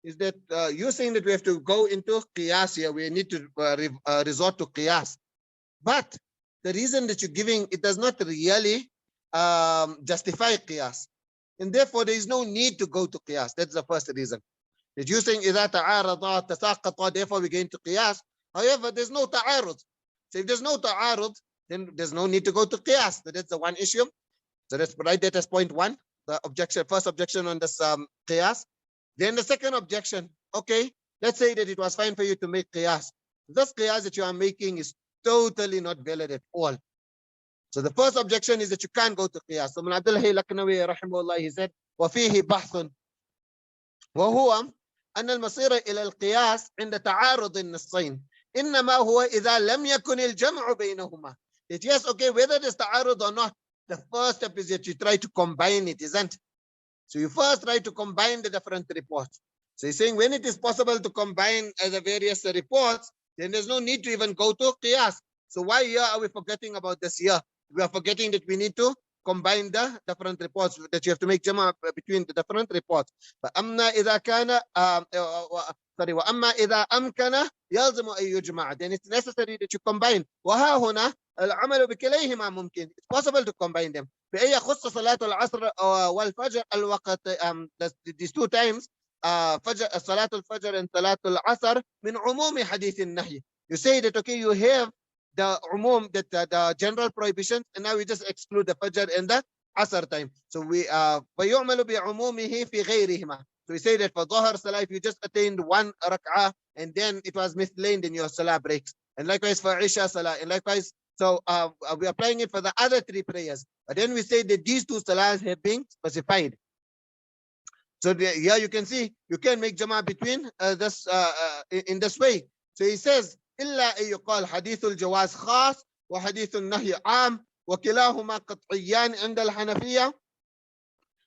is that you're saying that we have to go into qiyas here. We need to resort to qiyas. But the reason that you're giving, it does not really justify qiyas. And therefore, there is no need to go to qiyas. That's the first reason. That you're saying, إذا تعارضا تساقطا, therefore we go into qiyas. However, there's no ta'arud. So if there's no ta'arud, then there's no need to go to qiyas. So that's the one issue. So let's write that as point one. The objection, first objection on this qiyas. Then the second objection, okay, let's say that it was fine for you to make qiyas. This qiyas that you are making is totally not valid at all. So the first objection is that you can't go to qiyas. So Ibn Abdul Hayy Laknawi rahimahullah, he said, وَفِيهِ بَحْثٌ وَهُوَ أن المصير إلى القياس عند تعارض النصين إنما هو إذا لم يكن الجمع بينهما. That yes, okay, whether there's ta'arud or not, the first step is that you try to combine it, isn't it? So you first try to combine the different reports. So he's saying when it is possible to combine the various reports, then there's no need to even go to qiyas. So why here are we forgetting about this here? We are forgetting that we need to combine the different reports, that you have to make jama between the different reports. فأما إذا كان وأما إذا أمكن يلزم أن يجمع. Then it's necessary that you combine. وها هنا العمل بكليهما ممكن. It's possible to combine them. فأي يخص صلاة العصر والفجر الوقت. These two times صلاة الفجر and صلاة العصر من عموم حديث النهي. You say that okay, you have the umum, that the general prohibitions, and now we just exclude the fajr and the asr time. So we فيعمل بعمومه في غيرهما. So we say that for dhuhr salah, if you just attained one rak'ah and then it was mislaid, in your salah breaks. And likewise for isha salah, and likewise, so we are applying it for the other three prayers. But then we say that these two salahs have been specified. So here you can see you can make jama between this in this way. So he says إلا أن يقال حديث الجواز خاص وحديث النهي عام وكلاهما قطعيان عند الحنفية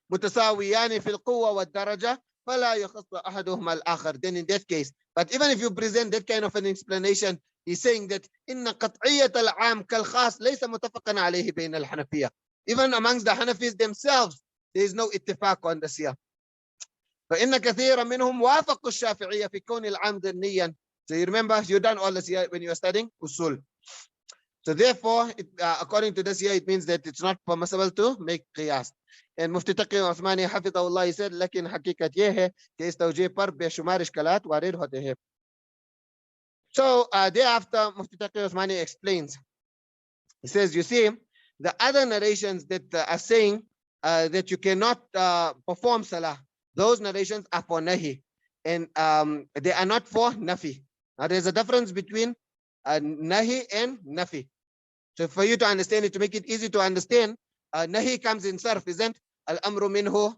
متساويان في القوة والدرجة فلا يخص أحدهما الآخر. Then in that case, but even if you present that kind of an explanation, he's saying that إن قطعية العام كالخاص ليس متفقا عليه بين الحنفية. Even amongst the Hanafis themselves, there is no اتفاق on this here. فإن كثيرا منهم وافقوا الشافعية في كون العام ضمنيا. So you remember, you done all this here when you are studying usul. So therefore, according to this here, it means that it's not permissible to make qiyas. And Mufti Taqi Uthmani Hafidhahullah, he said, लेकिन हकीकत ये है कि इस तवजीह पर बेशुमार इश्कालात वारिद होते हैं. So thereafter, Mufti Taqi Uthmani explains. He says, you see, the other narrations that are saying that you cannot perform salah, those narrations are for nahi, and they are not for nafi. Now there's a difference between nahi and nafi. So for you to understand it, to make it easy to understand, nahi comes in sarf, isn't? Al-amru minhu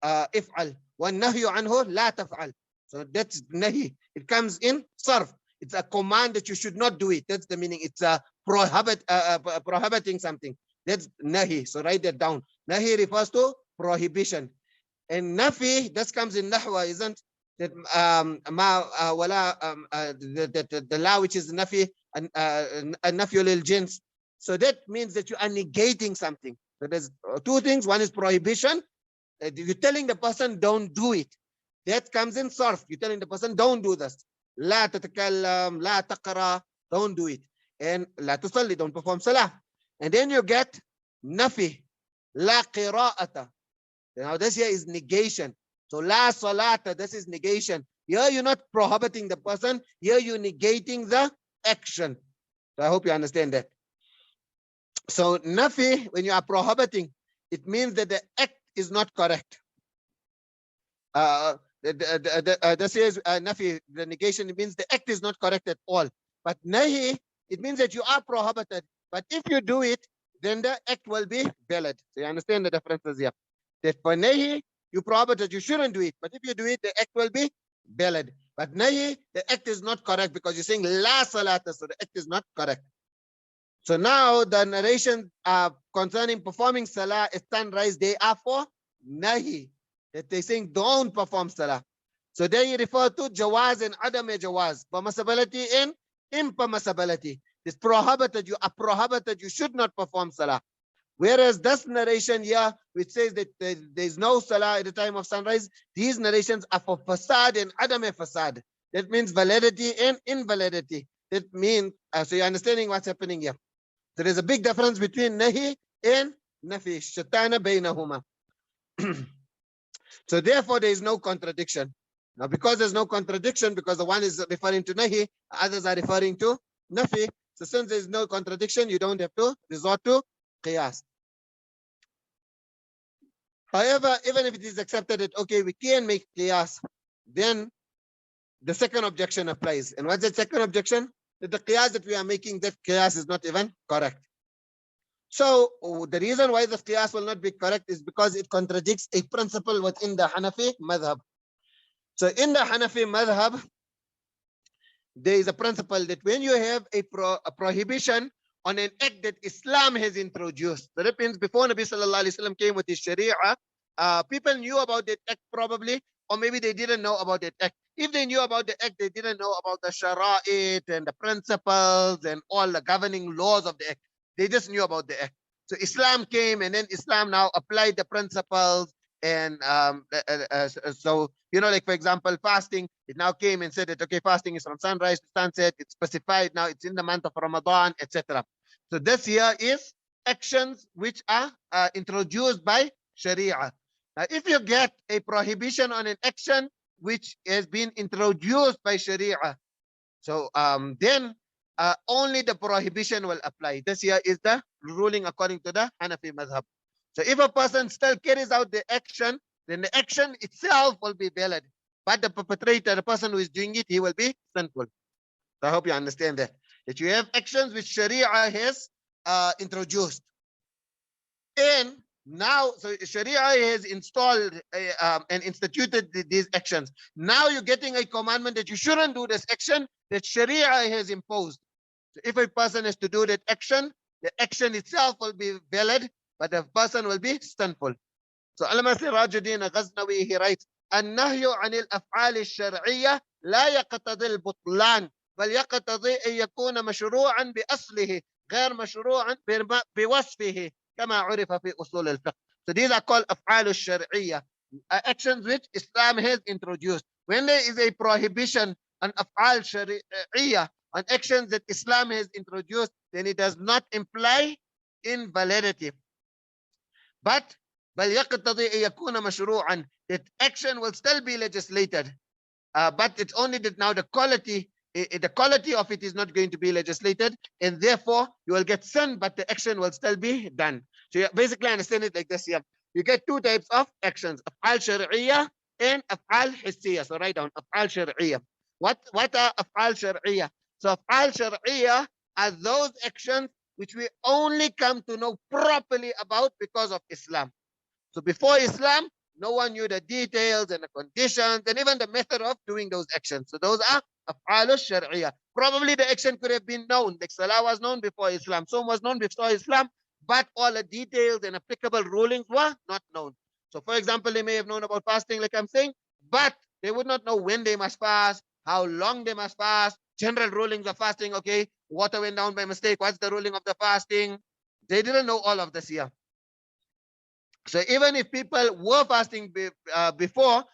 if'al, wa nahyu anhu la taf'al. So that's nahi. It comes in sarf. It's a command that you should not do it. That's the meaning. It's a prohibiting something. That's nahi. So write that down. Nahi refers to prohibition. And nafi, this comes in nahwa, isn't? That the law which is nafi, nafi lil jins. So that means that you are negating something. So there's two things. One is prohibition. You're telling the person don't do it. That comes in sarf. You're telling the person don't do this. La tatakallam, la taqra, don't do it. And la tusalli, don't perform salah. And then you get nafi, la qira'ata. Now this here is negation. So la salata, this is negation. Here you're not prohibiting the person. Here you're negating the action. So I hope you understand that. So nafi, when you are prohibiting, it means that the act is not correct. This is nafi, the negation, it means the act is not correct at all. But nahi, it means that you are prohibited. But if you do it, then the act will be valid. So you understand the differences here. That for nahi, you prohibited, you shouldn't do it. But if you do it, the act will be valid. But nahi, the act is not correct because you're saying la salata, so the act is not correct. So now the narration concerning performing salah at sunrise, they are for nahi. That they're saying don't perform salah. So they refer to jawaz and adam jawaz, permissibility and impermissibility. It's prohibited, you are prohibited, you should not perform salah. Whereas this narration here, which says that there is no salah at the time of sunrise, these narrations are for fasad and adam fasad. That means validity and invalidity. That means, so you're understanding what's happening here. There is a big difference between nahi and nafi. Shatana baynahuma. So therefore, there is no contradiction. Now, because there's no contradiction, because the one is referring to nahi, others are referring to nafi. So since there is no contradiction, you don't have to resort to qiyas. However, even if it is accepted that, okay, we can make qiyas, then the second objection applies. And what's the second objection? That the qiyas that we are making, that qiyas is not even correct. So the reason why the qiyas will not be correct is because it contradicts a principle within the Hanafi madhhab. So in the Hanafi madhhab, there is a principle that when you have a prohibition on an act that Islam has introduced, so that means before Nabi sallallahu alaihi wasallam came with his Sharia, people knew about that act probably, or maybe they didn't know about that act. If they knew about the act, they didn't know about the shara'it and the principles and all the governing laws of the act. They just knew about the act. So Islam came, and then Islam now applied the principles. And so, you know, like for example, fasting, it now came and said that, okay, fasting is from sunrise to sunset. It's specified now, it's in the month of Ramadan, etc. So this here is actions which are introduced by Sharia. Now, if you get a prohibition on an action which has been introduced by Sharia, so then only the prohibition will apply. This here is the ruling according to the Hanafi madhhab. So if a person still carries out the action, then the action itself will be valid. But the perpetrator, the person who is doing it, he will be sinful. So I hope you understand that. That you have actions which Sharia has introduced. And now, so Sharia has installed and instituted these actions. Now you're getting a commandment that you shouldn't do this action that Sharia has imposed. So if a person has to do that action, the action itself will be valid, but the person will be sinful. So Allama Sirajuddin Ghaznawi, he writes, النهي عن الأفعال الشرعية لا يقتضي البطلان بل يقتضي أن يكون مشروعا بأصله غير مشروعا بوصفه كما عرف في أصول الفقه. So these are called أفعال الشرعية, actions which Islam has introduced. When there is a prohibition on أفعال شرعية, on actions that Islam has introduced, then it does not imply invalidity. But بل يقتضي أن يكون مشروعا, that action will still be legislated, but it's only that now the quality of it is not going to be legislated, and therefore you will get sin, but the action will still be done. So you basically understand it like this here. You get two types of actions, أفعال شرعية and أفعال حسية. So write down أفعال شرعية. What are أفعال شرعية? So أفعال شرعية are those actions which we only come to know properly about because of Islam. So before Islam, no one knew the details and the conditions and even the method of doing those actions. So those are أفعال الشرعية. Probably the action could have been known, like Salah was known before Islam, Sawm was known before Islam, but all the details and applicable rulings were not known. So for example, they may have known about fasting, like I'm saying, but they would not know when they must fast, how long they must fast, general rulings of fasting. Okay, water went down by mistake, what's the ruling of the fasting? They didn't know all of this here. So even if people were fasting before,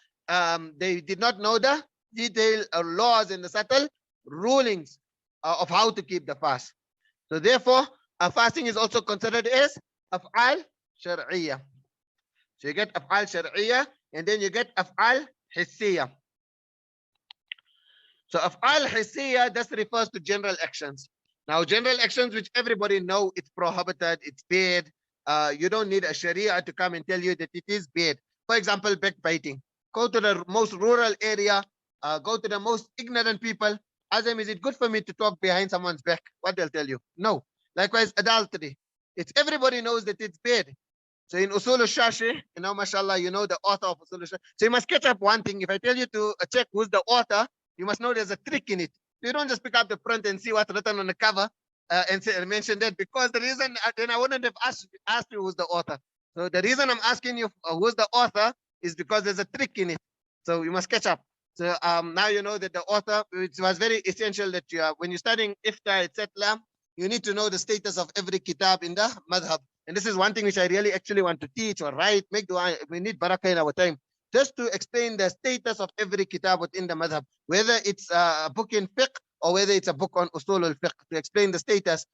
they did not know the detailed laws and the subtle rulings of how to keep the fast. So therefore, fasting is also considered as أفعال شرعية. So you get أفعال شرعية and then you get أفعال حسية. So أفعال حسية, this refers to general actions. Now general actions which everybody know it's prohibited, it's bad. You don't need a Sharia to come and tell you that it is bad. For example, backbiting. Go to the most rural area, go to the most ignorant people. Ask them, is it good for me to talk behind someone's back? What they'll tell you? No. Likewise, adultery. It's everybody knows that it's bad. So in Usul al-Shashi, mashallah, you know the author of Usul al-Shashi. So you must catch up one thing. If I tell you to check who's the author, you must know there's a trick in it. You don't just pick up the print and see what's written on the cover. And mention that, because the reason then I wouldn't have asked you who's the author. So the reason I'm asking you who's the author is because there's a trick in it. So you must catch up. So now you know that the author, it was very essential that you when you're studying ifta, etc., you need to know the status of every kitab in the madhhab. And this is one thing which I really actually want to teach or write, make dua. We need barakah in our time, just to explain the status of every kitab within the madhhab, whether it's a book in fiqh or whether it's a book on usul al-fiqh, to explain the status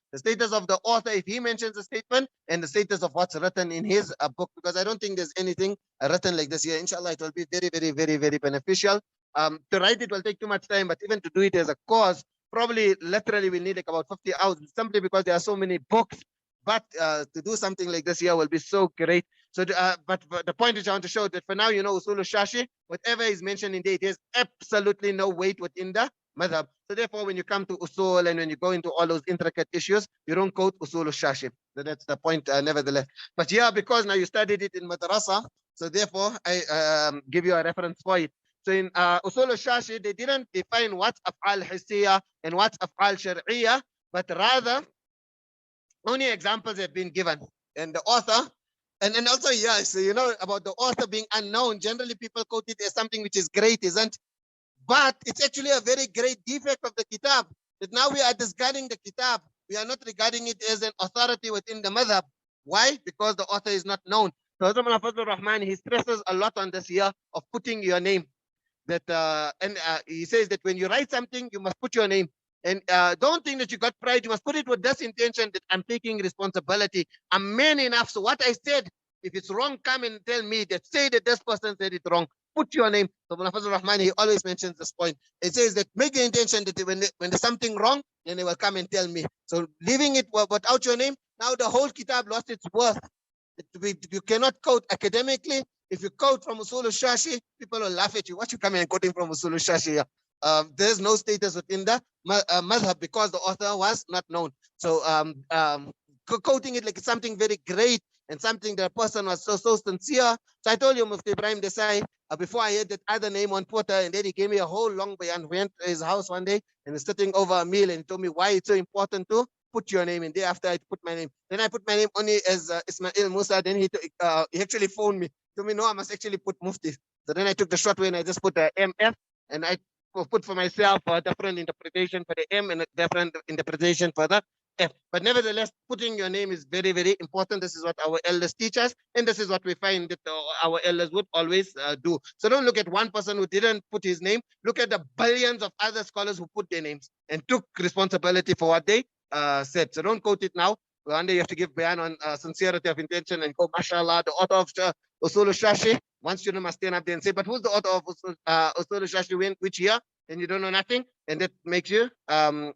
of the author if he mentions a statement, and the status of what's written in his book, because I don't think there's anything written like this here. Inshallah, it will be very, very, very, very beneficial. To write it will take too much time, but even to do it as a course, probably literally we'll need like about 50 hours, simply because there are so many books. But to do something like this here will be so great. So, but the point is I want to show that for now, you know, usul al-shashi, whatever is mentioned in there, there's absolutely no weight within the madhab. So therefore, when you come to usul and when you go into all those intricate issues, you don't quote usul al-shashi. So that's the point, nevertheless. But yeah, because now you studied it in madrasa, so therefore I give you a reference for it. So in usul al-shashi, they didn't define what's af'al hissiyah and what's af'al shar'iyah, but rather only examples have been given. And the author, and also, yeah, so you know about the author being unknown, generally people quote it as something which is great, isn't? But it's actually a very great defect of the kitab, that now we are discarding the kitab. We are not regarding it as an authority within the madhab. Why? Because the author is not known. So Hazrat Fazlur Rahman, he stresses a lot on this here of putting your name. That he says that when you write something, you must put your name. And don't think that you got pride. You must put it with this intention, that I'm taking responsibility. I'm man enough. So what I said, if it's wrong, come and tell me that, say that this person said it wrong. Put your name. So Fazlur Rahman, he always mentions this point. It says that make the intention that when there's something wrong, then they will come and tell me. So leaving it without your name, now the whole kitab lost its worth. You cannot quote academically. If you quote from Usul al-Shashi, people will laugh at you. What you coming and quoting from Usul al-Shashi? There's no status within the madhab because the author was not known. So quoting it like it's something very great and something that a person was so sincere. So I told you, Mufti Ibrahim Desai, before I heard that other name on Twitter, and then he gave me a whole long bayan. Went to his house one day and was sitting over a meal and he told me why it's so important to put your name in. Day after I put my name. Then I put my name only as Ismail Moosa. Then he actually phoned me. Told me, no, I must actually put Mufti. So then I took the short way and I just put the MF, and I put for myself a different interpretation for the M and a different interpretation for the F. But nevertheless, putting your name is very, very important. This is what our elders teach us, and this is what we find that our elders would always do. So don't look at one person who didn't put his name. Look at the billions of other scholars who put their names and took responsibility for what they said. So don't quote it now. One day you have to give bayan on sincerity of intention and go, mashallah, the author of Usul al-Shashi. One student must stand up there and say, but who's the author of Usul al-Shashi, which year? And you don't know nothing, and that makes you now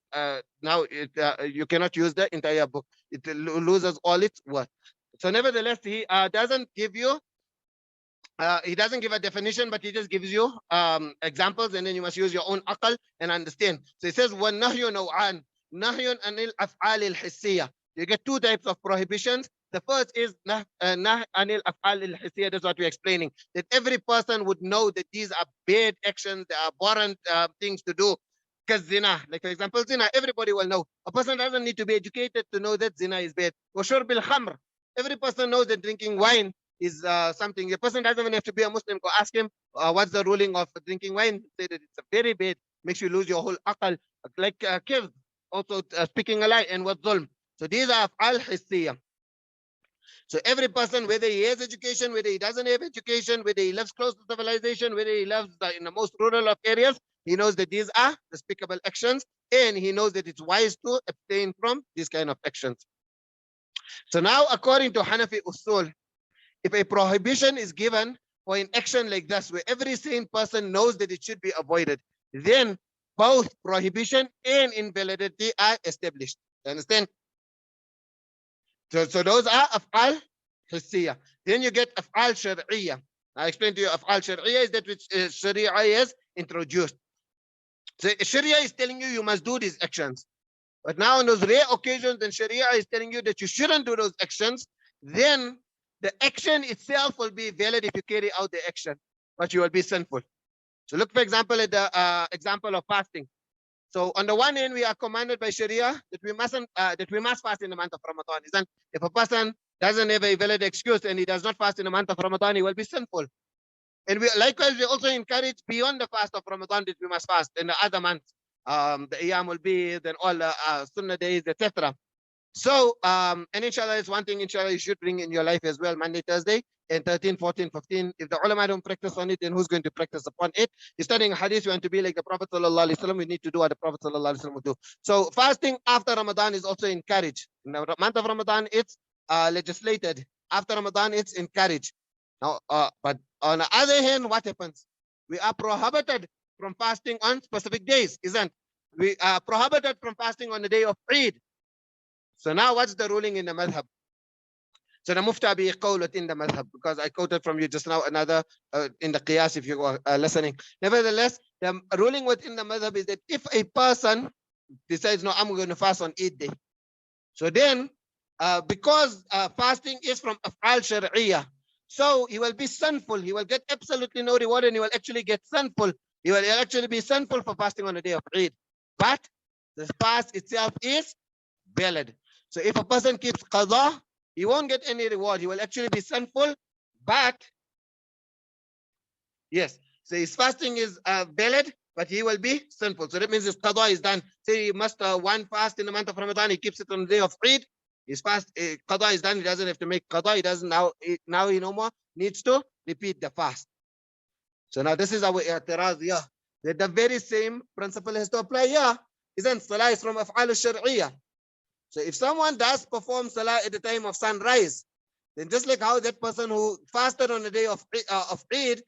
you cannot use the entire book. It loses all its worth. So nevertheless, he doesn't give you he doesn't give a definition, but he just gives you examples, and then you must use your own aql and understand. So he says, وَالنَّهْيُ نَوْعَانِ نَهْيٌ عَنِ الْأَفْعَالِ الْحِسِّيَّةِ. You get two types of prohibitions. The first is nahy anil af'al al-hissiyya. That's what we're explaining. That every person would know that these are bad actions, they are abhorrent things to do. Because zina, like for example, zina, everybody will know. A person doesn't need to be educated to know that zina is bad. Wa shurb al-khamr. Every person knows that drinking wine is something. The person doesn't even have to be a Muslim. Go ask him what's the ruling of drinking wine. Say that it's a very bad, makes you lose your whole aql. Like kidh, also speaking a lie, and what zulm. So these are af'al hissiyya. So every person, whether he has education, whether he doesn't have education, whether he lives close to civilization, whether he lives in the most rural of areas, he knows that these are despicable actions, and he knows that it's wise to abstain from these kind of actions. So now, according to Hanafi usul, if a prohibition is given for an action like this, where every sane person knows that it should be avoided, then both prohibition and invalidity are established. You understand? So those are af'al hissiyya. Then you get af'al shar'iyya. I explained to you, af'al shar'iyya is that which sharia is introduced. So sharia is telling you must do these actions. But now on those rare occasions when sharia is telling you that you shouldn't do those actions, then the action itself will be valid if you carry out the action, but you will be sinful. So look, for example, at the example of fasting. So on the one hand, we are commanded by Sharia that we must fast in the month of Ramadan. Isn't? If a person doesn't have a valid excuse and he does not fast in the month of Ramadan, he will be sinful. And likewise, we also encourage beyond the fast of Ramadan that we must fast in the other months. The Iyam will be, then all the Sunnah days, etc. So, and inshallah, it's one thing, inshallah, you should bring in your life as well, Monday, Thursday, and 13, 14, 15. If the ulama don't practice on it, then who's going to practice upon it? You're studying hadith, you want to be like the Prophet sallallahu alaihi wasallam, we need to do what the Prophet sallallahu alaihi wasallam would do. So fasting after Ramadan is also encouraged. In the month of Ramadan, it's legislated. After Ramadan, it's encouraged. Now, but on the other hand, what happens? We are prohibited from fasting on specific days, isn't? We are prohibited from fasting on the day of Eid. So now what's the ruling in the madhhab? So the Mufti be qawlat in the madhhab, because I quoted from you just now another in the qiyas if you were listening. Nevertheless, the ruling within the madhhab is that if a person decides, no, I'm going to fast on Eid day. So then, because fasting is from af'al shar'iyya, so he will be sinful. He will get absolutely no reward, and he will actually get sinful. He will actually be sinful for fasting on the day of Eid. But the fast itself is valid. So if a person keeps qadha, he won't get any reward. He will actually be sinful, but yes, so his fasting is valid, but he will be sinful. So that means his qadha is done. Say he must one fast in the month of Ramadan, he keeps it on the day of Eid. His fast qadha is done. He doesn't have to make qadha. He doesn't now he no more needs to repeat the fast. So now this is our i'tiraz, yeah. That the very same principle has to apply, yeah. Isn't salah is from af'al al-shar'iyya. So if someone does perform salah at the time of sunrise, then just like how that person who fasted on the day of Eid,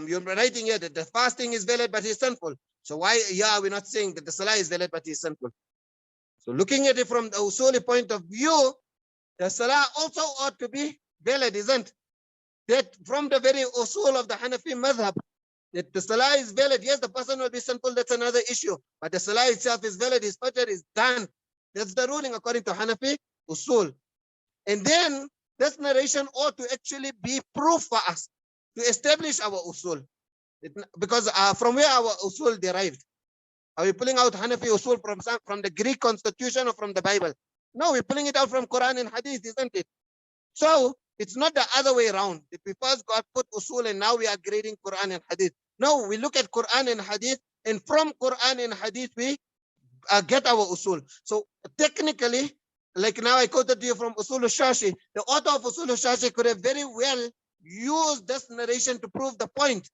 you're writing here that the fasting is valid, but he's sinful. So why, yeah, we're not saying that the salah is valid, but he's sinful. So looking at it from the usuli point of view, the salah also ought to be valid, isn't? That from the very usul of the Hanafi madhhab, that the salah is valid. Yes, the person will be sinful, that's another issue. But the salah itself is valid, his fajr is done. That's the ruling according to Hanafi usul. And then this narration ought to actually be proof for us to establish our usul. Because from where our usul derived. Are we pulling out Hanafi usul from the Greek constitution or from the Bible? No, we're pulling it out from Quran and Hadith, isn't it? So it's not the other way around. That we first got put usul and now we are grading Quran and Hadith. No, we look at Quran and Hadith, and from Quran and Hadith we get our usul. So technically, like now I quoted to you from Usul al-Shashi. The author of Usul al-Shashi could have very well used this narration to prove the point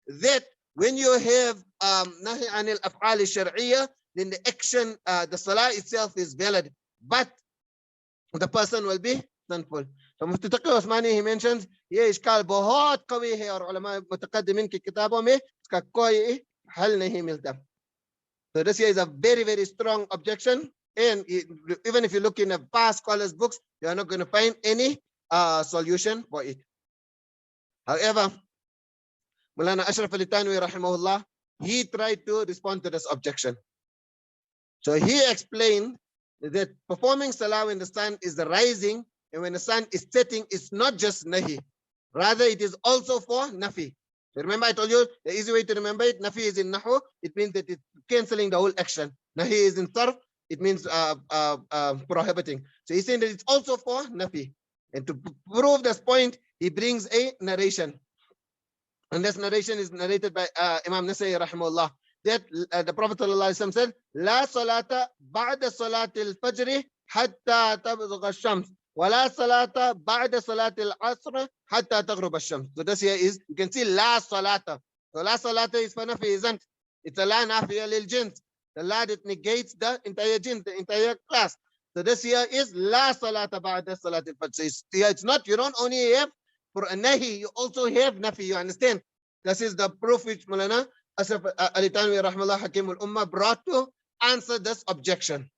that when you have Nahi and Nafi, then the action, the salah itself is valid, but the person will be sinful. So Mufti Taqi Osmani, he mentions ये इश्काल बहुत कवी है और उलमा मुतक़द्दिमीन की किताबों में इसका कोई हल नहीं मिलता. So this here is a very, very strong objection. And even if you look in the past scholars' books, you are not going to find any solution for it. However, Mulana Ashraf Ali Tanwi rahimahullah, he tried to respond to this objection. So he explained that performing salah when the sun is rising and when the sun is setting is not just nahi, rather it is also for nafi. Remember I told you the easy way to remember it, nafi is in nahu, it means that it's cancelling the whole action. Nahi is in sarf, it means prohibiting. So he's saying that it's also for nafi. And to prove this point, he brings a narration. And this narration is narrated by Imam Nasai rahimahullah, that the Prophet ﷺ said, La salata ba'da salatil fajri hatta tabzugha ash-shams, wa la salata ba'da salatil asr hatta taghrub ash-shams. So this here is, you can see la salata. So la salata is for nafi, isn't? It's a la nafiya lil jins. The la that negates the entire jins, the entire class. So this here is la salata ba'da salatil fajr. So it's not, you don't only have for a nahi, you also have nafi, you understand? This is the proof which Mulana Ashraf Ali Tanwi rahimahullah Hakim al-Ummah brought to answer this objection.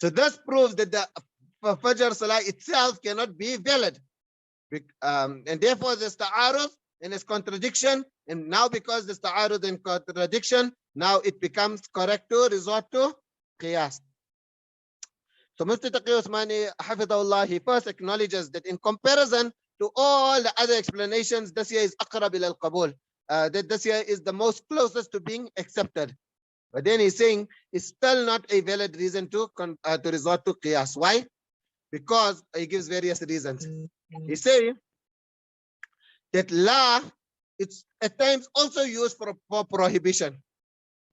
So this proves that the Fajr Salah itself cannot be valid. And therefore there's ta'arud and there's contradiction. And now because there's ta'arud and contradiction, now it becomes correct to resort to qiyas. So Mufti Taqi Usmani, hafidhahullah, he first acknowledges that in comparison to all the other explanations, this here is aqrab ila al-qabul. That this here is the most closest to being accepted. But then he's saying it's still not a valid reason to resort to qiyas. Why? Because he gives various reasons. He says that la, it's at times also used for prohibition.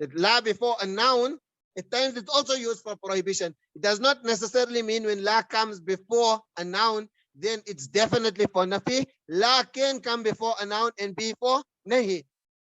That la before a noun, at times it's also used for prohibition. It does not necessarily mean when la comes before a noun, then it's definitely for nafi. La can come before a noun and be for nahi.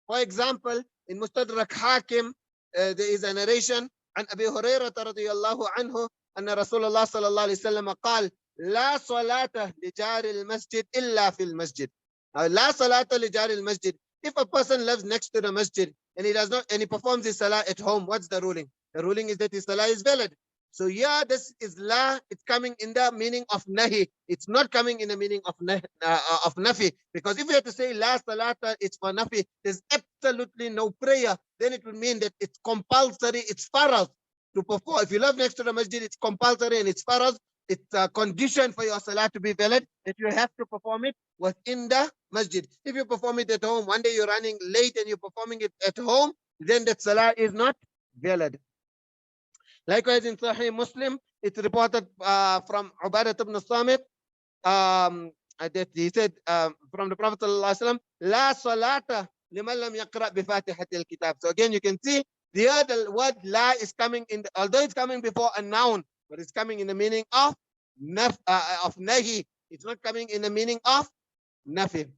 For example, in Mustadrak Hakim, there is a narration عن أبي هريرة رضي الله عنه أن رسول الله صلى الله عليه وسلم قال لا صلاة لجار المسجد إلا في المسجد. لا صلاة لجار المسجد. If a person lives next to the masjid and he performs his salah at home, what's the ruling? The ruling is that his salah is valid. So yeah, this is la, it's coming in the meaning of nahi. It's not coming in the meaning of nafi. Because if you have to say la salata, it's for nafi, there's absolutely no prayer, then it would mean that it's compulsory, it's faraz to perform. If you live next to the masjid, it's compulsory and it's faraz. It's a condition for your salah to be valid that you have to perform it within the masjid. If you perform it at home, one day you're running late and you're performing it at home, then that salah is not valid. Likewise, in Sahih Muslim, it's reported from Ubadah ibn Samit that he said from the Prophet ﷺ, La salata liman lam yaqra bi fatihatil kitab. So again, you can see the other word la is coming in, although it's coming before a noun, but it's coming in the meaning of nahi. It's not coming in the meaning of nafi.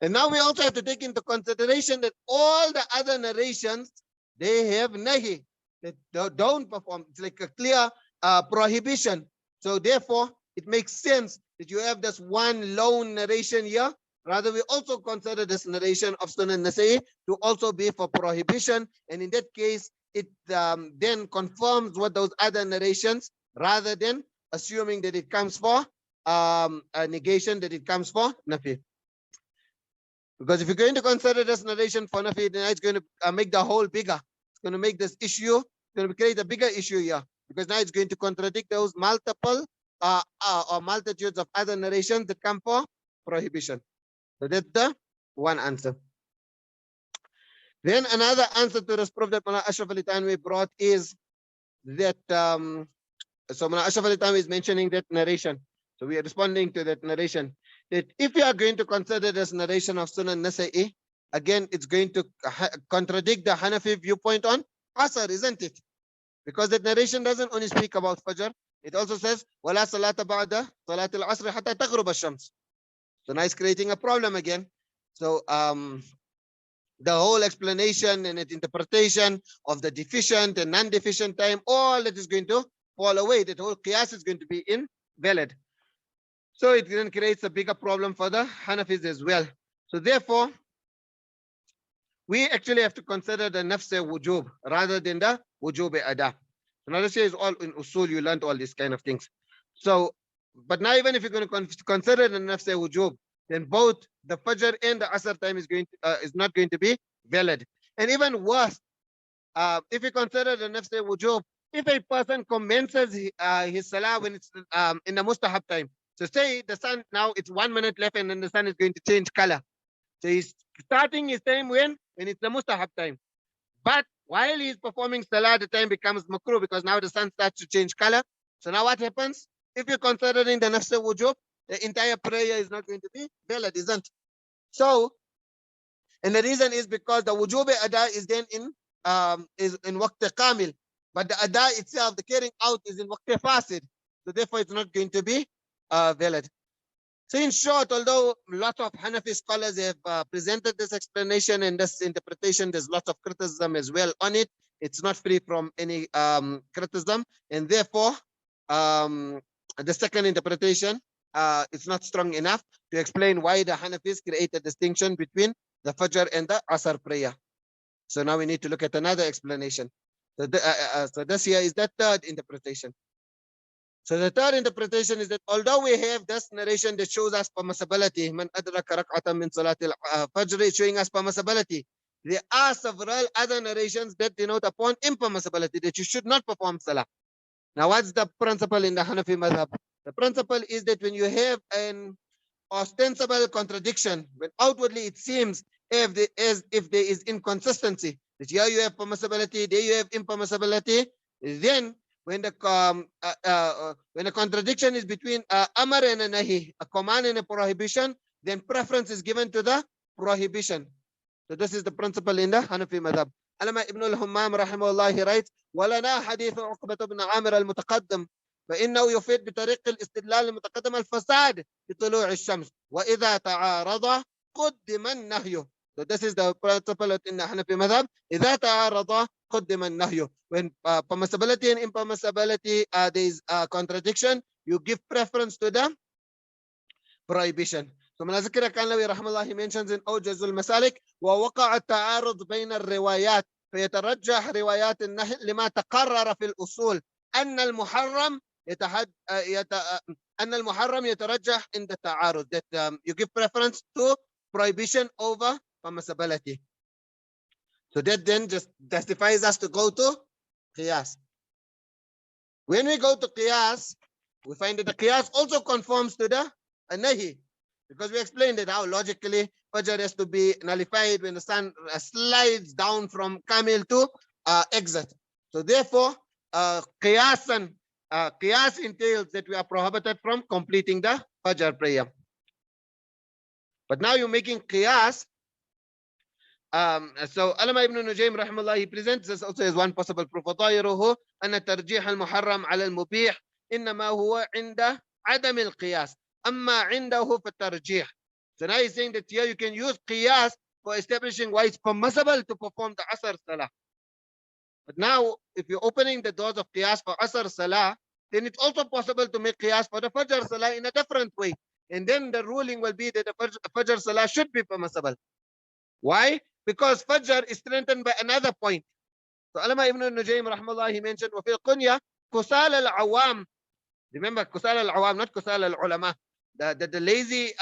And now we also have to take into consideration that all the other narrations, they have nahi, that don't perform. It's like a clear prohibition. So therefore, it makes sense that you have this one lone narration here. Rather, we also consider this narration of Sunan Nasai to also be for prohibition. And in that case, it then confirms what those other narrations, rather than assuming that it comes for a negation, that it comes for nafi. Because if you're going to consider this narration for nafi, then it's going to make the whole bigger. It's going to make this issue, it's going to create a bigger issue here. Because now it's going to contradict those multiple or multitudes of other narrations that come for prohibition. So that's the one answer. Then another answer to this proof that Mullah Ashraf Ali Tanwi brought is that, so Mullah Ashraf Ali Tanwi is mentioning that narration. So we are responding to that narration. That if you are going to consider this narration of Sunan Nasa'i, again, it's going to contradict the Hanafi viewpoint on Asr, isn't it? Because that narration doesn't only speak about Fajr, it also says, وَلَا صَلَاةَ بَعْدَ صَلَاةِ الْعَصْرِ حَتَّى تَغْرُبَ الشَّمْسِ. So now it's creating a problem again. So the whole explanation and interpretation of the deficient and non-deficient time, all that is going to fall away. That whole qiyas is going to be invalid. So it then creates a bigger problem for the Hanafis as well. So therefore, we actually have to consider the nafs wujub rather than the wujub ada. So now this is all in usul, you learned all these kind of things. So, but now even if you're going to consider the nafs wujub, then both the Fajr and the Asr time is not going to be valid. And even worse, if you consider the nafs wujub, if a person commences his salah when it's in the mustahab time. So say the sun, now it's 1 minute left and then the sun is going to change color. So he's starting his time when it's the mustahab time. But while he's performing salah, the time becomes makruh because now the sun starts to change color. So now what happens? If you're considering the nafs wujub, the entire prayer is not going to be valid, isn't? So, and the reason is because the wujub ada is then in waqt kamil, but the ada itself, the carrying out, is in waqt fasid. So therefore, it's not going to be valid. So in short, although lots of Hanafi scholars have presented this explanation and this interpretation, there's lots of criticism as well on it. It's not free from any criticism, and therefore, the second interpretation, it's not strong enough to explain why the Hanafis create a distinction between the Fajr and the Asr prayer. So now we need to look at another explanation. So, so this here is the third interpretation. So the third interpretation is that although we have this narration that shows us permissibility, man adraka rak'atan min salatil fajr, showing us permissibility, there are several other narrations that denote upon impermissibility, that you should not perform salah. Now, what's the principle in the Hanafi madhhab? The principle is that when you have an ostensible contradiction, when outwardly it seems as if there is inconsistency, that here you have permissibility, there you have impermissibility, then when the contradiction is between amar and a nahi, a command and a prohibition, then preference is given to the prohibition. So this is the principle in the Hanafi madhab. Alama ibn al-Hammam rahimahullah, he writes, وَلَنَا حَدِيثُ عُقْبَةُ بْنَ عَامِرَ الْمُتَقَدِّمِ فإنه يفيد بطريق الاستدلال المتقدم الفساد بطلوع الشمس وإذا تعارض قدم النهي. So this is the principle in the Hanafi madhab. إذا تعارض قدم النهي. When permissibility and impermissibility there is a contradiction, you give preference to the prohibition. So من ذكر كان رحمه الله, he mentions in أوجز المسالك ووقع التعارض بين الروايات فيترجح روايات النهي لما تقرر في الأصول أن المحرم يترجح in the تعارض, that you give preference to prohibition over permissibility. So that then just justifies us to go to qiyas. When we go to qiyas, we find that the qiyas also conforms to the nahi, because we explained that how logically Fajr has to be nullified when the sun slides down from Kamil to exit. So therefore, qiyas entails that we are prohibited from completing the Fajr prayer. But now you're making qiyas. So Alama ibn Nujaym rahimahullah, he presents this also as one possible proof. وَطَائِرُهُ أَنَّ تَرْجِيحَ الْمُحَرَّمْ عَلَى الْمُبِيحِ إِنَّمَا هُوَ عِنْدَ عَدَمِ الْقِيَاسِ أَمَّا عِنْدَهُ فَالتَّرْجِيحِ. So now he's saying that here you can use qiyas for establishing why it's permissible to perform the Asr Salah. But now, if you're opening the doors of qiyas for Asr Salah, then it's also possible to make qiyas for the Fajr Salah in a different way. And then the ruling will be that the Fajr Salah should be permissible. Why? Because Fajr is strengthened by another point. So Alama ibn Nujaym rahmallah, he mentioned, وَفِي الْقُنْيَةِ كُسَالَ الْعَوَامِ. Remember, kusal al-awam, not kusal al-ulama. The lazy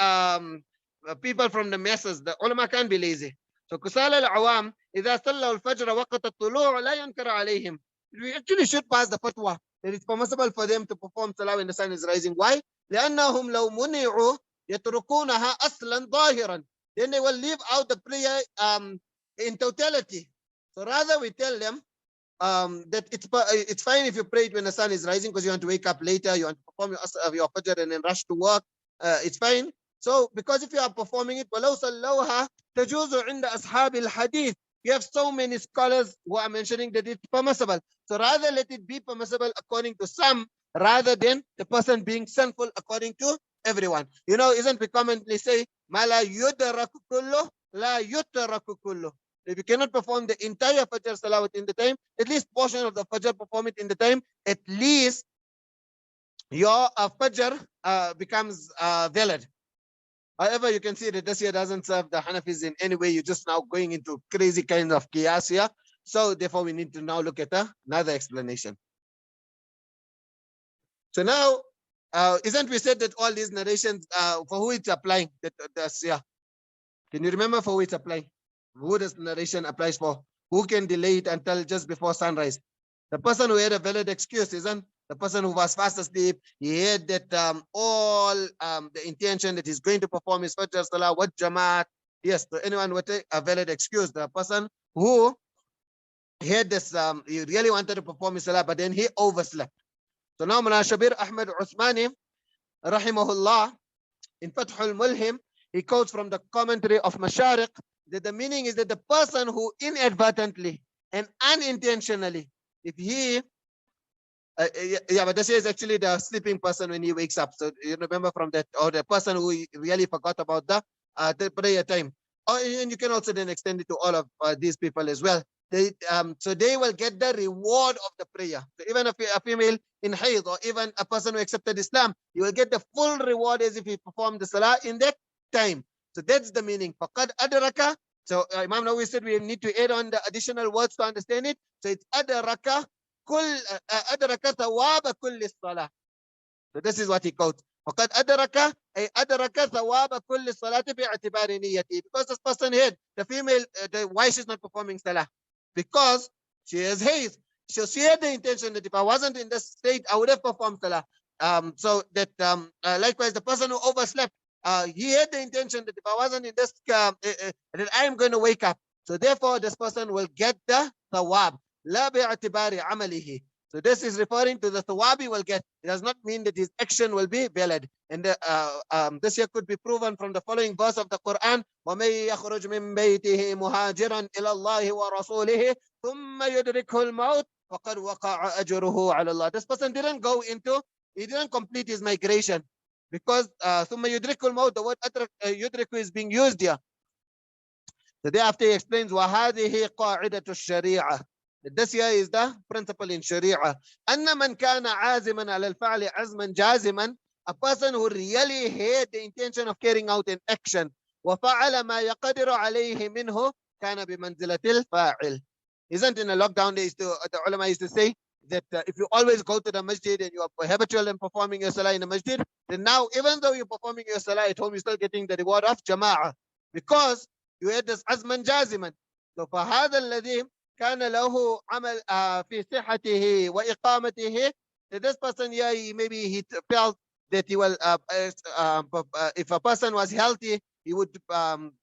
people from the masses, the ulama can't be lazy. So kusal al-awam, إذا صلوا الفجر وقت الطلوع لا ينكر عليهم. We actually should pass the fatwa that it's permissible for them to perform salah when the sun is rising. Why? لأنهم لو منعوا يتركونها أصلا ظاهرا. Then they will leave out the prayer in totality. So rather we tell them that it's fine if you pray it when the sun is rising because you want to wake up later, you want to perform your fajr and then rush to work. It's fine. So because if you are performing it, وَلَوْ صَلَّوْهَا تَجُوزُ عِنْدَ أَصْحَابِ الْحَدِيثِ. You have so many scholars who are mentioning that it's permissible. So rather let it be permissible according to some, rather than the person being sinful according to everyone. You know, isn't we commonly say, مَا لَا يُدْرَكُ كُلُّهُ لَا يُتْرَكُ كُلُّهُ. If you cannot perform the entire Fajr Salah within the time, at least portion of the Fajr perform it in the time, at least your Fajr becomes valid. However, you can see that this here doesn't serve the Hanafis in any way. You're just now going into crazy kind of chaos here. So therefore, we need to now look at another explanation. So now, isn't we said that all these narrations, for who it's applying? Can you remember for who it's applying? Who does narration applies for? Who can delay it until just before sunrise? The person who had a valid excuse, isn't the person who was fast asleep? He had that all the intention that he's going to perform his Fajr Salah, what Jamaat. Yes, so anyone with a valid excuse. The person who had this, he really wanted to perform his Salah, but then he overslept. So now Mullah Shabir Ahmad Uthmani, rahimahullah, in Fath al-Mulhim, he quotes from the commentary of Mashariq that the meaning is that the person who inadvertently and unintentionally, if he, but this is actually the sleeping person when he wakes up. So you remember from that, or the person who really forgot about the prayer time. And you can also then extend it to all of these people as well. So they will get the reward of the prayer. So even a female in hayd, or even a person who accepted Islam, you will get the full reward as if he performed the salah in that time. So that's the meaning. فَقَدْ أَدْرَكَ. So Imam Nawawi said we need to add on the additional words to understand it. So it's أَدْرَكَ ثَوَابَ كُلِّ الصَّلَاةِ. So this is what he quotes. فَقَدْ أَدْرَكَ أي أَدْرَكَ ثَوَابَ كُلِّ الصَّلَاةِ بِاعْتِبَارِ نِيَّتِهِ. Because this person had the female, why she's not performing salah? Because she has haze. So she had the intention that if I wasn't in this state, I would have performed salah. So that likewise, the person who overslept, he had the intention that if I wasn't in this, that I am going to wake up. So therefore, this person will get the thawab. لا باعتبار عمله. So this is referring to the thawab he will get. It does not mean that his action will be valid. And this here could be proven from the following verse of the Quran. وَمَن يَخْرُجْ مِن بَيْتِهِ مُهَاجِرًا إِلَى اللَّهِ وَرَسُولِهِ ثُمَّ يُدْرِكْهُ الْمَوْتُ فَقَدْ وَقَعَ أَجْرُهُ عَلَى اللَّهِ. This person didn't go into, he didn't complete his migration. Because ثُمَّ يُدْرِكْهُ الْمَوْتُ, the word يُدْرِكُ is being used here. So thereafter he explains وَهَذِهِ قَاعِدَةُ الشَّرِيعَةِ. This here is the principle in Sharia. أَنَّ مَنْ كَانَ عَازِمًا عَلَى الْفَعْلِ عَزْمًا جَازِمًا. A person who really had the intention of carrying out an action. وَفَعَلَ مَا يَقَدِرُ عَلَيْهِ مِنْهُ كَانَ بِمَنْزِلَةِ الْفَاعِلِ. Isn't in a lockdown days the ulama used to say that if you always go to the masjid and you are habitual in performing your salah in the masjid, then now even though you're performing your salah at home, you're still getting the reward of jama'ah. Because you had this azman jaziman. So فَهَذَا الَّذِي كان له عمل في صحته وإقامته. This person here, maybe he felt that he will, if a person was healthy, he would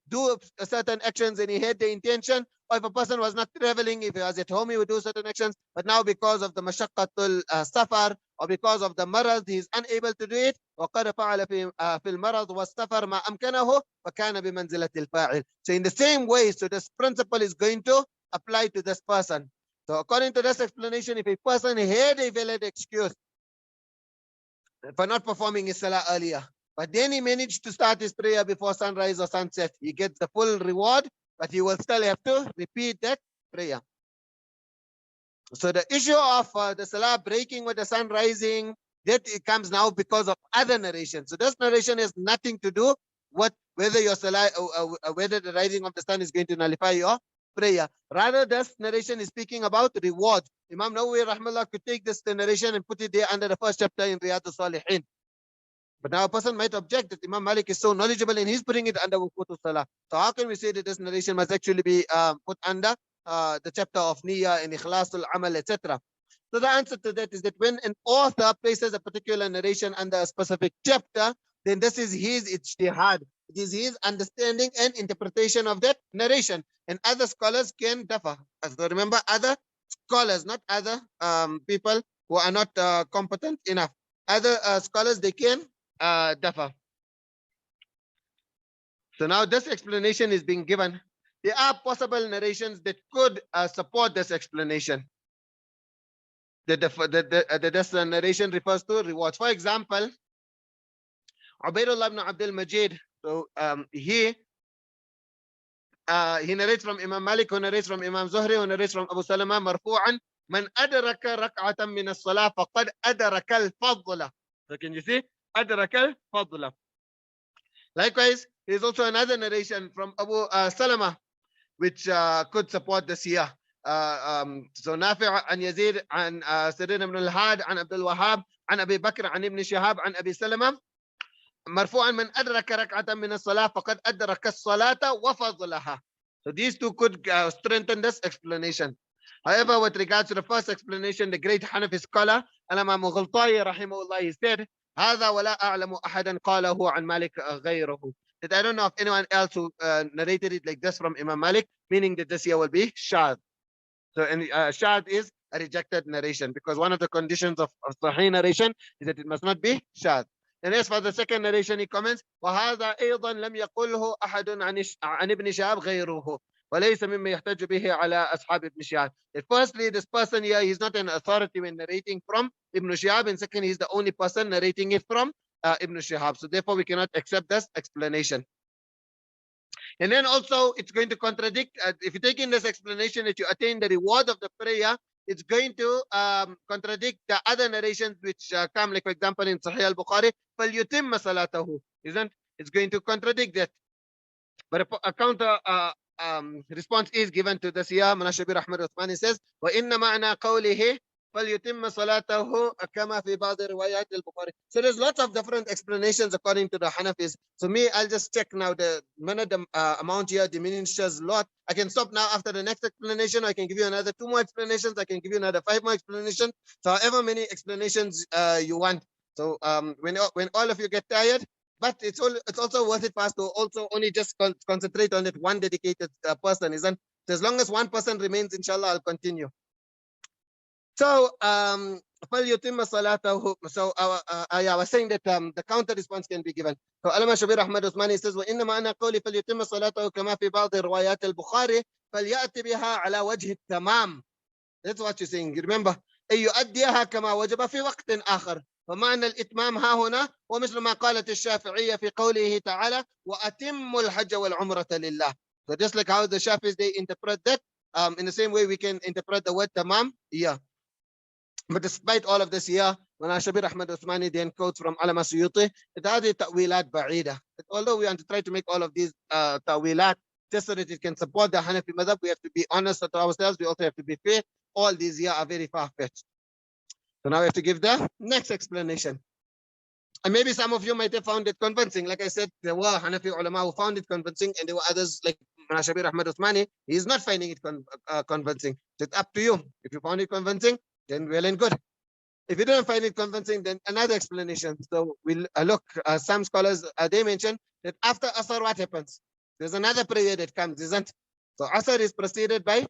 do certain actions and he had the intention. Or if a person was not traveling, if he was at home, he would do certain actions. But now because of the mashaqqatul safar, or because of the marad, he is unable to do it. وقد فعل في المرض والسفر ما أمكنه فكان بمنزلة الفاعل. So in the same way, so this principle is going to apply to this person. So according to this explanation, if a person had a valid excuse for not performing his salah earlier, but then he managed to start his prayer before sunrise or sunset, he gets the full reward, but he will still have to repeat that prayer. So the issue of the salah breaking with the sun rising, that it comes now because of other narrations. So this narration has nothing to do with whether your salah, whether the rising of the sun is going to nullify your prayer. Rather, this narration is speaking about reward. Imam Nawawi rahmallah could take this narration and put it there under the first chapter in Riyadus Salihin. But now a person might object that Imam Malik is so knowledgeable and he's putting it under Wuqutu Salah. So how can we say that this narration must actually be put under the chapter of Niyyah and Ikhlasul Amal, etc.? So the answer to that is that when an author places a particular narration under a specific chapter, then this is his ijtihad. It is his understanding and interpretation of that narration. And other scholars can differ. So remember, other scholars, not other people who are not competent enough. Other scholars, they can differ. So now this explanation is being given. There are possible narrations that could support this explanation. This narration refers to rewards. For example, Ubaydullah ibn Abdul Majid. So he narrates from Imam Malik, who narrates from Imam Zuhri, who narrates from Abu Salama marfu'an, man adraka rak'atan min as-salah faqad adraka al-fadla. So can you see? Adraka al-fadla. Likewise, there is also another narration from Abu Salama, which could support this here. So Nafi' an Yazid an Sirin ibn al-Had an Abdul Wahhab an Abi Bakr an Ibn Shihab an Abi Salama مرفوعا من أدرك ركعة من الصلاة فقد أدرك الصلاة وفضلها. So these two could strengthen this explanation. However, with regards to the first explanation, the great Hanafi scholar Imām Ghultāyi rahimahullah, he said هذا ولا أعلم أحدا قاله عن مالك غيره. That I don't know of anyone else who narrated it like this from Imam Malik, meaning that this here will be shadh. So and shadh is a rejected narration, because one of the conditions of sahih narration is that it must not be shadh. And as for the second narration, he comments, وهذا أيضا لم يقله أحد عن ابن شهاب غيره وليس مما يحتج به على أصحاب ابن شهاب. Firstly, this person here, he's not an authority when narrating from Ibn Shihab, and second, he's the only person narrating it from Ibn Shihab. So therefore, we cannot accept this explanation. And then also, it's going to contradict, if you take in this explanation that you attain the reward of the prayer, it's going to contradict the other narrations which come, like for example in Sahih al-Bukhari, فَلْيُتِمَّ صَلَاتَهُ, isn't? It's going to contradict that. But a counter response is given to this here. Manashabir Ahmad Uthmani says, وَإِنَّ مَعْنَى قَوْلِهِ فَلْيُتِمَّ صَلَاتَهُ كَمَا فِي بَعْضِ رِوَايَاتِ الْبُخَارِ. So there's lots of different explanations according to the Hanafis. So me, I'll just check now the amount here diminishes a lot. I can stop now after the next explanation. I can give you another 2 more explanations. I can give you another 5 more explanations. So however many explanations you want. So when all of you get tired, but it's also worth it for us to also only just concentrate on that one dedicated person, isn't? So as long as one person remains, inshallah, I'll continue. So فَلْيُتِمَّ صَلَاتَهُ. So I was saying that the counter response can be given. So Allama Shabir Ahmad Uthmani says, وَإِنَّ مَعْنَى قَوْلِ فَلْيُتِمَّ صَلَاتَهُ كَمَا فِي بَعْضِ رِوَايَاتِ الْبُخَارِ فَلْيَأْتِ بِهَا عَلَى وَجْهِ التَّمَامِ. That's what you're saying. You remember? أي يؤديها كما وجب في وقت آخر. فمعنى الإتمام ها هنا ومثل ما قالت الشافعية في قوله تعالى وأتم الحج والعمرة لله. So just like how the Shafis, they interpret that, in the same way we can interpret the word tamam. Yeah. But despite all of this here, when Shabir Ahmad Uthmani then quotes from Allama Suyuti, that هذه تأويلات بعيدة. Although we want to try to make all of these تأويلات just so that it can support the Hanafi madhab, we have to be honest to ourselves. We also have to be fair. All these here are very far-fetched. So now we have to give the next explanation. And maybe some of you might have found it convincing. Like I said, there were Hanafi ulama who found it convincing, and there were others like Shabir Ahmad Uthmani. He is not finding it convincing. So it's up to you. If you found it convincing, then well and good. If you don't find it convincing, then another explanation. So we'll look, some scholars, they mention that after Asr, what happens? There's another prayer that comes, isn't? So Asr is preceded by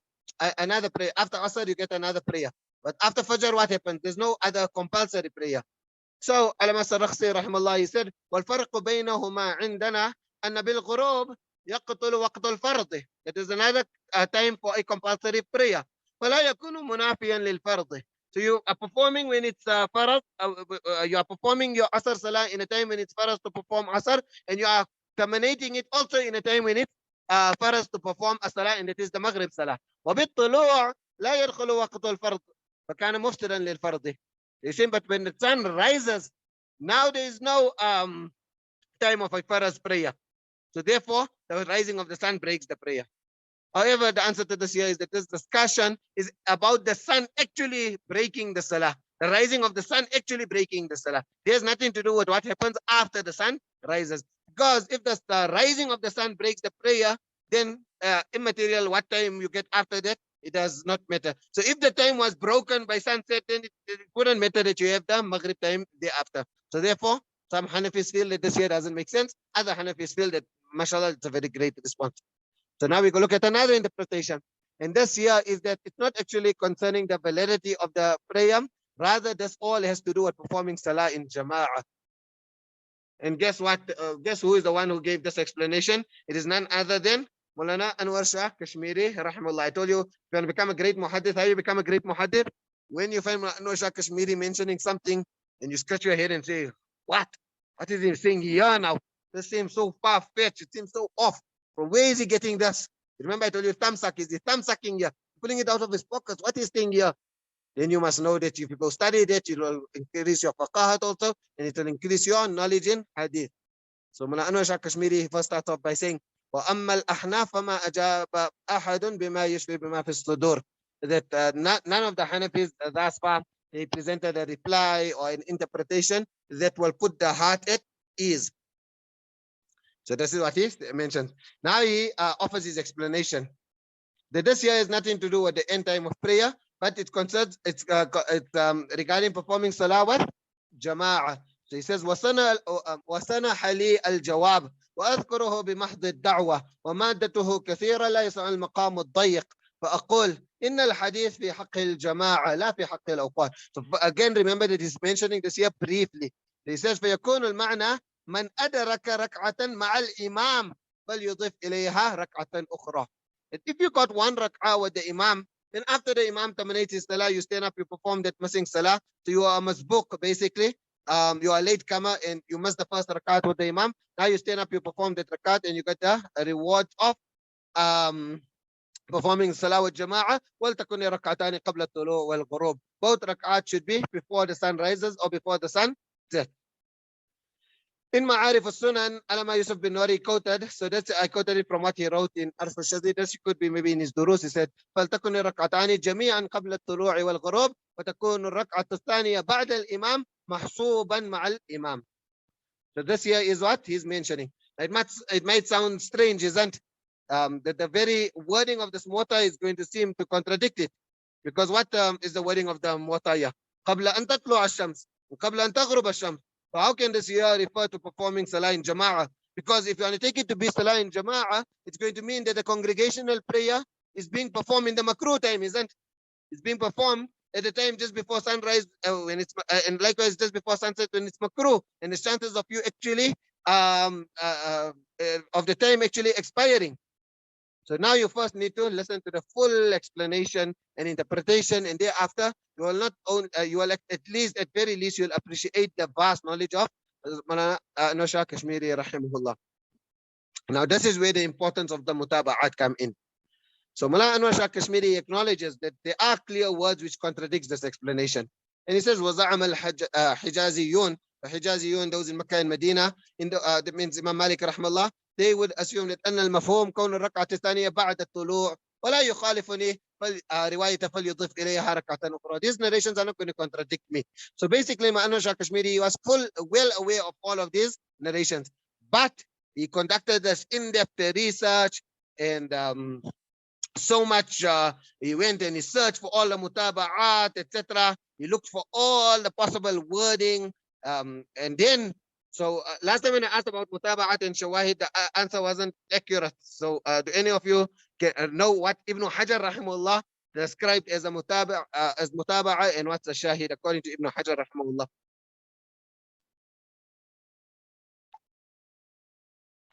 another prayer. After Asr, you get another prayer. But after Fajr, what happens? There's no other compulsory prayer. So Allama Sarakhsi rahimahullah, he said, وَالْفَرْقُ بَيْنَهُمَا عِنْدَنَا أَنَّ بِالْغُرُوبِ يَقْتُلُ وَقْتُ الْفَرْضِ. That is another time for a compulsory prayer. فَلَا يَكُونُ مُنَافِيًا لِلْفَرْضِ. So you are performing when it's farad, you are performing your Asr Salah in a time when it's farad to perform Asr, and you are terminating it also in a time when it's farad to perform a Salah, and it is the Maghrib Salah. وَبِالطُّلُوعِ لَا يَدْخُلُ وَقْتُ الْفَرْضِ فَكَانَ مُفْتِرًا لِلْفَرْضِ. You see, but when the sun rises, now there is no time of a farad prayer. So therefore, the rising of the sun breaks the prayer. However, the answer to this here is that this discussion is about the sun actually breaking the salah. The rising of the sun actually breaking the salah. There's nothing to do with what happens after the sun rises. Because if the rising of the sun breaks the prayer, then immaterial what time you get after that, it does not matter. So if the time was broken by sunset, then it wouldn't matter that you have the Maghrib time thereafter. So therefore, Some Hanafis feel that this here doesn't make sense. Other Hanafis feel that, mashallah, it's a very great response. So now we go look at another interpretation. And this here is that it's not actually concerning the validity of the prayer. Rather, this all has to do with performing salah in jama'ah. And guess what? Guess who is the one who gave this explanation? It is none other than Maulana Anwar Shah Kashmiri, rahimahullah. I told you, if you want to become a great muhaddith, how you become a great muhaddith? When you find Anwar Shah Kashmiri mentioning something, and you scratch your head and say, what? What is he saying here now? This seems so far-fetched. It seems so off. From where is he getting this? Remember, I told you thumb suck. Is he thumb sucking here? Pulling it out of his pockets. What is saying here? Then you must know that if people study that, it will increase your faqahat also, and it will increase your knowledge in hadith. So Mullah Anwar Shah Kashmiri first starts off by saying, وَأَمَّا الْأَحْنَافَ فَمَا أَجَابَ أَحَدٌ بِمَا يُشْبِهُ بِمَا فِي الصُّدُورِ. That none of the Hanafis thus far, they presented a reply or an interpretation that will put the heart at ease. So this is what he mentioned. Now he offers his explanation. That this here has nothing to do with the end time of prayer, but it concerns, it's regarding performing salawat jama'ah. So he says, وَسَنَحَ لِي الْجَوَابِ وَأَذْكُرُهُ بِمَحْضِ الدَّعْوَةِ وَمَادَّتُهُ كَثِيرًا لَا يَسْعُ الْمَقَامُ الضَّيِّقِ فأقول إن الحديث في حق الجماعة لا في حق الأوقات. So again, remember that he's mentioning this here briefly. He says فيكون المعنى من أدرك ركعة مع الإمام فليضيف إليها ركعة أخرى. If you got one rak'ah with the imam, then after the imam terminates his salah, you stand up, you perform that missing salah. So you are a masbuq basically. You are late comer and you missed the first rakat with the imam. Now you stand up, you perform that rakat and you get the reward of performing salah with jama'ah. وَلْتَكُنِ رَكْعَتَانِ قَبْلَ الطُّلُوعِ وَالْغُرُوبِ. Both rak'at should be before the sun rises or before the sun sets. In Ma'arif al-Sunan, Alama Yusuf bin Nuri quoted, so that's, I quoted it from what he wrote in Arf al-Shazid. This could be maybe in his durus. He said, فَلْتَكُنِ رَكْعَتَانِ جَمِيعًا قَبْلَ الطُّلُوعِ وَالْغُرُوبِ وَتَكُونُ الرَّكْعَةُ الثَّانِيَةُ بَعْدَ الْإِمَامِ مَحْصُوبًا مَعَ الْإِمَامِ. So this here is what he's mentioning. It might sound strange, isn't that the very wording of this Muwatta is going to seem to contradict it. Because what is the wording of the Muwatta? قَبْلَ أَن تَطْلُعَ الشَّمْسُ وَقَبْلَ أَن تَغْرُبَ الشَّمْسُ. So how can this here refer to performing salah in jama'ah? Because if you want to take it to be salah in jama'ah, it's going to mean that the congregational prayer is being performed in the makruh time, isn't? It's being performed at the time just before sunrise, when it's and likewise just before sunset when it's makruh, and the chances of you actually of the time actually expiring. So now you first need to listen to the full explanation and interpretation, and thereafter you will not own, you will at least, at very least, you'll appreciate the vast knowledge of Maulana Anwar Shah Kashmiri rahimahullah. Now this is where the importance of the mutaba'at come in. So Maulana Anwar Shah Kashmiri acknowledges that there are clear words which contradicts this explanation. And he says, وَزَعَمَ الْحِجَازِيُّونَ الحجازيون, those in Mecca and Medina, that means Imam Malik rahmallah, they would assume that أن المفهوم كون الركعة الثانية بعد الطلوع ولا يخالفني رواية فليضيف إليها ركعة أخرى. These narrations are not going to contradict me. So basically, Anwar Shah Kashmiri was well aware of all of these narrations, but he conducted this in-depth research and so much. He went and he searched for all the mutaba'at, etc. He looked for all the possible wording. And then, so last time when I asked about mutaba'at and shawahid, the answer wasn't accurate. So do any of you know what Ibn Hajar rahimahullah described as a mutaba'a and what's a shahid according to Ibn Hajar rahimahullah?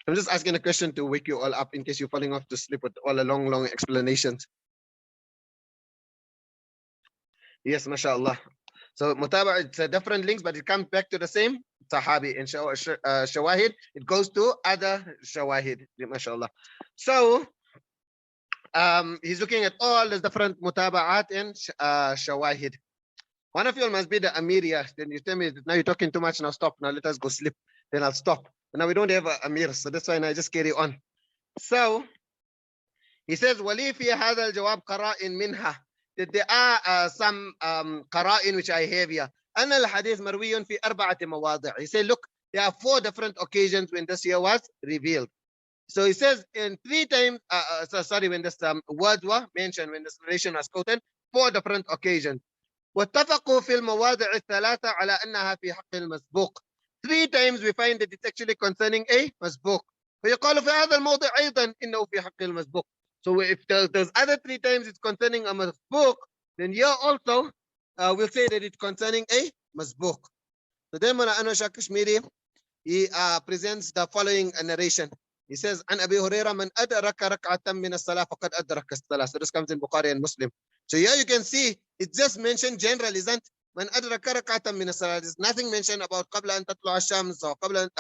I'm just asking a question to wake you all up in case you're falling off to sleep with all the long explanations. Yes, mashallah. So mutaba, it's different links, but it comes back to the same sahabi. And shawahid, it goes to other shawahid, mashallah. So he's looking at all the different mutaba'at and shawahid. One of you must be the amiriya. Then you tell me, now you're talking too much, now stop. Now let us go sleep. Then I'll stop. But now we don't have an amir, so that's why I just carry on. So he says, وَلِي فِي هَذَا الْجَوَابْ قَرَائِن مِنْهَا. That there are some qara'in which I have here. أَنَّ الْحَدِيث مَرْوِيٌّ فِي أَرْبَعَةِ مَوَاضِعِ. He said, look, there are 4 different occasions when this here was revealed. So he says in 3 times, when this words were mentioned, when this narration was quoted, 4 different occasions. واتفقوا في المواضع الثلاثة على أنها في حق المسبوق. 3 times we find that it's actually concerning a مسبوق. فيقال في هذا الموضع أيضا إنه في حق المسبوق. So if those other 3 times it's concerning a مسبوق, then here also we'll say that it's concerning a مسبوق. So then Mulana Kashmiri, he presents the following narration. He says, عن أبي هريرة من أدرك ركعة من الصلاة فقد أدرك الصلاة. So this comes in Bukhari and Muslim. So here you can see it's just mentioned general, isn't من أدرك ركعة من الصلاة. There's nothing mentioned about قبل أن تطلع الشمس or قبل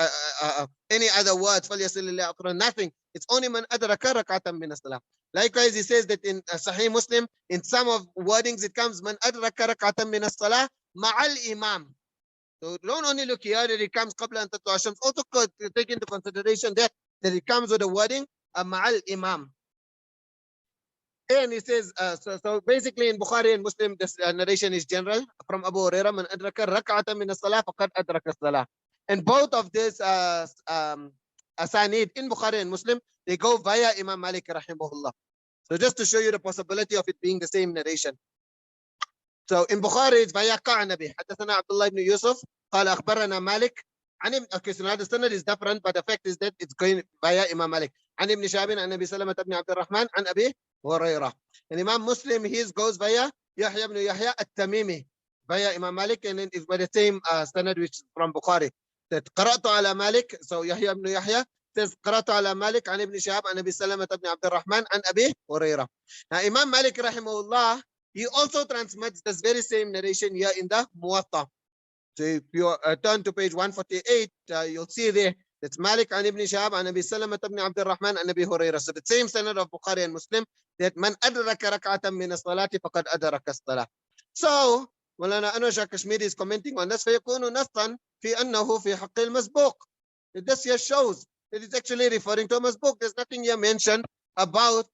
any other words. فليصل الله أقرأ. Nothing. It's only من أدرك ركعة من الصلاة. Likewise, he says that in Sahih Muslim, in some of wordings, it comes من أدرك ركعة من الصلاة مع الإمام. So don't only look here that it comes قبل أن تطلع الشمس. Also take into consideration that it comes with the wording مع الإمام. And he says, so basically in Bukhari and Muslim, this narration is general from Abu Hurairah, من أدرك ركعة من الصلاة فقد أدرك الصلاة. And both of these asanid in Bukhari and Muslim, they go via Imam Malik rahimahullah. So just to show you the possibility of it being the same narration. So in Bukhari it's via Qa'nabi. حدثنا عبد الله بن يوسف قال أخبرنا مالك. Okay, so now the standard is different, but the fact is that it's going via Imam Malik. عن ابن شهاب عن أبي سلمة بن عبد الرحمن عن أبي هريرة. And Imam Muslim, his goes via Yahya ibn Yahya at-Tamimi, via Imam Malik, and then it's by the same standard which is from Bukhari. That قرأت على مالك, so Yahya ibn Yahya says قرأت على مالك عن ابن شهاب عن أبي سلمة بن عبد الرحمن عن أبي هريرة. Now Imam Malik rahimahullah, he also transmits this very same narration here in the Muwatta. So if you turn to page 148, you'll see there that's Malik an ibn Shahab an Abi Salama ibn Abd al-Rahman an Abi Hurairah. So the same standard of Bukhari and Muslim, that man adraka rak'atan min as-salati faqad adraka as-salah. So Mulana Anwar Kashmiri is commenting on this. فيكون نصا في أنه في حق المسبوق. This here shows that it's actually referring to a masbuk. There's nothing here mentioned about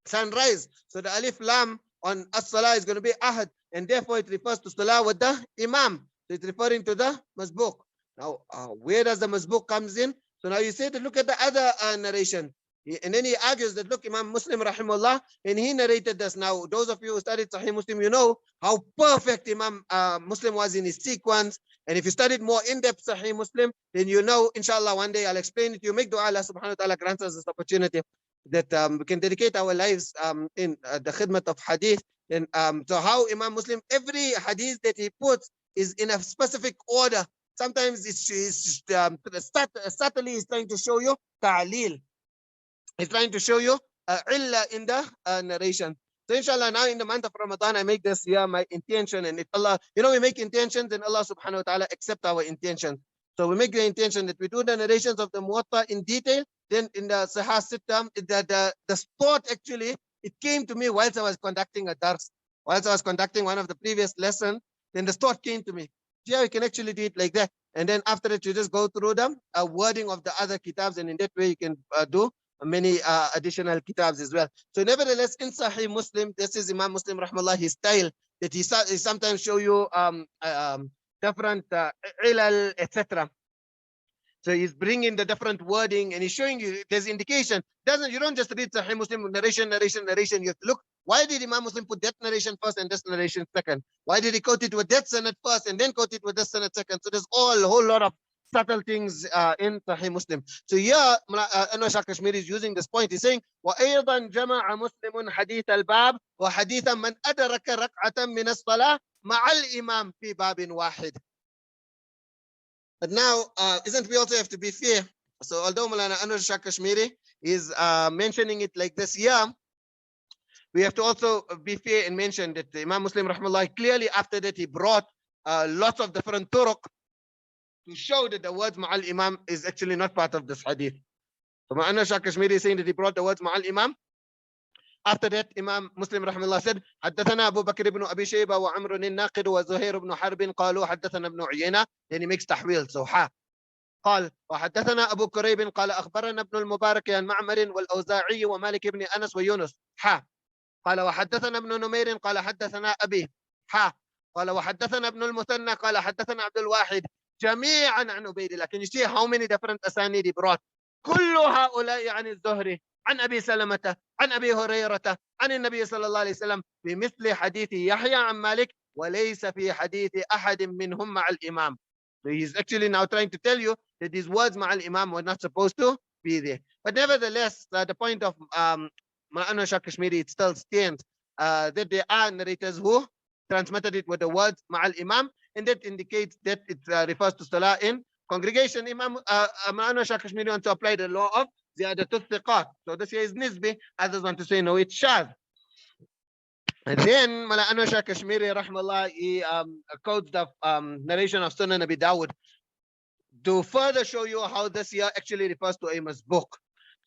sunrise. So the alif lam on as-salah is going to be ahad, and therefore it refers to salah with the imam. So it's referring to the masbuk. Now, where does the masbuk comes in? So now you say to look at the other narration. And then he argues that, look, Imam Muslim rahimahullah, and he narrated this. Now, those of you who studied Sahih Muslim, you know how perfect Imam Muslim was in his sequence. And if you studied more in-depth Sahih Muslim, then you know, inshallah, one day I'll explain it to you. Make dua, Allah subhanahu wa ta'ala grants us this opportunity that we can dedicate our lives in the khidmat of hadith. And so how Imam Muslim, every hadith that he puts is in a specific order. Sometimes it's subtly he's trying to show you ta'leel. He's trying to show you illa in the narration. So inshallah, now in the month of Ramadan, I make this year my intention. And if Allah, you know, we make intentions and Allah subhanahu wa ta'ala accept our intentions. So we make the intention that we do the narrations of the Muwatta in detail. Then in the Sahih Sittam, the thought actually, it came to me whilst I was conducting a dars. Whilst I was conducting one of the previous lessons, then the thought came to me. Yeah, we can actually do it like that. And then after that, you just go through them, a wording of the other kitabs. And in that way, you can do many additional kitabs as well. So nevertheless, in Sahih Muslim, this is Imam Muslim rahmallah, his style, that he sometimes show you different ilal, etc. So he's bringing the different wording and he's showing you there's indication. You don't just read Sahih Muslim narration. You have to look, why did Imam Muslim put that narration first and this narration second? Why did he quote it with that sanad first and then quote it with this sanad second? So there's a whole lot of subtle things in Sahih Muslim. So here, Anwar Kashmiri is using this point. He's saying, وَأَيْضًا جَمَعَ مُسْلِمٌ حَدِيثَ الْبَابِ وَحَدِيثًا مَنْ أَدْرَكَ رَكْعَةً مِنَ الصَّلَاةِ مَعَ الْإِمَامِ فِي بَابٍ وَاحِدٍ. But now, isn't we also have to be fair? So although Mulana Anwar Kashmiri is mentioning it like this here, we have to also be fair and mention that Imam Muslim rahmallah, clearly after that he brought lots of different turuq to show that the words Ma'al Imam is actually not part of this hadith. So Anwar Kashmiri is saying that he brought the words Ma'al Imam. After that, Imam Muslim rahimahullah said, حدثنا أبو بكر بن أبي شيبة وعمر الناقد وزهير بن حرب قالوا حدثنا ابن عيينة. Then he makes تحويل. So قال وحدثنا أبو كريب قال أخبرنا ابن المبارك عن معمر والأوزاعي ومالك بن أنس ويونس. قال وحدثنا ابن نمير قال حدثنا أبي. قال وحدثنا ابن المثنى قال حدثنا عبد الواحد جميعا عن عبيد الله. Can you see how many different asanid he brought? كل هؤلاء عن الزهري عن أبي سلمة عن أبي هريرة عن النبي صلى الله عليه وسلم بمثل حديث يحيى عن مالك وليس في حديث أحد منهم مع الإمام. So he's actually now trying to tell you that these words ma'al imam were not supposed to be there. But nevertheless, the point of Ma'ana Shah Kashmiri, it still stands that there are narrators who transmitted it with the words ma'al imam, and that indicates that it refers to salah in congregation. Imam Ma'ana Shah Kashmiri wants to apply the law of ziyadatul thiqat. So this here is nisbi. Others want to say no, it's shadh. And then Ma'ana Shah Kashmiri rahmallah, he quotes the narration of Sunan Abi Dawud to further show you how this here actually refers to a masbuq.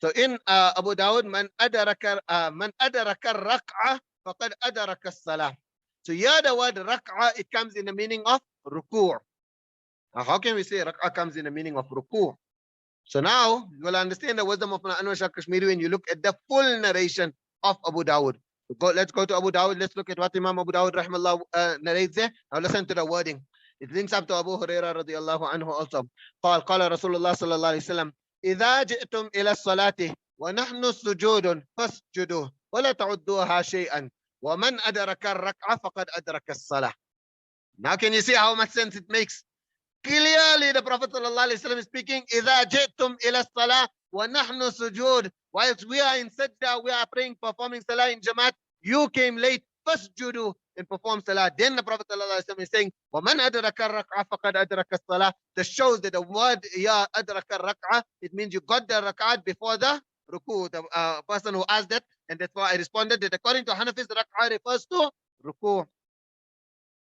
So in Abu Dawud, man adaraka rak'ah faqad adaraka as-salah. So here the word rak'ah, it comes in the meaning of ruku'. Now how can we say rak'ah comes in the meaning of ruku'? So now you will understand the wisdom of Ma'ana Shah Kashmiri when you look at the full narration of Abu Dawud. Let's go to Abu Dawud. Let's look at what Imam Abu Dawud rahmallah narrates there. Now listen to the wording. It links up to Abu Hurairah radiallahu anhu also. قال رسول الله صلى الله عليه وسلم إذا جئتم إلى الصلاة ونحن سجود فاسجدوا ولا تعدوها شيئا ومن أدرك الركعة فقد أدرك الصلاة. Now can you see how much sense it makes? Clearly the Prophet sallallahu alaihi wasallam is speaking إذا جئتم إلى الصلاة ونحن سجود. Whilst we are in sajda, we are praying, performing salah in Jamaat, you came late, fasjudu, and perform salah. Then the Prophet ﷺ is saying, وَمَنْ أَدْرَكَ الرَّكْعَةَ فَقَدْ أَدْرَكَ الصَّلَاةِ. That shows that the word, ya أَدْرَكَ الرَّكْعَةَ, it means you got the rak'at before the ruku. The person who asked that, and that's why I responded that according to Hanafis, rak'ah refers to ruku.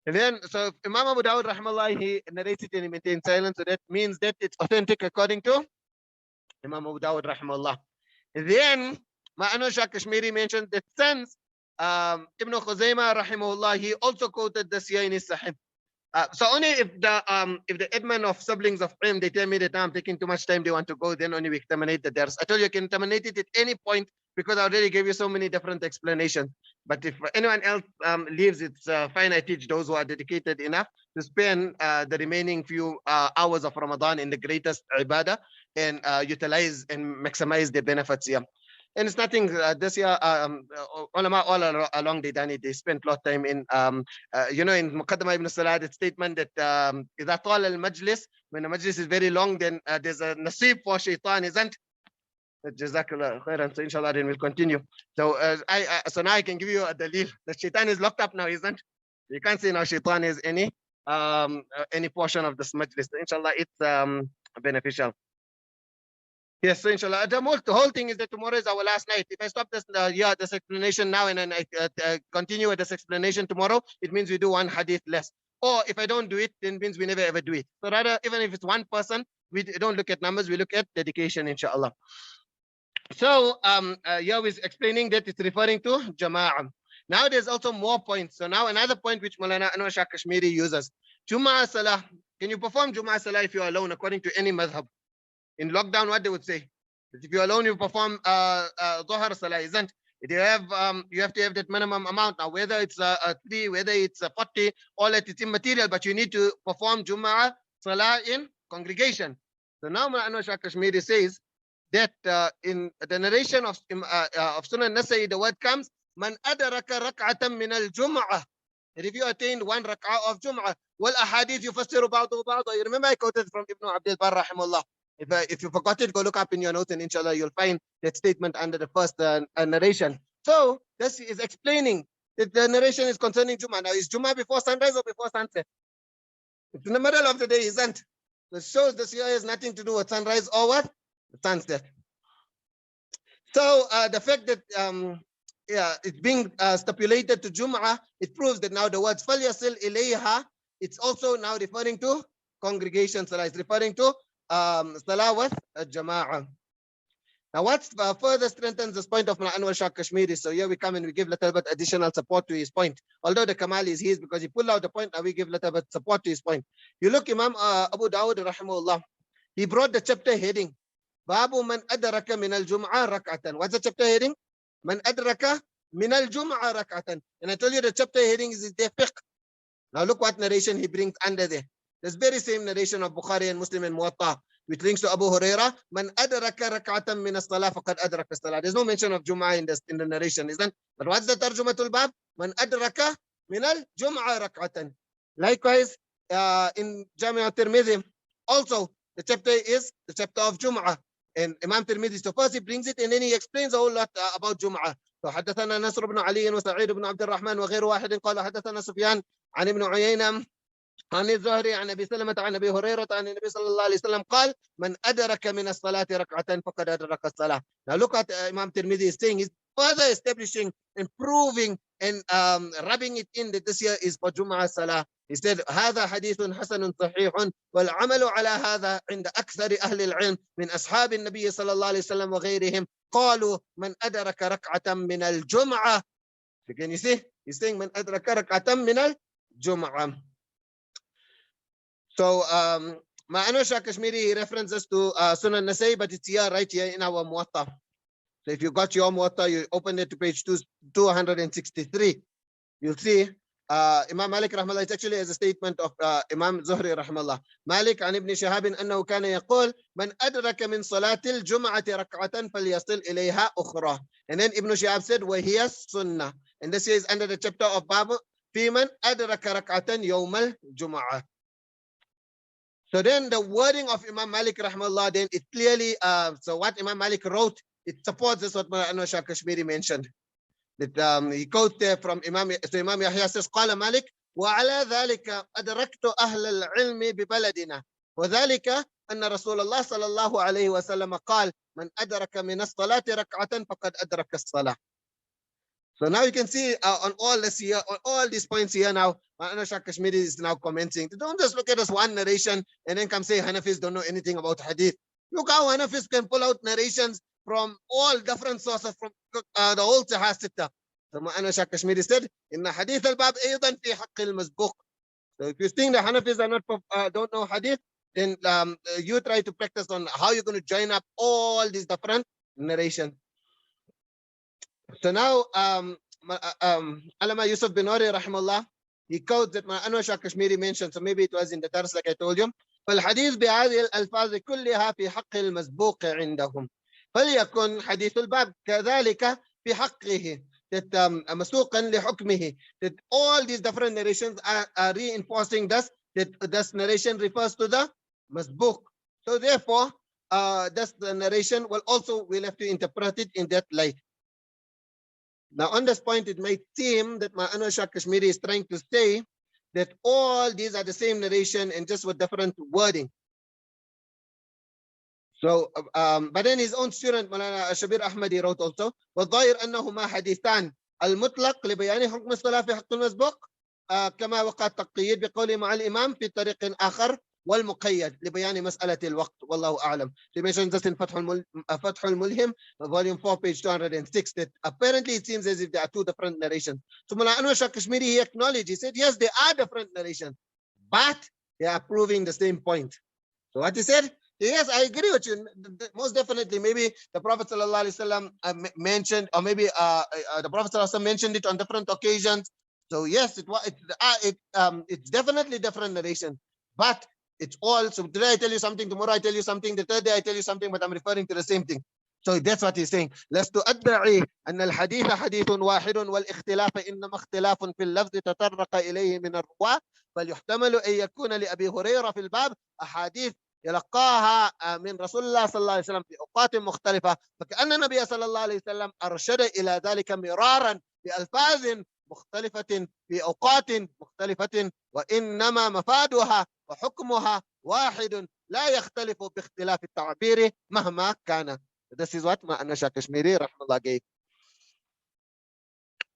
And then, so Imam Abu Dawud rahmallah, he narrates it and he maintains silence, so that means that it's authentic according to Imam Abu Dawud rahmallah. Then Ma'ana Shah Kashmiri mentioned that since Ibn Khuzaymah rahimahullah, he also quoted this here in his Sahih. So only if the admin of siblings of ilm, they tell me that I'm taking too much time, they want to go, then only we terminate the dars. I told you can terminate it at any point because I already gave you so many different explanations. But if anyone else leaves, it's fine. I teach those who are dedicated enough to spend the remaining few hours of Ramadan in the greatest ibadah and utilize and maximize the benefits here. And it's nothing, this year, ulama all along they done it, they spent a lot of time in, in Muqaddamah ibn Salah, that statement that إذا طال المجلس, when the majlis is very long, then there's a nasib for shaitan, isn't? Jazakallah khairan. So inshallah, then we'll continue. So so now I can give you a dalil. The shaitan is locked up now, isn't? You can't say now shaitan is any portion of this majlis. So inshallah, it's beneficial. Yes, so inshallah, the whole thing is that tomorrow is our last night. If I stop this explanation now and then I continue with this explanation tomorrow, it means we do one hadith less. Or if I don't do it, then it means we never ever do it. So rather, even if it's one person, we don't look at numbers, we look at dedication, inshallah. So here we're explaining that it's referring to Jama'ah. Now there's also more points. So now another point which Maulana Anwar Shah Kashmiri uses. Jum'ah Salah. Can you perform Jum'ah Salah if you're alone according to any madhhab? In lockdown, what they would say? If you're alone, you perform Dhuhr Salah, isn't? You have to have that minimum amount. Now, whether it's 3, whether it's 40, all that, it's immaterial, but you need to perform Jum'ah Salah in congregation. So now Anwar Shah Kashmiri says that in the narration of Sunan Nasa'i, the word comes, Man adaraka rak'atan min al-Jum'ah. If you attained one rak'ah of Jum'ah, wal āḥadīth yufassiru ba'duhu ba'dah. You remember I quoted from Ibn Abdul Barr rahimahullah. If you forgot it, go look up in your notes and inshallah you'll find that statement under the first narration. So this is explaining that the narration is concerning Jummah. Now is Jummah before sunrise or before sunset? It's in the middle of the day, isn't? So it shows this year has nothing to do with sunrise or what? Sunset. So the fact that it's being stipulated to Jum'ah, it proves that now the words فَلْيَصِلْ إِلَيْهَا, it's also now referring to congregation salah. It's referring to salah with jama'ah. Now what further strengthens this point of Anwar Shah Kashmiri? So here we come and we give little bit additional support to his point. Although the Kamal is his because he pulled out the point, now we give little bit support to his point. You look, Imam Abu Dawud rahimahullah, he brought the chapter heading, Babu man adraka min al-Jum'ah rak'atan. What's the chapter heading? Man adraka min al-Jum'ah rak'atan. And I told you the chapter heading is the fiqh. Now look what narration he brings under there. This very same narration of Bukhari and Muslim and Muwatta, which links to Abu Hurairah, Man adraka rak'atan min as-salah faqad adraka as-salah. There's no mention of Jum'ah in the narration, isn't? But what's the tarjumatul bab? Man adraka min al-Jum'ah rak'atan. Likewise, in Jami' al-Tirmidhi. Also, the chapter is the chapter of Jum'ah. And Imam Tirmidhi, so first he brings it and then he explains a whole lot about Jum'ah. So حدثنا نصر بن علي وسعيد بن عبد الرحمن وغير واحد قال حدثنا سفيان عن ابن عيينة عن الزهري عن ابي سلمة عن ابي هريرة عن النبي صلى الله عليه وسلم قال من أدرك من الصلاة ركعة فقد أدرك الصلاة. Now look at Imam Tirmidhi is saying, he's further establishing and proving and rubbing it in that this year is for Jum'ah Salah. He said هذا حديث حسن صحيح والعمل على هذا عند أكثر أهل العلم من أصحاب النبي صلى الله عليه وسلم وغيرهم قالوا من أدرك ركعة من الجمعة. Again, you see, he's saying من أدرك ركعة من الجمعة. So, Ma'anusha Kashmiri references to Sunan Nasai, but it's here, right here in our Muwatta. So if you got your Muwatta, you open it to page 263. You'll see Imam Malik rahmallah, it's actually as a statement of Imam Zuhri rahmallah. Malik an ibn Shahabin أنه كان يقول من أدرك من صلاة الجمعة ركعة فليصل إليها أخرى. And then Ibn Shihab said, وهي sunnah. And this is under the chapter of Babu, في من أدرك ركعة يوم الجمعة. So then the wording of Imam Malik rahmallah, then it clearly, so what Imam Malik wrote, it supports this what Ma'anusha Kashmiri mentioned. That he quotes there from Imam, so Imam Yahya says, قال مالك وعلى ذلك أدركت أهل العلم ببلدنا وذلك أن رسول الله صلى الله عليه وسلم قال من أدرك من الصلاة ركعة فقد أدرك الصلاة. So now you can see on all this here, on all these points here now, Ma'anusha Kashmiri is now commenting. Don't just look at this one narration and then come say Hanafis don't know anything about hadith. Look how Hanafis can pull out narrations from all different sources from the whole Sahih. So Ma'anusha Kashmiri said, "Inna hadith al-bab aydan fi haqq al-masbuq." So if you think the Hanafis are not don't know hadith, then you try to practice on how you're going to join up all these different narrations. So now, Allama Yusuf bin Ori rahimahullah, he quotes that Ma'anusha Kashmiri mentioned, so maybe it was in the dars like I told you. فالحديث بهذه الألفاظ كلها في حق المسبوق عندهم فليكن حديث الباب كذلك في حقه مسوقا لحكمه. That all these different narrations are reinforcing this, that this narration refers to the masbuq. So therefore, this the narration will also, we'll have to interpret it in that light. Now, on this point, it might seem that Ma'anusha Kashmiri is trying to say that all these are the same narration and just with different wording. So, but then his own student, Malana Shabir Ahmadi, wrote also, وَالظَّاهِرْ أَنَّهُمَا حديثان المطلق لبيان حكم الصلاة في حق المسبوق كما وقع التقييد بقوله مع الإمام في طريق آخر والمقيد لبيان مسألة الوقت والله أعلم. He mentions this in Fath al-Mulhim, volume 4, page 206, that apparently it seems as if there are two different narrations. So Mullah Anwar Kashmiri, he acknowledged, he said, yes, there are different narrations, but they are proving the same point. So what he said, yes, I agree with you. Most definitely, maybe the Prophet ﷺ mentioned, or maybe the Prophet ﷺ mentioned it on different occasions. So yes, it's definitely different narration, but it's all, so today I tell you something, tomorrow I tell you something, the third day I tell you something, but I'm referring to the same thing. So that's what he's saying. لست أدعي أن الحديث حديث واحد والاختلاف إنما اختلاف في اللفظ تطرق إليه من الرواة بل يحتمل أن يكون لأبي هريرة في الباب أحاديث يلقاها من رسول الله صلى الله عليه وسلم في أوقات مختلفة فكأن النبي صلى الله عليه وسلم أرشد إلى ذلك مرارا بألفاظ مختلفة في أوقات مختلفة وإنما مفادها وحكمها واحد لا يختلف باختلاف التعبير مهما كان. This is what Ma'anusha Kashmiri rahmallah gave.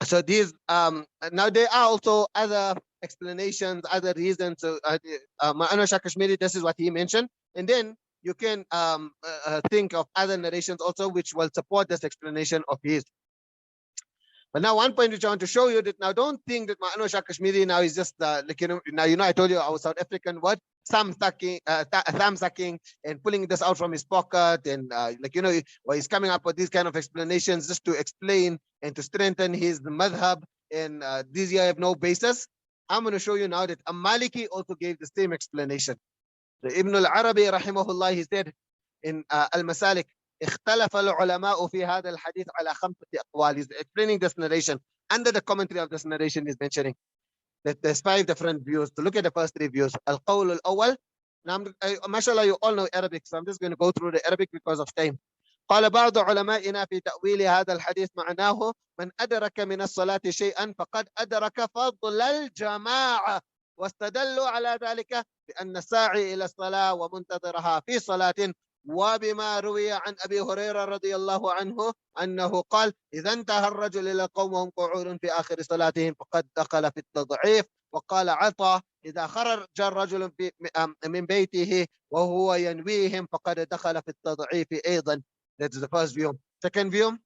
So these now there are also other explanations, other reasons. So Ma'anusha Kashmiri, this is what he mentioned, and then you can think of other narrations also which will support this explanation of his. But now one point which I want to show you, that now don't think that Ma'anusha Kashmiri now is just like, now I told you our South African word, thumb sucking and pulling this out from his pocket and where he's coming up with these kind of explanations just to explain and to strengthen his madhhab, and these here have no basis. I'm going to show you now that Maliki also gave the same explanation. So Ibn al-Arabi rahimahullah, he said in al-Masalik, اختلف العلماء في هذا الحديث على 5 أقوال. He's explaining this narration. Under the commentary of this narration, he's mentioning There's 5 different views. To look at the first 3 views. Al-Qawl al-Awwal. Now, mashallah, you all know Arabic, so I'm just going to go through the Arabic because of time. قال بعض علمائنا في تأويل هذا الحديث معناه من أدرك من الصلاة شيئا فقد أدرك فضل الجماعة واستدلوا على ذلك بأن الساعي إلى الصلاة ومنتظرها في صلاة وبما روي عن أبي هريرة رضي الله عنه أنه قال إذا انتهى الرجل إلى القوم وهم قعود في آخر صلاتهم فقد دخل في التضعيف. وقال عطاء إذا خرج الرجل من بيته وهو ينويهم فقد دخل في التضعيف أيضا. That's the first view. Second view.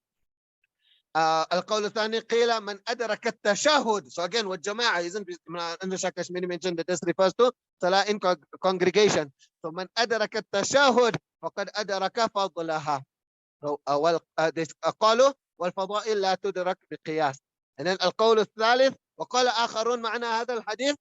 القول الثاني قيل من أدرك التشهد. So again, والجماعة isn't Kashmiri mentioned that this refers to salah in congregation. So من أدرك التشهد فقد أدرك فضلها. So قالوا والفضائل لا تدرك بقياس. And then القول الثالث وقال آخرون معنى هذا الحديث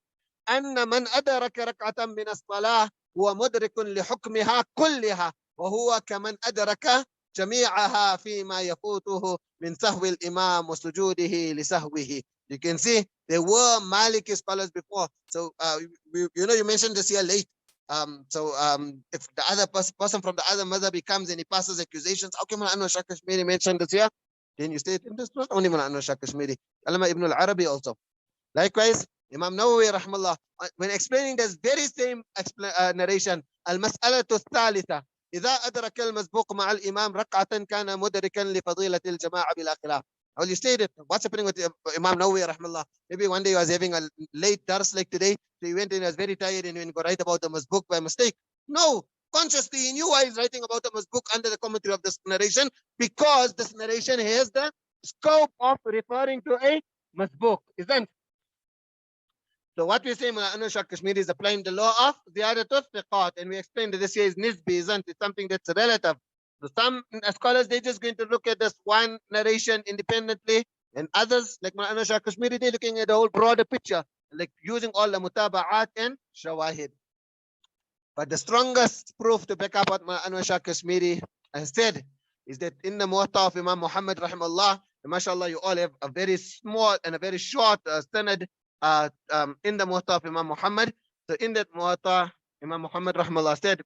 أن من أدرك ركعة من الصلاة هو مدرك لحكمها كلها وهو كمن أدرك جميعها فيما يفوته من سهو الإمام وسجوده لسهوه. You can see there were Maliki scholars before. So you mentioned this here late. If the other person from the other madhhab comes and he passes accusations, how come Anwar Kashmiri mentioned this here? Then you say this was only Anwar Kashmiri. Alama Ibn al-Arabi also. Likewise, Imam Nawawi rahmallah, when explaining this very same narration, al-mas'alatu thalitha, إذا أدرك المسبوق مع الإمام ركعة كان مدركا لفضيلة الجماعة بلا خلاف. Well, you stated what's happening with Imam Nawawi rahmallah. Maybe one day he was having a late dars like today, so he went in, he was very tired and he went to write about the masbuk by mistake. No, consciously he knew why he's writing about the masbuk under the commentary of this narration, because this narration has the scope of referring to a masbuk, isn't? So what we say, Anwar Kashmiri is applying the law of ziyadatul thiqat, and we explained that this here is nisbi, isn't it? Something that's relative. So some scholars, they're just going to look at this one narration independently, and others, like Anwar Kashmiri, they're looking at the whole broader picture, like using all the mutaba'at and shawahid. But the strongest proof to back up what Anwar Kashmiri has said is that in the Muwatta of Imam Muhammad rahimahullah, mashallah, you all have a very small and a very short sanad in the Muwatta of Imam Muhammad. So in that Muwatta, Imam Muhammad rahimahullah said,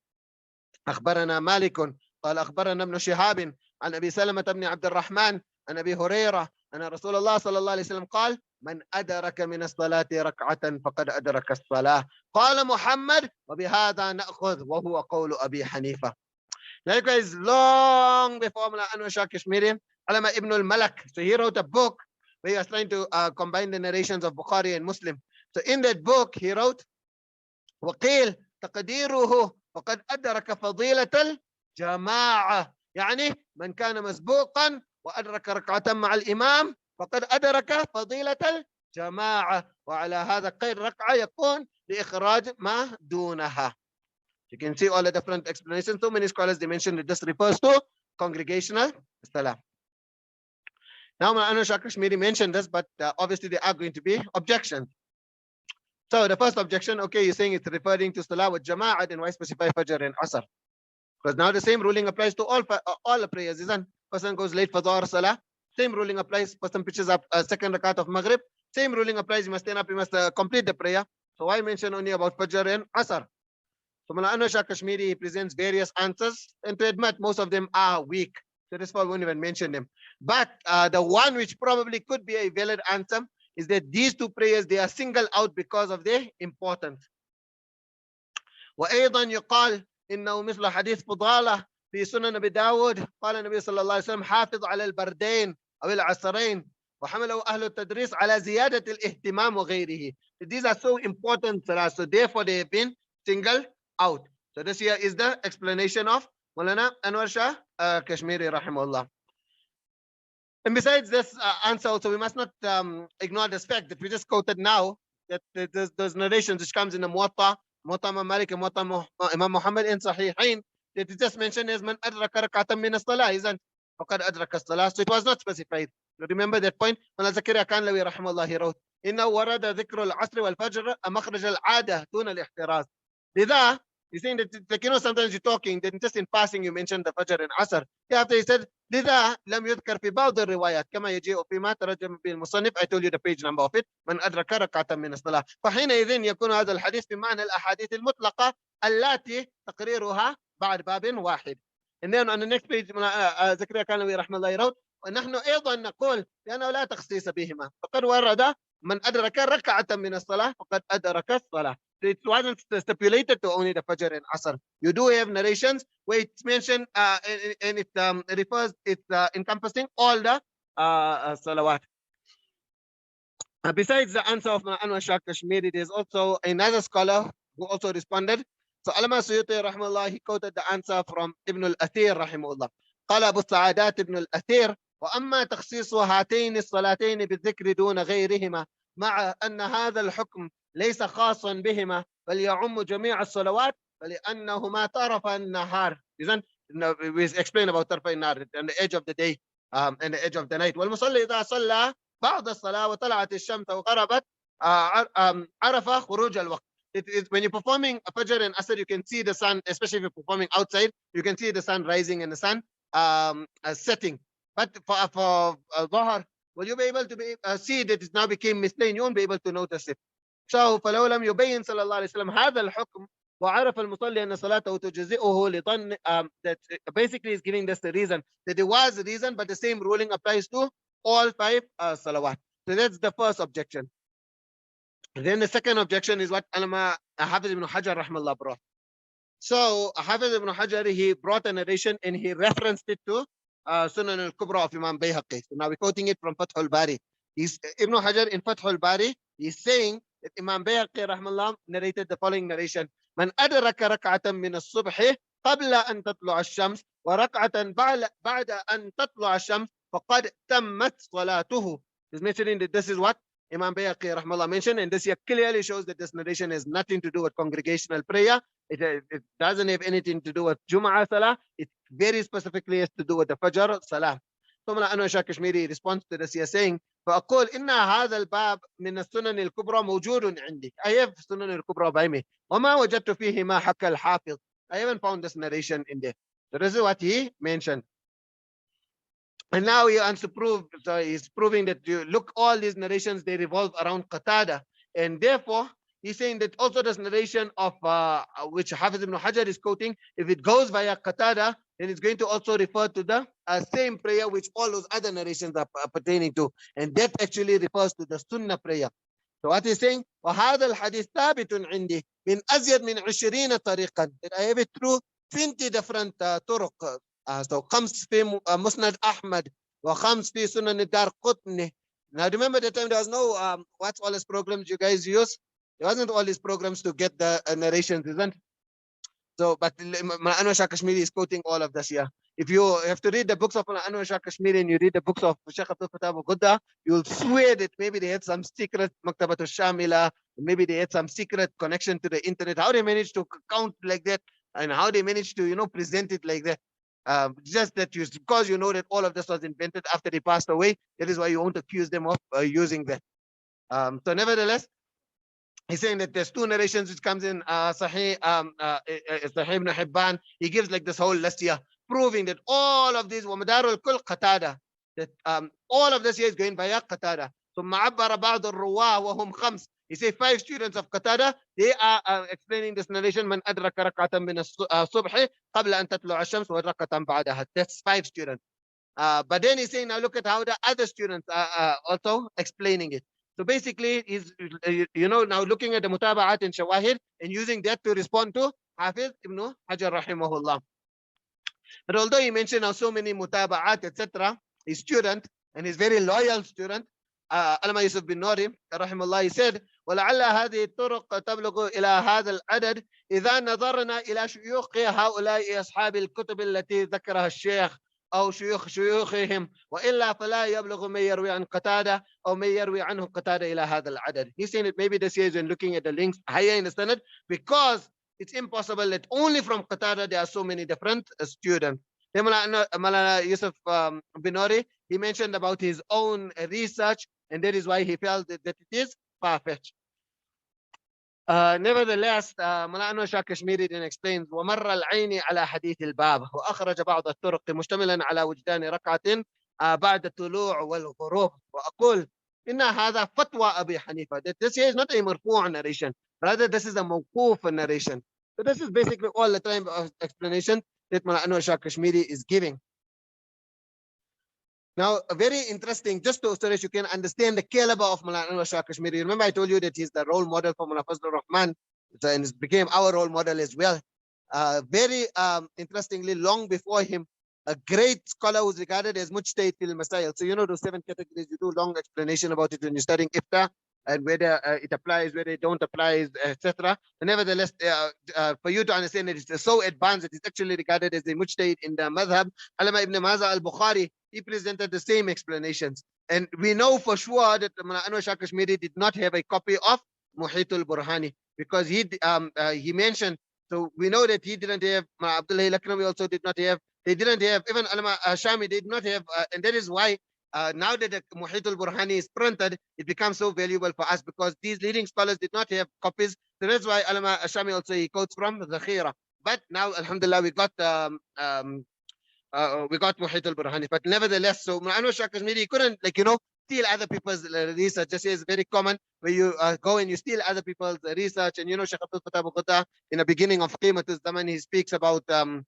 أخبرنا مالك قال أخبرنا ابن شهاب عن أبي سلمة بن عبد الرحمن عن أبي هريرة أن رسول الله صلى الله عليه وسلم قال من أدرك من الصلاة ركعة فقد أدرك الصلاة. قال محمد وبهذا نأخذ وهو قول أبي حنيفة. Likewise, long before Anwar Kashmiri, Alama Ibn al-Malik, so he wrote a book where he was trying to combine the narrations of Bukhari and Muslim. So in that book he wrote وقيل تقديره فقد أدرك فضيلة الجماعة، يعني من كان مسبوقا وأدرك ركعة مع الإمام فقد أدرك فضيلة الجماعة، وعلى هذا قيد ركعة يكون لإخراج ما دونها. You can see all the different explanations. So many scholars, they mentioned that this refers to congregational salah. Now, Anwar Kashmiri mentioned this, but obviously there are going to be objections. So the first objection, okay, you're saying it's referring to salah with jama'at, and why specify fajr and asr? Because now the same ruling applies to all the prayers, isn't? Person goes late for dhuhr salah, same ruling applies. Person pitches up a second rakat of maghrib, same ruling applies. You must stand up, you must complete the prayer. So why mention only about fajr and asr? So Anwar Kashmiri presents various answers, and to admit most of them are weak. So this why we won't even mention them. But the one which probably could be a valid answer is that these two prayers, they are singled out because of their importance. وأيضا يقال إنه مثل حديث فضالة في سنن أبي داود قال النبي صلى الله عليه وسلم حافظ على البردين أو العصرين وحمله أهل التدريس على زيادة الاهتمام وغيره. These are so important, so therefore they have been singled out. So this here is the explanation of Maulana Anwar Kashmiri rahimahullah. And besides this answer also, we must not ignore the fact that we just quoted now, that those narrations which comes in the Muwatta, Imām Mālik and Muwatta Imam Muhammad in Sahihain, that it just mentioned as man adraka rak'atan min as-salah, isn't faqad adraka as-salah. So it was not specified. You remember that point? When Zakaria Kanlawi rahimahullah, he wrote, إنه ورد ذكر العصر والفجر مخرج العادة دون الاحتراز. لذا He's saying that, like, sometimes you're talking, then just in passing you mentioned the Fajr and Asr. After he said, لذا لم يذكر في بعض الروايات كما يجيء فيما ترجم به المصنف. I told you the page number of it. من أدرك ركعة من الصلاة. فحينئذ يكون هذا الحديث بمعنى الأحاديث المطلقة التي تقريرها بعد باب واحد. And then on the next page زكريا كانوي رحمه الله wrote ونحن أيضا نقول بأنه لا تخصيص بهما فقد ورد من أدرك ركعة من الصلاة فقد أدرك الصلاة. So it wasn't stipulated to only the Fajr and Asr. You do have narrations where it's mentioned and it refers, it's encompassing all the salawat. Besides the answer of Anwar Shah Kashmiri, there's also another scholar who also responded. So Allama Suyuti rahimahullah, he quoted the answer from Ibn al-Athir rahimahullah. قال أبو السعادات ابن الأثير وأما تخصيص هاتين الصلاتين بالذكر دون غيرهما مع أن هذا الحكم ليس خاصا بهما بل يعم جميع الصلوات فلأنهما طرف النهار. Isn't we explain about طرف النهار and the edge of the day and the edge of the night. والمصلي إذا صلى بعض الصلاة وطلعت الشمس وغربت عرف خروج الوقت. When you're performing a Fajr and Asr, you can see the sun, especially if you're performing outside, you can see the sun rising and the sun setting. But for Dhuhr, will you be able to see that it now became misplain? You won't be able to notice it. So فلو لم يبين صلى الله عليه وسلم هذا الحكم وعرف المصلي أن صلاته تجزئه لظن that basically is giving us the reason that there was a reason, but the same ruling applies to all 5 salawat. So that's the first objection. Then the second objection is what Allama Hafiz ibn Hajar rahmallah brought. So Hafiz ibn Hajar, he brought a narration and he referenced it to Sunan al-Kubra of Imam Bayhaqi. So now we're quoting it from Fath al-Bari. Ibn Hajar in Fath al-Bari, he's saying that Imam Bayhaqi rahmallah narrated the following narration. من أدرك ركعة من الصبح قبل أن تطلع الشمس وركعة بعد أن تطلع الشمس فقد تمت صلاته. He's mentioning that this is what Imam Bayhaqi rahmallah mentioned, and this here clearly shows that this narration has nothing to do with congregational prayer. It doesn't have anything to do with Jum'ah Salah. It very specifically has to do with the Fajr Salah. ثم أنور شاه كشميري responds to this here saying فأقول إن هذا الباب من السنن الكبرى موجود عندي. I have سنن الكبرى by me وما وجدت فيه ما حكى الحافظ. I haven't found this narration in there. So this is what he mentioned. And now he wants to prove, so he's proving that you look, all these narrations, they revolve around Qatada. And therefore, he's saying that also this narration of which Hafiz ibn Hajar is quoting, if it goes via Qatada, then it's going to also refer to the same prayer which all those other narrations are pertaining to. And that actually refers to the Sunnah prayer. So what he's saying, وَهَذَا الْحَدِيث ثَابِتٌ عِنْدِي مِنْ أَزْيَدْ مِنْ 20 طَرِيقًا. That I have it through 20 different طرق. So خمس في مسند أحمد وخمس في سنن الدار قطني. Now remember the time there was no what's all these programs you guys use? There wasn't all these programs to get the narrations, isn't? So, but Anwar Shah Kashmiri is quoting all of this here. If you have to read the books of Anwar Shah Kashmiri and you read the books of Sheikh Abdul Fattah Abu Ghudda, you'll swear that maybe they had some secret Maktabat al-Shamila, maybe they had some secret connection to the internet. How they managed to count like that and how they managed to, present it like that. Just that because you know that all of this was invented after they passed away, that is why you won't accuse them of using that. So nevertheless, he's saying that there's 2 narrations which comes in Sahih ibn Hibban. He gives like this whole list here, proving that all of these ومدار الكل قتادة, that all of this here is going via Qatada. ثم عبر بعض الرواة وهم 5. He says 5 students of Qatada, they are explaining this narration من أدرك ركعة من الصبح قبل أن تطلع الشمس وركعة بعدها. That's 5 students. But then he's saying, now look at how the other students are also explaining it. So basically, he's now looking at the mutaba'at and shawahid and using that to respond to Hafiz ibn Hajar rahimahullah. But although he mentioned now so many mutaba'at, etc., his student and his very loyal student, Allama Yusuf bin Nuri rahimahullah, he said, ولعل هذه الطرق تبلغ إلى هذا العدد إذا نظرنا إلى شيوخ هؤلاء أصحاب الكتب التي ذكرها الشيخ أو شيوخهم وإلا فلا يبلغ من يروي عن قتادة أو من يروي عنه قتادة إلى هذا العدد. He's saying that maybe this is when looking at the links higher in the standard, because it's impossible that only from Qatada there are so many different students. Then Malana Yusuf bin Nuri, he mentioned about his own research, and that is why he felt that it is far-fetched. Nevertheless, Mullah Anwar Shah Kashmiri then explains ومر العين على حديث الباب وأخرج بعض الطرق مشتملا على وجدان ركعة بعد الطلوع والغروب وأقول إن هذا فتوى أبي حنيفة. That this here is not a مرفوع narration, rather this is a موقوف narration. So this is basically all the time of explanation that Mullah Anwar Shah Kashmiri is giving. Now, very interesting, just so that you can understand the caliber of Mullah Anwar Shah Kashmiri. Remember, I told you that he's the role model for Mullah Fazlur Rahman, and it became our role model as well. Very interestingly, long before him, a great scholar who's regarded as mujtahid fil masail. So, you know, those 7 categories, you do long explanation about it when you're studying ifta, and whether it applies, whether it don't apply, etc. Nevertheless, for you to understand it, it's so advanced that it's actually regarded as a mujtahid in the madhhab. Alama ibn Maza al-Bukhari, he presented the same explanations. And we know for sure that Mullah Anwar Shah Kashmiri did not have a copy of Muhit al-Burhani, because he mentioned, so we know that he didn't have, Abdullah Lakhnawi also did not have, they didn't have, even Alama Shami did not have, and that is why now that the Muhit al-Burhani is printed, it becomes so valuable for us, because these leading scholars did not have copies. So that's why Alama Shami also he quotes from the Khira. But now, alhamdulillah, we got Muhit al-Burhani. But nevertheless, so Mullah Anwar Shah Kashmiri couldn't, like, you know, steal other people's research. Just is very common where you go and you steal other people's research. And you know, Shaykh Abdul Fattah Bukhata, in the beginning of Qimat al-Zaman, he speaks about the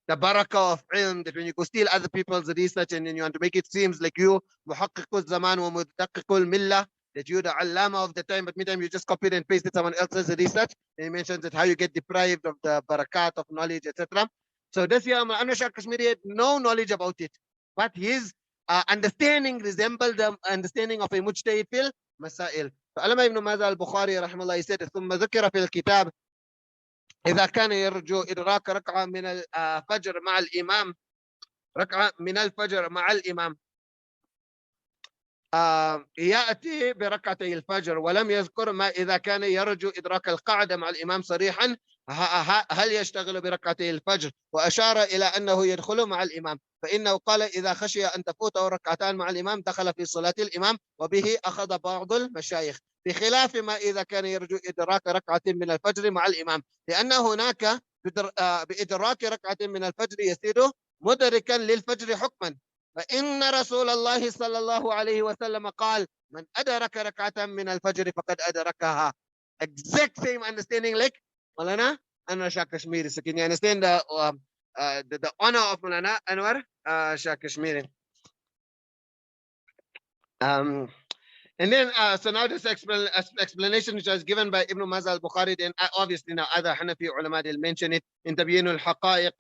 barakah of ilm, that when you go steal other people's research and then you want to make it seems like you muhaqqiqul zaman wa mudaqqiqul millah, that you're the allama of the time, but meantime you just copied and pasted someone else's research. And he mentions that how you get deprived of the barakat of knowledge, etc. So this year Mullah Anwar Shah Kashmiri had no knowledge about it, but his understanding resembled the understanding of a mujtahid fil masail. So Alama ibn Maza al-Bukhari rahimahullah, he said, ثم ذكر في الكتاب إذا كان يرجو إدراك ركعة من الفجر مع الإمام، ركعة من الفجر مع الإمام يأتي بركعتي الفجر، ولم يذكر ما إذا كان يرجو إدراك القعدة مع الإمام صريحا هل يشتغل بركعتي الفجر، وأشار إلى أنه يدخل مع الإمام، فإنه قال إذا خشي أن تفوته ركعتان مع الإمام دخل في صلاة الإمام، وبه أخذ بعض المشايخ، بخلاف ما إذا كان يرجو إدراك ركعة من الفجر مع الإمام، لأن هناك بإدراك ركعة من الفجر يصير مدركا للفجر حكما، فإن رسول الله صلى الله عليه وسلم قال من أدرك ركعة من الفجر فقد أدركها. Exact same understanding like Mullah Anwar Shah Kashmiri. So can you understand the honor of Mullah Anwar Shah Kashmiri? And then, so now this explanation which was given by Ibn Maza al-Bukhari, then obviously now other Hanafi ulama will mention it in Tabyin al-Haqa'iq.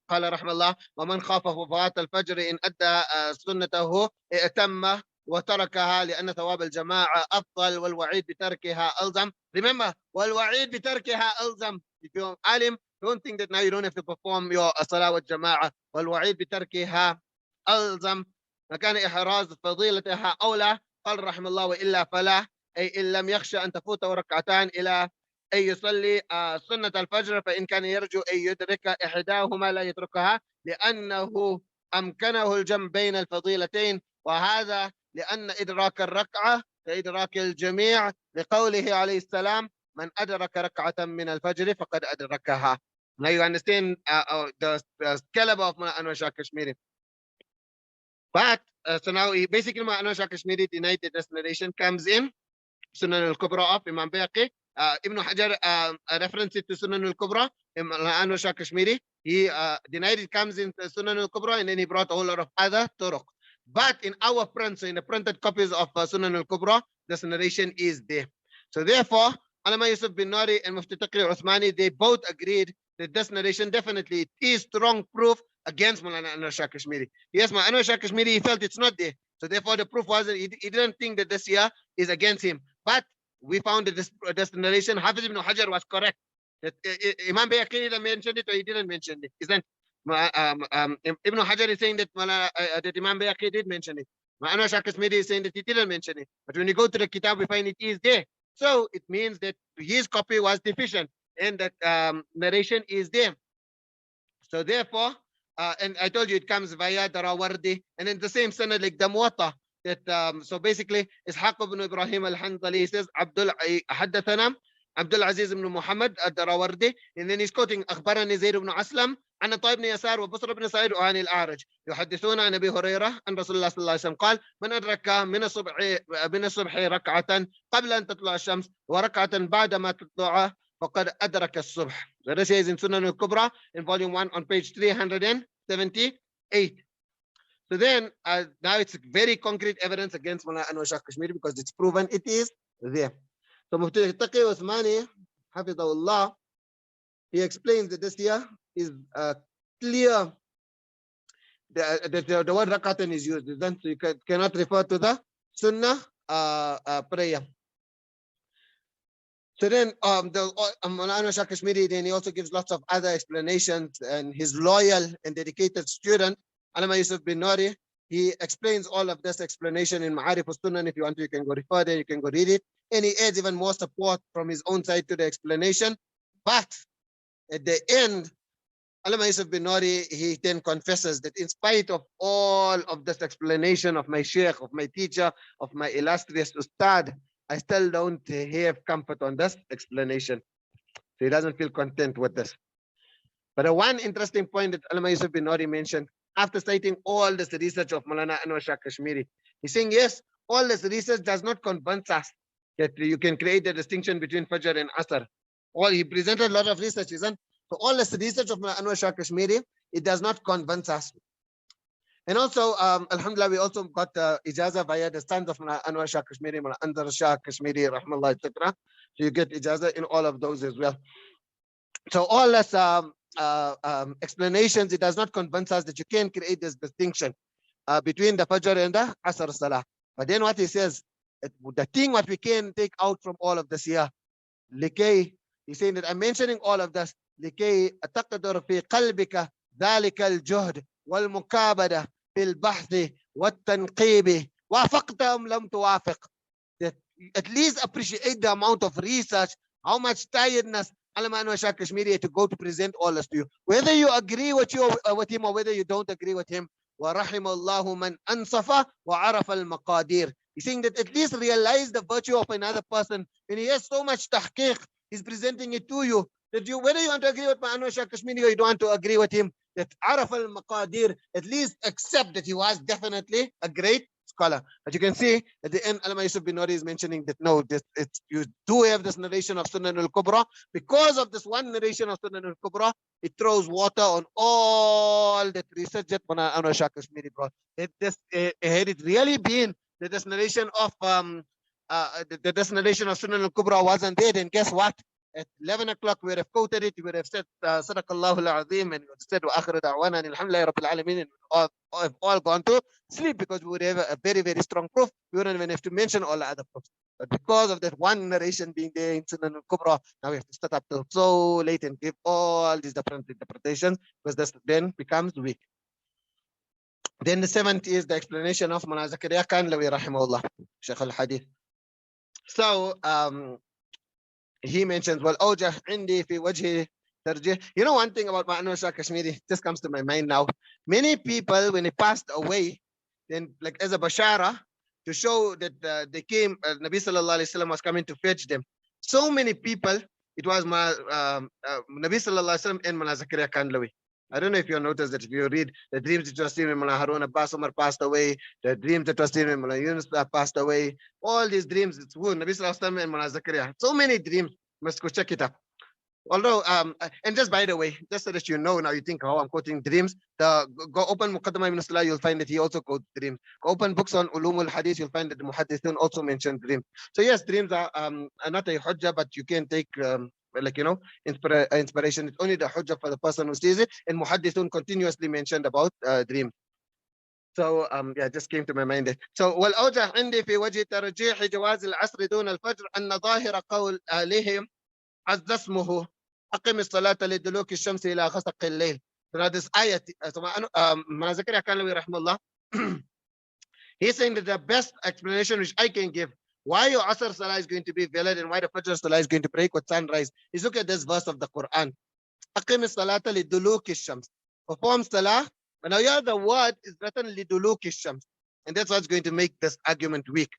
قال رحمه الله ومن خاف فوات الفجر إن أدى سنته ائتم وتركها لأن ثواب الجماعة أفضل والوعيد بتركها ألزم. Remember, والوعيد بتركها ألزم. If you're alim, don't think that now you don't have to perform your salah with jama'ah. والوعيد بتركها ألزم. فكان إحراز فضيلتها أولى. قال رحمه الله وإلا فلا، أي إن لم يخشى أن تفوته ركعتان إلى أن يصلي سنة الفجر، فإن كان يرجو أن يدرك إحداهما لا يتركها لأنه أمكنه الجمع بين الفضيلتين، وهذا لأن إدراك الركعة كإدراك الجميع، لقوله عليه السلام من أدرك ركعة من الفجر فقد أدركها. Now you understand the caliber of Mullah Anwar Shah Kashmiri. But so now basically Mullah Anwar Shah Kashmiri denied that this narration comes in Sunan al-Kubra of Imam Bayhaqi. Ibn Hajar referenced it to Sunan al-Kubra. Mullah Anwar Shah Kashmiri, he denied it comes in Sunan al-Kubra, and then he brought a whole lot of other turuq. But in our print, so in the printed copies of Sunan al-Kubra, this narration is there. So therefore, Allama Yusuf bin Nari and Mufti Taqi Uthmani, they both agreed that this narration definitely is strong proof against Mullah Anwar Shah Kashmiri. Yes, Mullah Anwar Shah Kashmiri, he felt it's not there. So therefore, the proof was that he didn't think that this year is against him. But we found that this narration, Hafiz ibn Hajar was correct. That Imam Bayhaqi either mentioned it or he didn't mention it. Isn't Ibn Hajar is saying that that Imam Bayhaqi did mention it. Mullah Anwar Shah Kashmiri is saying that he didn't mention it. But when you go to the kitab, we find it is there. So it means that his copy was deficient and that narration is there. So therefore, and I told you it comes via Darawardi, and in the same sanad like the Muwatta. that so basically Ishaq ibn Ibrahim al-Hanzali, he says حدثنا عبد العزيز بن محمد الدراوردي, and then he's quoting أخبرني زيد بن أسلم عن طيب بن يسار وبصر بن سعيد وعن الأعرج يحدثون عن أبي هريرة أن رسول الله صلى الله عليه وسلم قال من أدرك من الصبح ركعة قبل أن تطلع الشمس وركعة بعد ما تطلع فقد أدرك الصبح. So this is in Sunan al-Kubra in volume 1 on page 378. So then now it's very concrete evidence against Mullah Anwar Shah Kashmiri because it's proven it is there. So Mufti Taqi Uthmani, Hafidahullah, he explains that this here is clear. The word rakatan is used, so you cannot refer to the Sunnah prayer. So then Mullah Anwar Shah Kashmiri, then he also gives lots of other explanations, and his loyal and dedicated student, Allama Yusuf bin Nuri, he explains all of this explanation in Ma'arif al-Sunan. If you want to, you can go refer there, you can go read it. And he adds even more support from his own side to the explanation. But at the end, Allama Yusuf bin Nuri, he then confesses that in spite of all of this explanation of my sheikh, of my teacher, of my illustrious ustad, I still don't have comfort on this explanation. So he doesn't feel content with this. But one interesting point that Allama Yusuf bin Nuri mentioned, after citing all this research of Maulana Anwar Shah Kashmiri, he's saying, yes, all this research does not convince us that you can create the distinction between Fajr and Asr. He presented a lot of research, isn't? So all this research of Maulana Anwar Shah Kashmiri, it does not convince us. And also, Alhamdulillah, we also got ijazah via the sons of Maulana Anwar Shah Kashmiri, Maulana Anwar Shah Kashmiri, Rahmallah, etc. So you get ijazah in all of those as well. So all this explanations, it does not convince us that you can create this distinction between the Fajr and the Asr Salah. But then what he says, the thing what we can take out from all of this here, he's saying that I'm mentioning all of this, لكي تقدر في قلبك ذلك الجهد والمكابدة في البحث والتنقيب وافقت أم لم توافق. That at least appreciate the amount of research, how much tiredness Allama Anwar Shah Kashmiri to go to present all this to you. Whether you agree with him or whether you don't agree with him. وَرَحِمَ اللَّهُ مَنْ أَنصَفَ وَعَرَفَ الْمَقَادِيرِ. He's saying that at least realize the virtue of another person. When he has so much tahqiq, he's presenting it to you. That you, whether you want to agree with Anwar Shah Kashmiri or you don't want to agree with him, that عَرَفَ الْمَقَادِيرِ, at least accept that he was definitely a great scholar. But you can see at the end, Allama Yusuf bin Nuri is mentioning that no, you do have this narration of Sunan al-Kubra. Because of this one narration of Sunan al-Kubra, it throws water on all that research that Anwar Shah Kashmiri brought. Had it really been that this narration of Sunan al-Kubra wasn't there, then guess what? At 11 o'clock, we would have quoted it, we would have said, Sadaqallahu al-Azim, and we would have said, wa akhiru da'wana, and alhamdulillah rabbil alameen, and have all gone to sleep because we would have a very, very strong proof. We wouldn't even have to mention all the other proofs. But because of that one narration being there in Sunan al-Kubra, now we have to start up till so late and give all these different interpretations because this then becomes weak. Then the seventh is the explanation of Mullah Zakaria Kanlawi, rahimahullah, Shaykh al-Hadith. So, he mentions, well, awjah indi fi wajhi tarjih. You know, one thing about Anwar Shah Kashmiri just comes to my mind now. Many people, when he passed away, then like as a bashara, to show that they came, Nabi sallallahu alaihi wasallam was coming to fetch them. So many people, it was Nabi sallallahu alaihi wasallam and Mullah Zakaria Kandlawi. I don't know if you noticed that if you read the dreams that was seen when Mullah Harun Abbas Umar passed away, the dreams that was seen when Mullah Yunus passed away, all these dreams, it's who? Nabi Sallallahu Alaihi Wasallam and Mullah Zakaria. So many dreams, must go check it up. Although, and just by the way, just so that you know, now you think, oh, I'm quoting dreams. Go open Muqaddamah ibn Salah, you'll find that he also quotes dreams. Go open books on Ulum al-Hadith, you'll find that the Muhaddithun also mentioned dreams. So yes, dreams are not a hujjah, but you can take like, you know, inspiration. It's only the hujjah for the person who sees it, and Muhaddithun continuously mentioned about dreams. So yeah, just came to my mind. So والأوجه عندي في وجه ترجيح جواز العصر دون الفجر أن ظاهر قول آلهم عز اسمه أقم الصلاة لدلوك الشمس إلى غسق الليل. So now this ayat, Mullah Zakaria Kanlawi rahimahullah, he's saying that the best explanation which I can give why your Asr Salah is going to be valid and why the Fajr Salah is going to break with sunrise is look at this verse of the Quran. أقم الصلاة لدلوك الشمس. Perform Salah. But now here the word is written liduluk shams. And that's what's going to make this argument weak.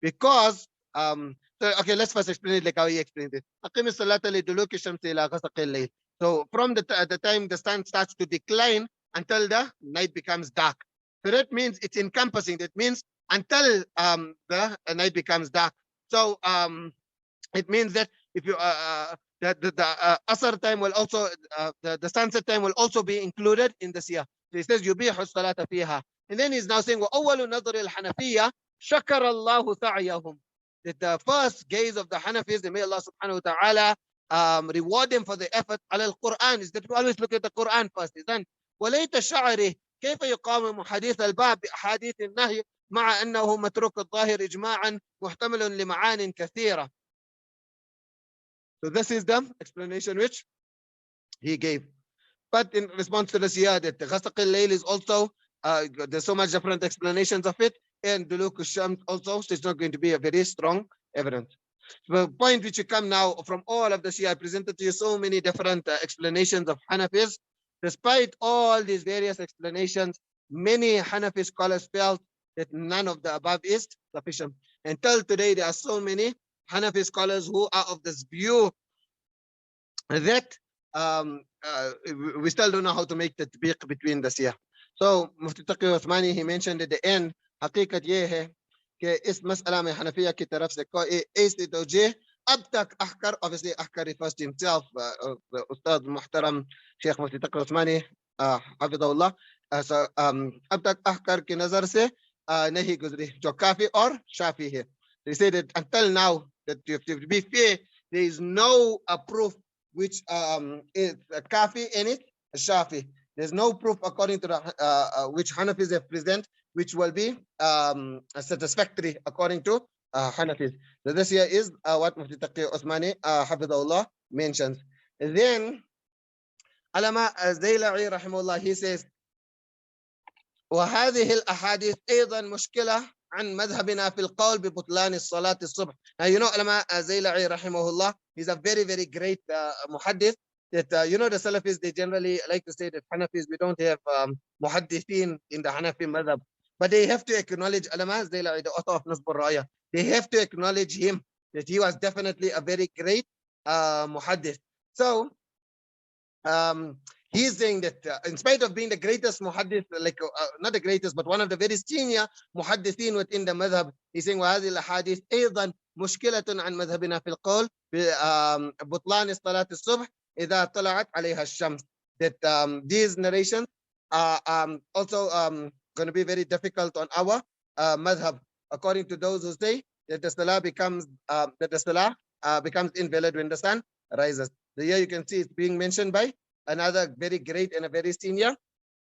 Because, okay, let's first explain it like how he explained it. So from the time the sun starts to decline until the night becomes dark. So that means it's encompassing. That means until the night becomes dark. So it means that if you the asr time will also the sunset time will also be included in the siyah. So he says yubihu salata fiha. And then he's now saying وَأَوَّلُ نَظْرِ الْحَنَفِيَّةِ شَكَرَ اللَّهُ سَعْيَهُم. That the first gaze of the Hanafis, and may Allah subhanahu wa ta'ala reward them for the effort على القرآن, is that we always look at the Quran first. Then وَلَيْتَ شَعْرِهِ كيف يقاوم حديث الباب بأحاديث النهي مع أنه متروك الظاهر إجماعا محتمل لمعان كثيرة. So this is the explanation which he gave. But in response to this, yeah, that the Ghasaq al-Layl is also, there's so much different explanations of it, and Duluk al-Shams also, so it's not going to be a very strong evidence. The point which you come now from all of this, I presented to you so many different explanations of Hanafis. Despite all these various explanations, many Hanafi scholars felt that none of the above is sufficient. Until today, there are so many Hanafi scholars who are of this view that we still don't know how to make the tatbiq between the siyah. So Mufti Taqi Uthmani, he mentioned at the end, حقيقة ये है कि इस मसला में हनफिया की तरफ से कोई ऐसी तौजीह अब तक अहकर, obviously अहकर refers to himself, Ustad Muhtaram Sheikh Mufti Taqi Uthmani hafidhahullah, so अब तक अहकर की नजर से नहीं गुजरी जो काफी और शाफी है. They say that until now, that you have to be fair, there is no proof which is a kafi in it, a shafi. There's no proof according to the which Hanafis have present, which will be satisfactory according to Hanafis. So this here is what Mufti Taqi Uthmani hafidhahullah mentions. And then Alama Zayla'i rahimahullah, he says, وهذه الأحاديث أيضا مشكلة عن مذهبنا في القول ببطلان الصلاة الصبح. Now you know Alama Zayla'i rahimahullah, he's a very very great muhaddith. That you know the Salafis, they generally like to say that Hanafis, we don't have muhaddithin in the Hanafi madhab, but they have to acknowledge Alama Zayla'i, the author of Nasb al-Raya. They have to acknowledge him that he was definitely a very great muhaddith. So he's saying that in spite of being the greatest muhaddith, like not the greatest, but one of the very senior muhaddithin within the madhab, he's saying وهذه الأحاديث أيضا مشكلة عن مذهبنا في القول ببطلان صلاة الصبح إذا طلعت عليها الشمس. That these narrations are also going to be very difficult on our madhab, according to those who say that the salah becomes becomes invalid when the sun rises. So here you can see it's being mentioned by another very great and a very senior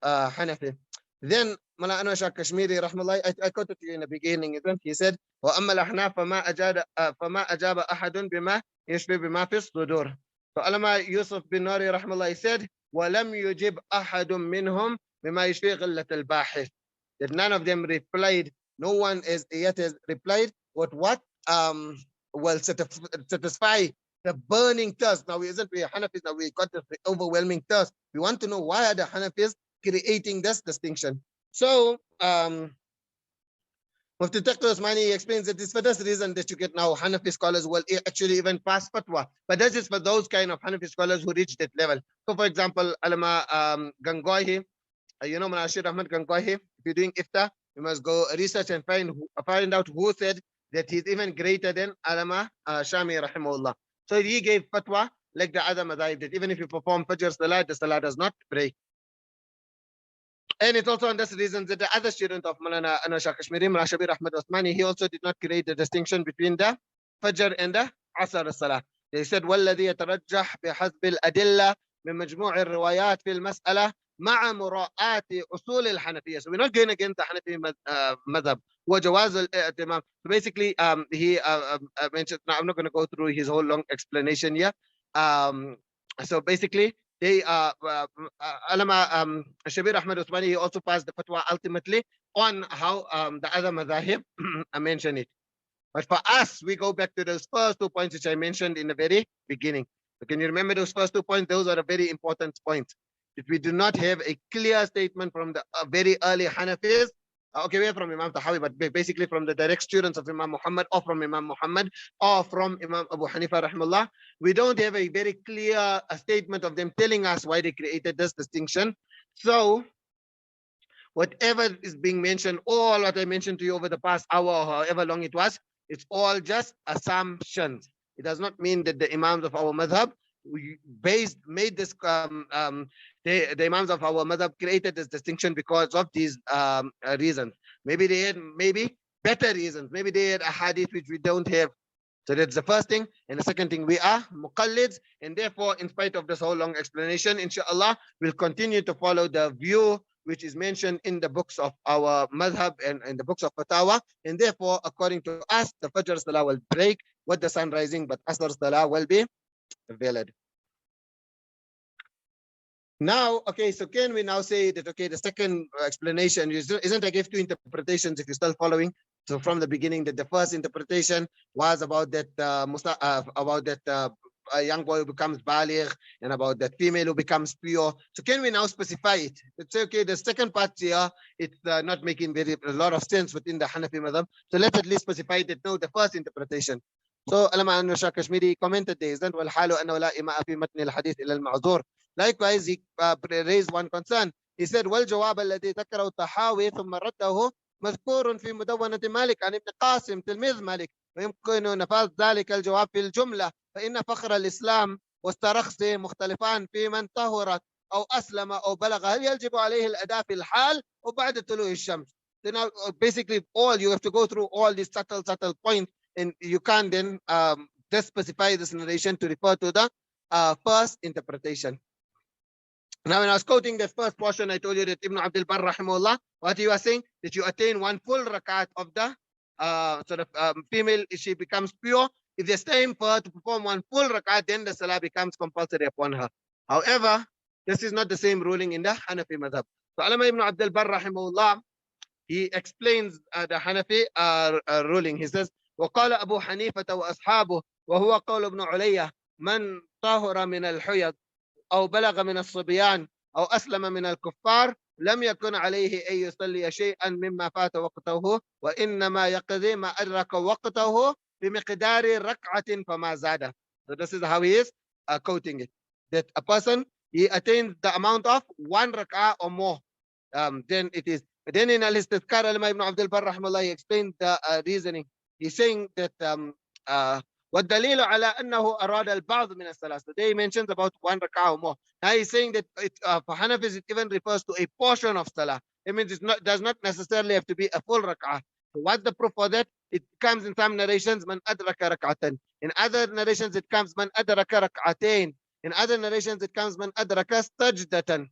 Hanafi. Then Mala Anwar Shah Kashmiri rahmallah, I quoted to you in the beginning, he said, وَأَمَّا الْأَحْنَافَ فَمَا أَجَابَ أَحَدٌ بِمَا يَشْبِهُ بِمَا فِي الصُّدُورِ. So Alama Yusuf bin Nari rahmallah, he said, وَلَمْ يُجِبْ أَحَدٌ مِّنْهُمْ بِمَا يَشْبِهُ غِلَّةَ الْبَاحِثِ. That none of them replied, no one is yet has replied with what will satisfy the burning thirst. Now, we Hanafis, now we got this overwhelming thirst. We want to know why are the Hanafis creating this distinction. So, Mufti Taqi Uthmani explains that it's for this reason that you get now Hanafi scholars will actually even pass fatwa. But that is for those kind of Hanafi scholars who reach that level. So, for example, Alama Gangohi, you know Manashir Ahmad Gangohi, if you're doing ifta, you must go research and find out who said that he's even greater than Alama Shami rahimahullah. So he gave fatwa like the other madhhabs, that even if you perform Fajr Salah, the Salah does not break. And it's also on this reason that the other student of Malana Anwar Shah Kashmiri, Shabir Ahmad Uthmani, he also did not create the distinction between the Fajr and the Asr Salah. They said, وَالَّذِي يَتَرَجَّحْ بِحَسْبِ الْأَدِلَّةِ من مجموع الروايات في المسألة مع مراعاة أصول الحنفية. So we're not going against the Hanafi madhab. وجواز الاعتمام. So basically, he mentioned, now I'm not going to go through his whole long explanation here. So basically, they Alama Shabir Ahmad Uthmani, he also passed the fatwa ultimately on how the other madhahib mentioned it. But for us, we go back to those first 2 points which I mentioned in the very beginning. So can you remember those first 2 points? Those are a very important points. If we do not have a clear statement from the very early Hanafis, Okay, we're from Imam Tahawi, but basically from the direct students of Imam Muhammad, or from Imam Muhammad, or from Imam Abu Hanifa rahimahullah. We don't have a very clear statement of them telling us why they created this distinction. So whatever is being mentioned, all what I mentioned to you over the past hour or however long it was, it's all just assumptions. It does not mean that the Imams of our madhab made this the Imams of our madhab created this distinction because of these reasons. Maybe they had better reasons. Maybe they had āḥadīth which we don't have. So that's the first thing. And the second thing, we are muqallids, and therefore, in spite of this whole long explanation, inshallah, we'll continue to follow the view which is mentioned in the books of our madhab and in the books of fatawa. And therefore, according to us, the Fajr Salah will break with the sun rising, but Asr Salah will be valid. Now, okay, so can we now say that, okay, the second explanation isn't I gave two interpretations if you're still following. So from the beginning, that the first interpretation was about that a young boy who becomes baligh, and about that female who becomes pure. So can we now specify it? Let's say, okay, the second part here, it's not making a lot of sense within the Hanafi madhab. So let's at least specify that, no, the first interpretation. So Allama Anwar Kashmiri commented this, and وَالْحَالُ أَنَّهُ لَا إِمَاءَ فِي مَتْنِ الْحَدِيثِ إِلَى الْمَعْذُورِ. Likewise, he raised one concern. He said, وَالْجَوَابَ الَّذِي ذَكَرَهُ الطَّحَاوِي ثُمَّ رَدَّهُ مذكور في مدونة مالك عن ابن قاسم تلميذ مالك، ويمكن نفاذ ذلك الجواب في الجملة، فإن فخر الإسلام واسترخصه مختلفان في من طهرت أو أسلم أو بلغ، هل يجب عليه الأداء في الحال أو بعد طلوع الشمس. So now basically you have to go through all these subtle points, and you can't then just specify this narration to refer to the first interpretation. Now, when I was quoting the first portion, I told you that Ibn Abdul Barr rahimahullah, what he was saying, that you attain one full rakat of the female, if she becomes pure. If there's time for her to perform one full rakat, then the salah becomes compulsory upon her. However, this is not the same ruling in the Hanafi madhab. So Allama Ibn Abdul Barr rahimahullah, he explains the Hanafi ruling. He says, وقال أبو حنيفة وأصحابه وهو قول ابن علية من طهر من الحيض أو بلغ من الصبيان أو أسلم من الكفار لم يكن عليه أن يصلي شيئا مما فات وقته وإنما يقضي ما أدرك وقته بمقدار ركعة فما زاد. So this is how he is quoting it. That a person, he attains the amount of one rak'ah or more. Then it is. Then in Al-Istidhkar, Ibn Abdul Barr rahimahullah, he explained the reasoning. He's saying that والدليل على أنه أراد البعض من الصلاة. Today he mentions about one rak'ah or more. Now he's saying that for Hanafis it even refers to a portion of salah. It means it does not necessarily have to be a full rak'ah. So what's the proof for that? It comes in some narrations, man adraka rak'atan. In other narrations it comes man adraka rak'atain. In other narrations it comes man adraka sajdatan.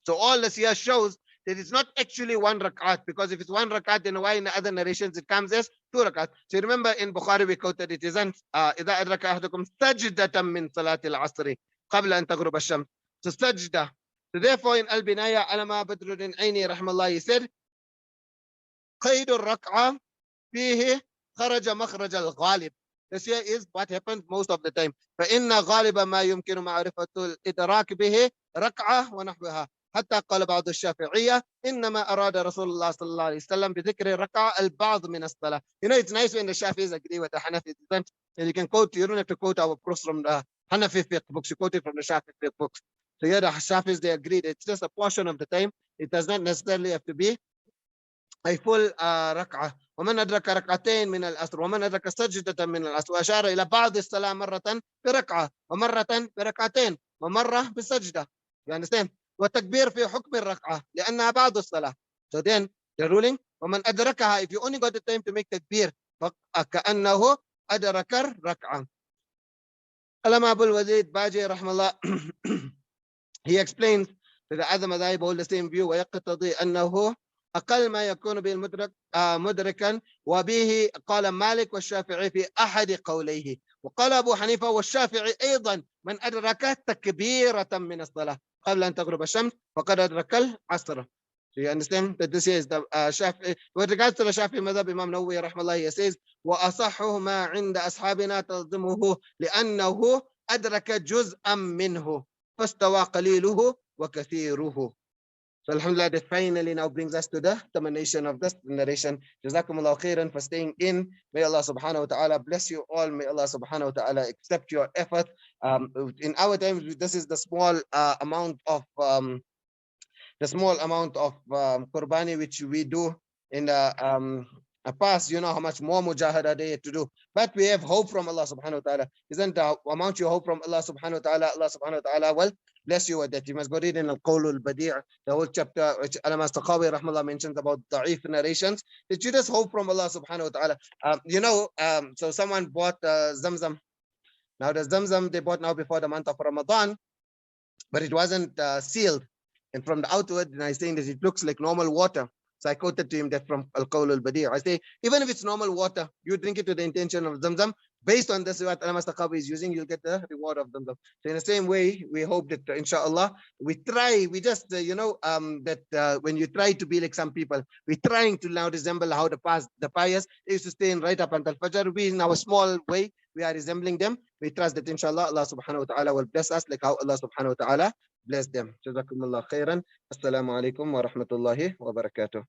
So all this here shows that it's not actually one rak'at, because if it's one rak'at, then why in the other narrations it comes as two rak'at? So you remember in Bukhari we quoted it isn't إذا أدرك أحدكم سجدة من صلاة العصر قبل أن تغرب الشمس. So sajda. So therefore in Al-Binaya, Allama Badruddin Aini rahmallah, he said قيد الركعة فيه خرج مخرج الغالب. This here is what happens most of the time. فإن غالب ما يمكن معرفة الإدراك به ركعة ونحوها. حتى قال بعض الشافعية إنما أراد رسول الله صلى الله عليه وسلم بذكر الركعة البعض من الصلاة. You know, it's nice when the Shafis agree with the Hanafi. And you can quote, you don't have to quote our proofs from the Hanafi fiqh books, you quote it from the Shafi fiqh books. So here the Shafis, they agreed it's just a portion of the time. It does not necessarily have to be a full ركعة. ومن أدرك ركعتين من العصر ومن أدرك سجدة من العصر وأشار إلى بعض الصلاة مرة بركعة ومرة بركعتين ومرة بسجدة. You understand? وتكبير في حكم الركعة لأنها بعض الصلاة. So then the ruling ومن أدركها, if you only got the time to make takbir فكأنه أدرك الركعة. Allama Abul Wazid Baji rahmallah, he explains that the other madhab hold the same view ويقتضي أنه أقل ما يكون به المدرك مدركا وبه قال مالك والشافعي في أحد قوليه وقال أبو حنيفة والشافعي أيضا من أدرك تكبيرة من الصلاة قبل أن تغرب الشمس فقد أدرك العصر. So you understand that this is the Shafi'i. With regards to the Shafi'i madhab, Imam Nawawi rahmallah, he says وأصحه ما عند أصحابنا تلزمه لأنه أدرك جزءا منه فاستوى قليله وكثيره. So alhamdulillah, that finally now brings us to the termination of this narration. Jazakumullah khairan for staying in. May Allah subhanahu wa ta'ala bless you all. May Allah subhanahu wa ta'ala accept your effort. In our times, this is the small amount of qurbani which we do in the past. You know how much more mujahada they had to do, but we have hope from Allah subhanahu wa ta'ala. Isn't the amount you hope from Allah subhanahu wa ta'ala, Allah subhanahu wa ta'ala will bless you with that. You must go read in Al-Qawl al-Badi', the whole chapter which Imām Tahawi rahmallah mentions about da'if narrations, that you just hope from Allah subhanahu wa ta'ala. So someone bought Zamzam. Now the Zamzam they bought now before the month of Ramadan, but it wasn't sealed. And from the outward, and I saying that it looks like normal water. So I quoted to him that from Al-Qawl al-Badi'. I say, even if it's normal water, you drink it to the intention of Zamzam. Based on this, what Imam Tahawi is using, you'll get the reward of Zamzam. So in the same way, we hope that inshallah, we just, when you try to be like some people, we're trying to now resemble how the pious, they used to stay in right up until Fajr. We, in our small way, we are resembling them. We trust that inshallah, Allah subhanahu wa ta'ala will bless us like how Allah subhanahu wa ta'ala bless them. Jazakumullah khairan. Assalamu alaikum wa rahmatullahi wa barakatuh.